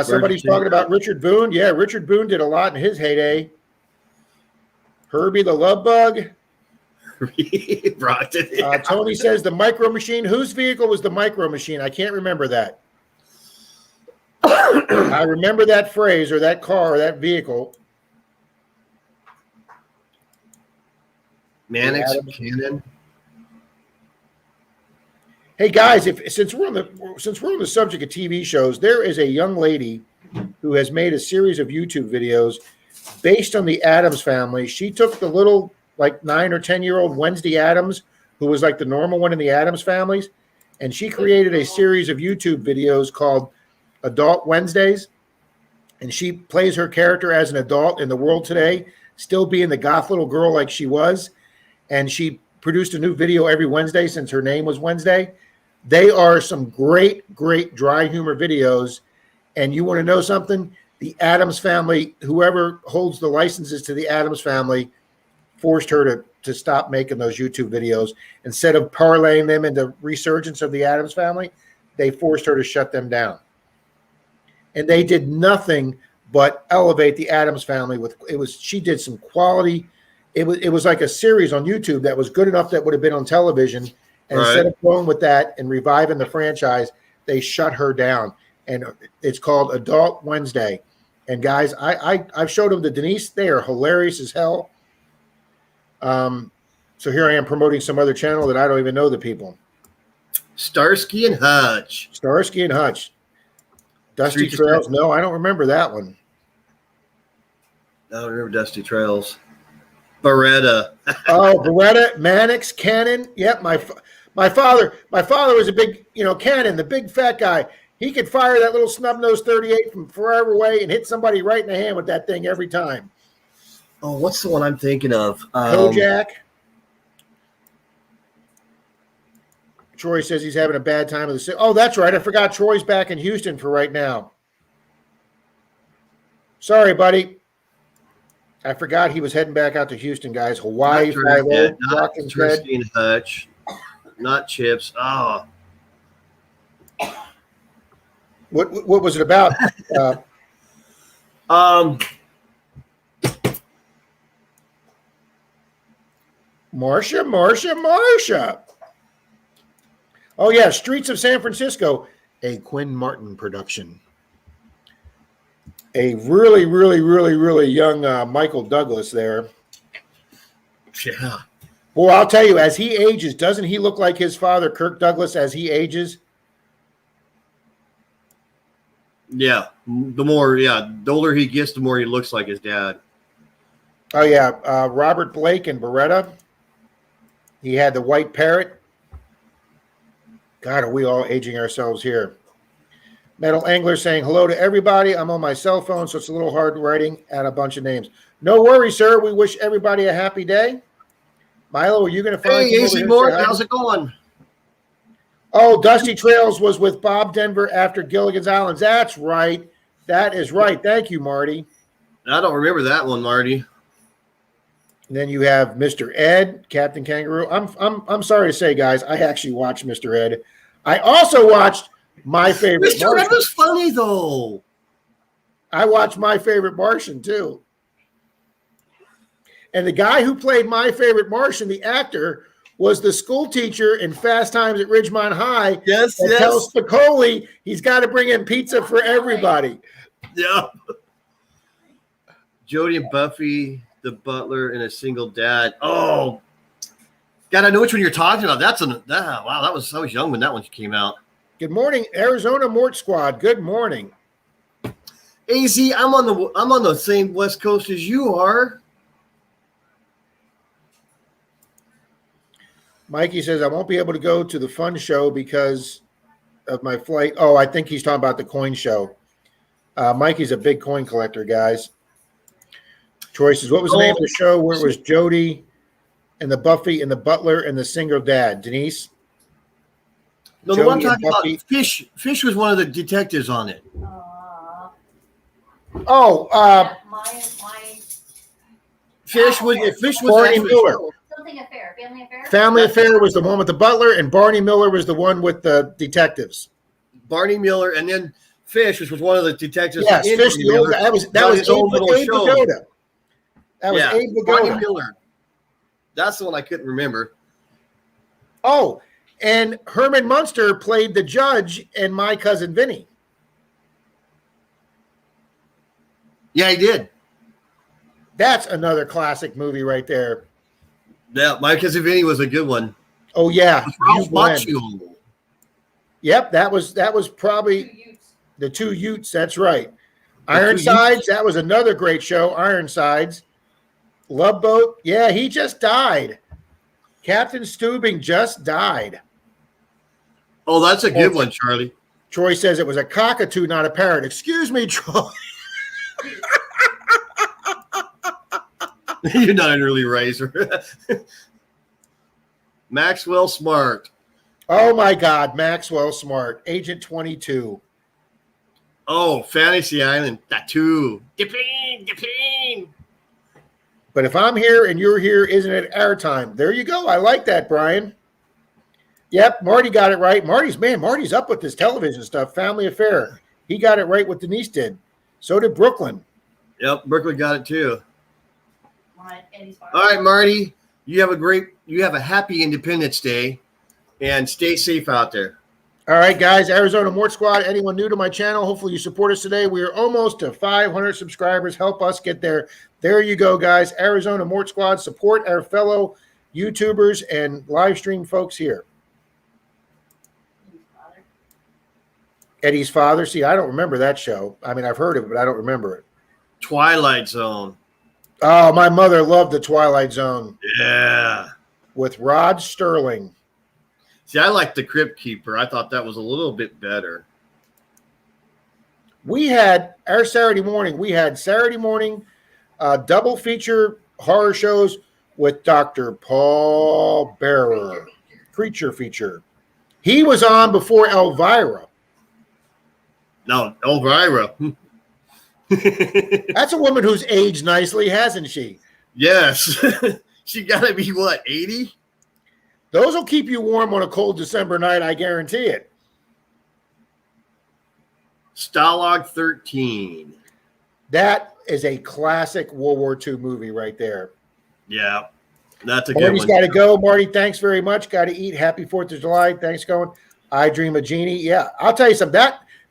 Somebody's talking about Richard Boone. Yeah, Richard Boone did a lot in his heyday. Herbie the Love Bug. Tony says the Micro Machine. Whose vehicle was the Micro Machine? I can't remember that. I remember that phrase or that car or that vehicle. Mannix Cannon. Hey guys, since we're on the subject of TV shows, there is a young lady who has made a series of YouTube videos based on the Addams Family. She took the little 9 or 10-year-old Wednesday Addams, who was like the normal one in the Addams families, and she created a series of YouTube videos called Adult Wednesdays, and she plays her character as an adult in the world today, still being the goth little girl like she was, and she produced a new video every Wednesday since her name was Wednesday. They are some great dry humor videos, and you want to know something? The Addams Family, whoever holds the licenses to the Addams Family, forced her to stop making those YouTube videos. Instead of parlaying them into resurgence of the Addams Family, they forced her to shut them down. And they did nothing but elevate the Addams Family she did some quality. It was like a series on YouTube that was good enough that would have been on television. And instead of going with that and reviving the franchise, they shut her down. And it's called Adult Wednesday. And guys, I've showed them to Denise. They are hilarious as hell. So here I am promoting some other channel that I don't even know the people. Starsky and Hutch. Starsky and Hutch. Dusty Trails. No, I don't remember that one. I don't remember Dusty Trails. Beretta. Oh, Beretta, Mannix, Cannon. Yep, my father was a big, Cannon, the big fat guy. He could fire that little snub-nosed 38 from forever away and hit somebody right in the hand with that thing every time. Oh, what's the one I'm thinking of? Kojak. Troy says he's having a bad time with the. Oh, that's right. I forgot Troy's back in Houston for right now. Sorry, buddy. I forgot he was heading back out to Houston, guys. Hawaii, not Starsky and Hutch, not Chips. Oh, what was it about? Marsha. Oh yeah, Streets of San Francisco, a Quinn Martin production. A really young Michael Douglas there. yeah. Well, I'll tell you, as he ages, doesn't he look like his father, Kirk Douglas, as he ages? Yeah, the older he gets, the more he looks like his dad. Oh yeah, Robert Blake and Beretta. He had the white parrot. God, are we all aging ourselves here? Metal Angler saying hello to everybody. I'm on my cell phone, so it's a little hard writing out a bunch of names. No worries, sir. We wish everybody a happy day. Milo, are you going to find? Hey, AC Mort, how's it going? Oh, Dusty Trails was with Bob Denver after Gilligan's Island. That's right. That is right. Thank you, Marty. I don't remember that one, Marty. And then you have Mr. Ed, Captain Kangaroo. I'm sorry to say, guys, I actually watched Mr. Ed. I also watched My Favorite Mr. Ed Martian. was funny though. I watched My Favorite Martian too. And the guy who played My Favorite Martian, the actor, was the school teacher in Fast Times at Ridgemont High. Yes, that tells Spicoli he's got to bring in pizza for everybody. Yeah. Jody and Buffy, the butler, and a single dad. Oh, God, I know which one you're talking about. Wow. I was young when that one came out. Good morning, Arizona Mort Squad. Good morning. AZ, I'm on the same West Coast as you are. Mikey says I won't be able to go to the fun show because of my flight. Oh, I think he's talking about the coin show. Mikey's a big coin collector, guys. Choices. What was the name of the show where it was Jody and the Buffy and the butler and the single dad? Denise? No, the one I'm talking about, Fish. Fish was one of the detectives on it. My Fish was Barney Miller. something affair, family affair. Family Affair was the one with the butler, and Barney Miller was the one with the detectives. Barney Miller, and then Fish, which was one of the detectives. Yes, Fish. That was his own little Abe show. Vigoda. That was Abe Barney Vigoda. Miller. That's the one I couldn't remember. Oh, and Herman Munster played the judge in My Cousin Vinny. Yeah, he did. That's another classic movie right there. Yeah, My Cousin Vinny was a good one. Oh yeah, Ralph Macchio. Yep, that was probably the Two Utes. That's right. Ironsides. That was another great show. Ironsides. Love Boat. Yeah, he just died. Captain Steubing just died. Oh, that's a good one, Charlie. Troy says it was a cockatoo, not a parrot. Excuse me, Troy. You're not an early riser. Maxwell Smart. Oh my God, Maxwell Smart, Agent 22. Oh, Fantasy Island Tattoo. Depin. But if I'm here and you're here, isn't it airtime? There you go. I like that, Brian. Yep, Marty got it right. Marty's up with this television stuff. Family Affair. He got it right what Denise did. So did Brooklyn. Yep, Brooklyn got it too. All All right, Marty. You have a happy Independence Day, and stay safe out there. All right, guys. Arizona Mort Squad. Anyone new to my channel? Hopefully you support us today. We are almost to 500 subscribers. Help us get there. There you go, guys. Arizona Mort Squad. Support our fellow YouTubers and live stream folks here. Eddie's Father. See, I don't remember that show. I mean, I've heard of it, but I don't remember it. Twilight Zone. Oh, my mother loved the Twilight Zone Yeah. with Rod Sterling. See, I like The Crypt Keeper. I thought that was a little bit better. We had our Saturday morning. We had Saturday morning double feature horror shows with Dr. Paul Bearer, creature feature. He was on before Elvira. No, Elvira. That's a woman who's aged nicely, hasn't she? Yes. She got to be, what, 80? Those will keep you warm on a cold December night, I guarantee it. Stalag 13. That is a classic World War II movie right there. Yeah, that's a good Marty's one. got to go. Marty, thanks very much. Got to eat. Happy 4th of July. Thanks, going. I Dream of Jeannie. Yeah, I'll tell you something.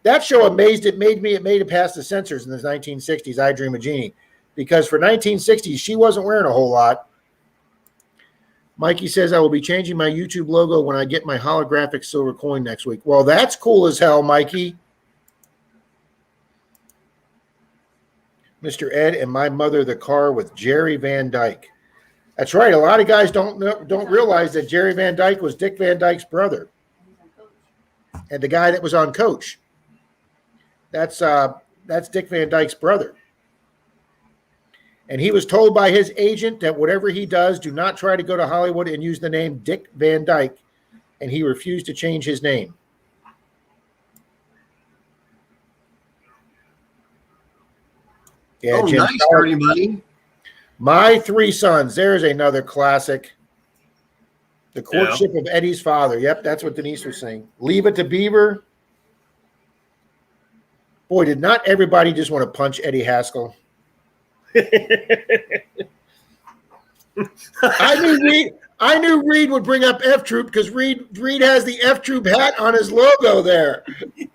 That show it made it past the censors in the 1960s, I Dream of Jeannie. Because for 1960s, she wasn't wearing a whole lot. Mikey says, I will be changing my YouTube logo when I get my holographic silver coin next week. Well, that's cool as hell, Mikey. Mr. Ed and my mother the car with Jerry Van Dyke. That's right. A lot of guys don't realize that Jerry Van Dyke was Dick Van Dyke's brother, and the guy that was on Coach. That's Dick Van Dyke's brother. And he was told by his agent that whatever he does, do not try to go to Hollywood and use the name Dick Van Dyke. And he refused to change his name. Yeah, Oh, Jim, nice, Dirty Money. My Three Sons. There's another classic. The Courtship of Eddie's Father. Yep, that's what Denise was saying. Leave It to Beaver. Boy, did not everybody just want to punch Eddie Haskell? I knew Reed would bring up F Troop because Reed has the F Troop hat on his logo there. Yep.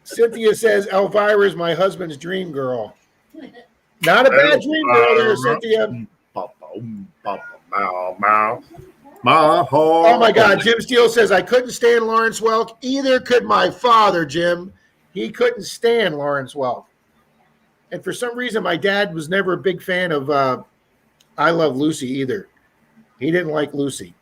Cynthia says Elvira is my husband's dream girl. Not a bad dream girl there, Cynthia. Oh my God, Jim Steele says I couldn't stand Lawrence Welk. Either could my father, Jim. He couldn't stand Lawrence Welk. And for some reason, my dad was never a big fan of I Love Lucy either. He didn't like Lucy.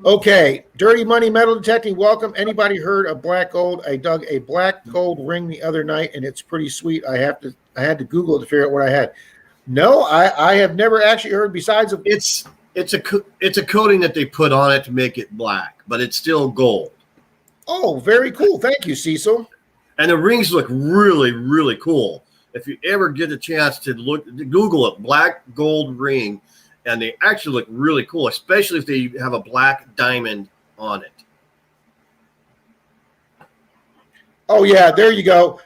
Okay, Dirty Money Metal Detecting, welcome. Anybody heard of black gold? I dug a black gold ring the other night, and it's pretty sweet. I had to Google it to figure out what I had. No, I have never actually heard. Besides, it's a coating that they put on it to make it black, but it's still gold. Oh, very cool. Thank you, Cecil. And the rings look really, really cool. If you ever get a chance to Google it, black gold ring, and they actually look really cool, especially if they have a black diamond on it. Oh, yeah, there you go.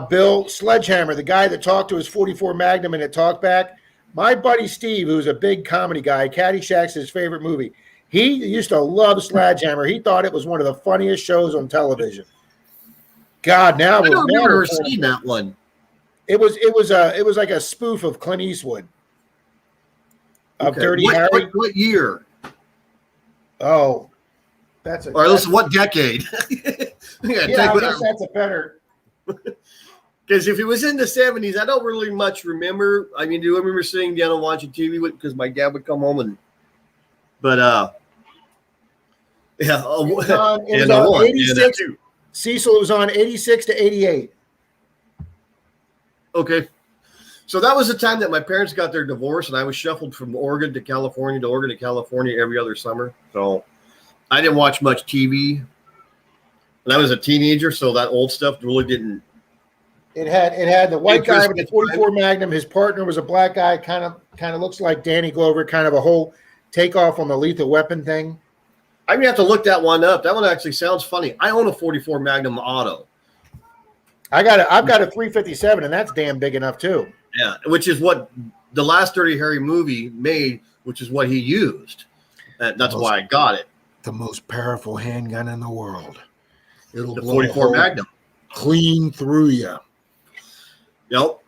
Bill Sledgehammer, the guy that talked to his 44 Magnum and it talked back. My buddy Steve, who's a big comedy guy, Caddyshack's his favorite movie. He used to love Sledgehammer. He thought it was one of the funniest shows on television. God, now I don't remember seeing that one. It was like a spoof of Clint Eastwood. Of Dirty Harry. What year? Oh, that's a. Or at least what decade? Yeah, I guess that's a better. Because if it was in the 70s, I don't really much remember. I mean, do I remember sitting down and watching TV because my dad would come home but yeah. It was on 86. Cecil, it was on 86 to 88. Okay. So that was the time that my parents got their divorce, and I was shuffled from Oregon to California every other summer. So I didn't watch much TV. And I was a teenager, so that old stuff really didn't. It had the white guy with the 44 Magnum. His partner was a black guy, kind of looks like Danny Glover, kind of a whole takeoff on the Lethal Weapon thing. I'm gonna have to look that one up. That one actually sounds funny. I own a 44 Magnum Auto. I've got a 357, and that's damn big enough too. Yeah, which is what the last Dirty Harry movie made, which is what he used. That's why I got it. The most powerful handgun in the world. It'll The blow 44 Magnum. Clean through you. Yep.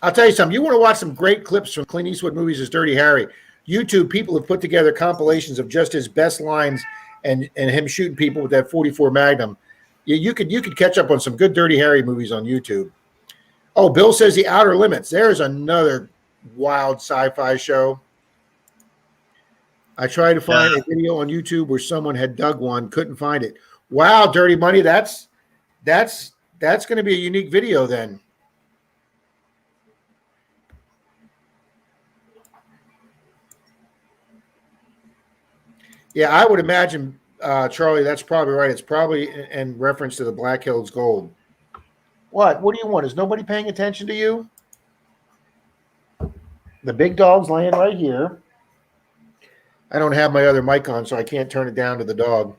I'll tell you something. You want to watch some great clips from Clint Eastwood movies as Dirty Harry. YouTube people have put together compilations of just his best lines and him shooting people with that 44 Magnum. You could catch up on some good Dirty Harry movies on YouTube. Oh, Bill says The Outer Limits. There's another wild sci-fi show. I tried to find a video on YouTube where someone had dug one, couldn't find it. Wow, Dirty Money. That's going to be a unique video then. Yeah, I would imagine, Charlie, that's probably right. It's probably in reference to the Black Hills Gold. What? What do you want? Is nobody paying attention to you? The big dog's laying right here. I don't have my other mic on, so I can't turn it down to the dog.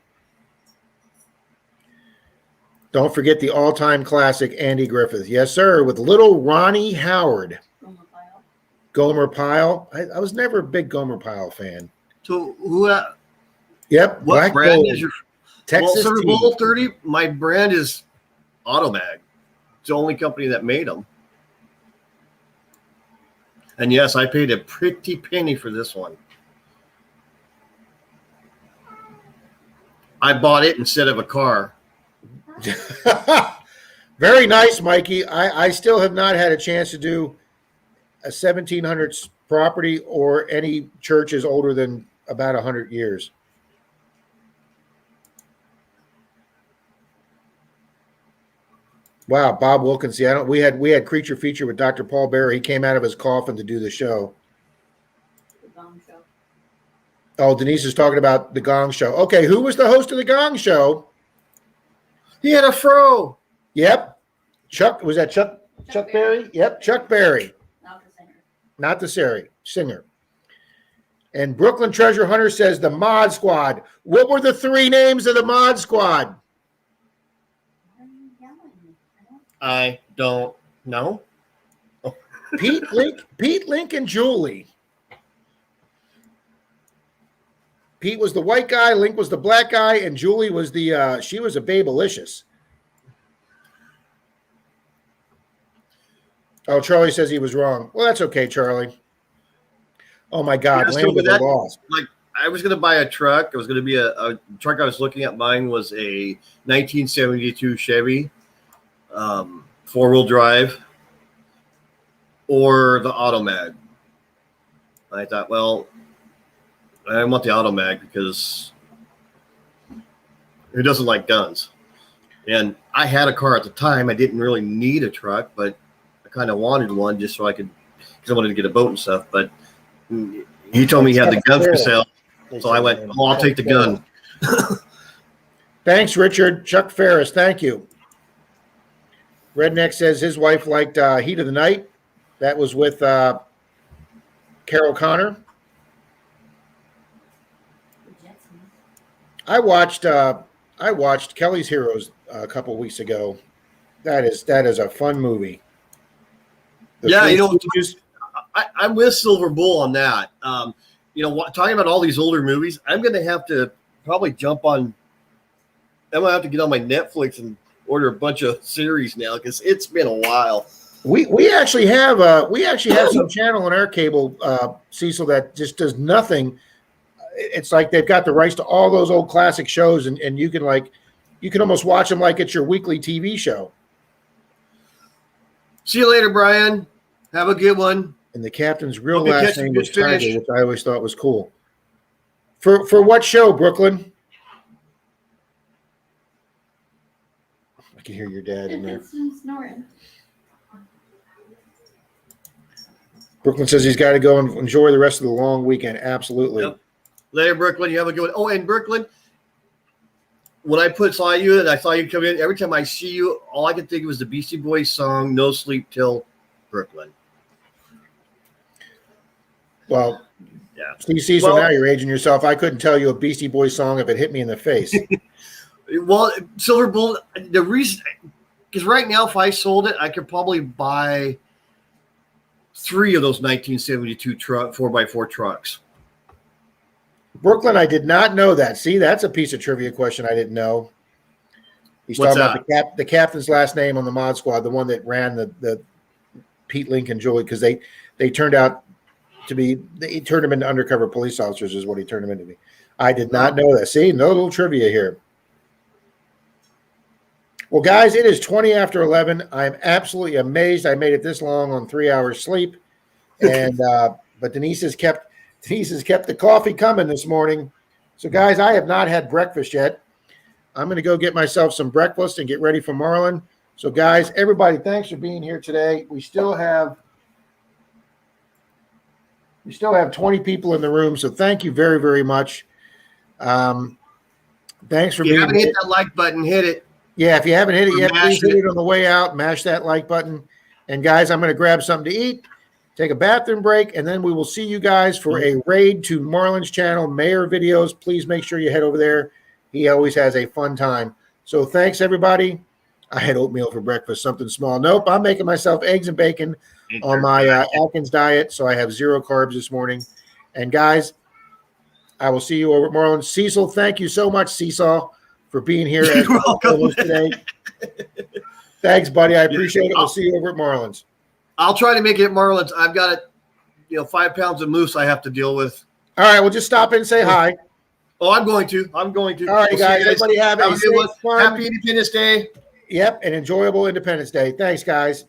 Don't forget the all-time classic, Andy Griffith. Yes, sir, with little Ronnie Howard. Gomer Pyle. I was never a big Gomer Pyle fan. So who? Yep. What Black brand Gold. is your Texas Super tea. Bowl 30? My brand is Automag. It's the only company that made them. And yes, I paid a pretty penny for this one. I bought it instead of a car. Very nice, Mikey. I still have not had a chance to do a 1700s property or any churches older than about 100 years. Wow, Bob Wilkins. Yeah, we had Creature Feature with Dr. Paul Bearer. He came out of his coffin to do the show. The Gong Show. Oh, Denise is talking about the Gong Show. Okay, who was the host of the Gong Show? He had a fro. Yep. Chuck, was that Chuck Berry? Yep, Chuck Berry. Not the singer. Not the singer. And Brooklyn Treasure Hunter says the Mod Squad. What were the 3 names of the Mod Squad? Why are you yelling? I don't know. Pete, Link, and Julie. Pete was the white guy, Link was the black guy, and Julie was she was a babelicious. Oh, Charlie says he was wrong. Well, that's okay, Charlie. Oh my God, Yeah, so land of with the that- lost. Like, I was going to buy a truck. It was going to be a truck I was looking at buying was a 1972 Chevy, 4-wheel drive, or the Automag. I thought, well, I want the Automag because who doesn't like guns? And I had a car at the time. I didn't really need a truck, but I kind of wanted one just so I could, because I wanted to get a boat and stuff. But he told me he had the guns for sale. So I went, oh, I'll take the gun. Thanks, Richard. Chuck Ferris, thank you. Redneck says his wife liked Heat of the Night. That was with Carol Connor. The Jetsons. I watched Kelly's Heroes a couple weeks ago. That is a fun movie. Yeah, Three you know, Stooges. I'm with Silver Bull on that. Talking about all these older movies, I'm going to have to probably jump on. I'm going to have to get on my Netflix and order a bunch of series now because it's been a while. We actually have some channel on our cable, Cecil, that just does nothing. It's like they've got the rights to all those old classic shows, and you can almost watch them like it's your weekly TV show. See you later, Brian. Have a good one. And the captain's real Hope you last catch a name good was Tiger, fish. which I always thought was cool. For what show, Brooklyn? I can hear your dad in there. It's him snoring. Brooklyn says he's got to go and enjoy the rest of the long weekend. Absolutely. Yep. Later, Brooklyn. You have a good one. Oh, and Brooklyn, when I saw you and I saw you come in, every time I see you, all I could think of was the Beastie Boys song, No Sleep Till Brooklyn. Well, Yeah. Cecil, Well- now you're aging yourself. I couldn't tell you a Beastie Boys song if it hit me in the face. Well, Silver Bull, the reason, because right now, if I sold it, I could probably buy 3 of those 1972 4x4 trucks. Brooklyn, I did not know that. See, that's a piece of trivia question I didn't know. He's What's talking about the captain's last name on the Mod Squad, the one that ran the Pete, Link, and Julie, because they turned out to be, he turned them into undercover police officers is what he turned them into. I did not know that. See, no little trivia here. Well, guys, it is 20 after 11. I'm absolutely amazed I made it this long on 3 hours sleep. And but Denise has kept the coffee coming this morning. So, guys, I have not had breakfast yet. I'm going to go get myself some breakfast and get ready for Marlin. So, guys, everybody, thanks for being here today. We still have 20 people in the room, so thank you very, very much. Thanks for If you being haven't here. hit that like button, hit it. Yeah, if you haven't hit it yet, Mash please hit it. it on the way out. Mash that like button. And guys, I'm going to grab something to eat, take a bathroom break, and then we will see you guys for a raid to Marlin's channel, Mayor Videos. Please make sure you head over there. He always has a fun time. So thanks, everybody. I had oatmeal for breakfast, something small. Nope, I'm making myself eggs and bacon on my Atkins diet, so I have 0 carbs this morning. And guys, I will see you over at Marlin. Cecil, thank you so much, Seesaw, for being here as You're welcome. today. Thanks, buddy. I appreciate it. We'll see you over at Marlin's. I'll try to make it at Marlin's. I've got 5 pounds of moose I have to deal with. All right, well, just stop in and say hi. Oh, I'm going to. All right, We'll see you guys. Everybody have a Have a good one. safe, fun. Happy Independence Day. Yep, an enjoyable Independence Day. Thanks, guys.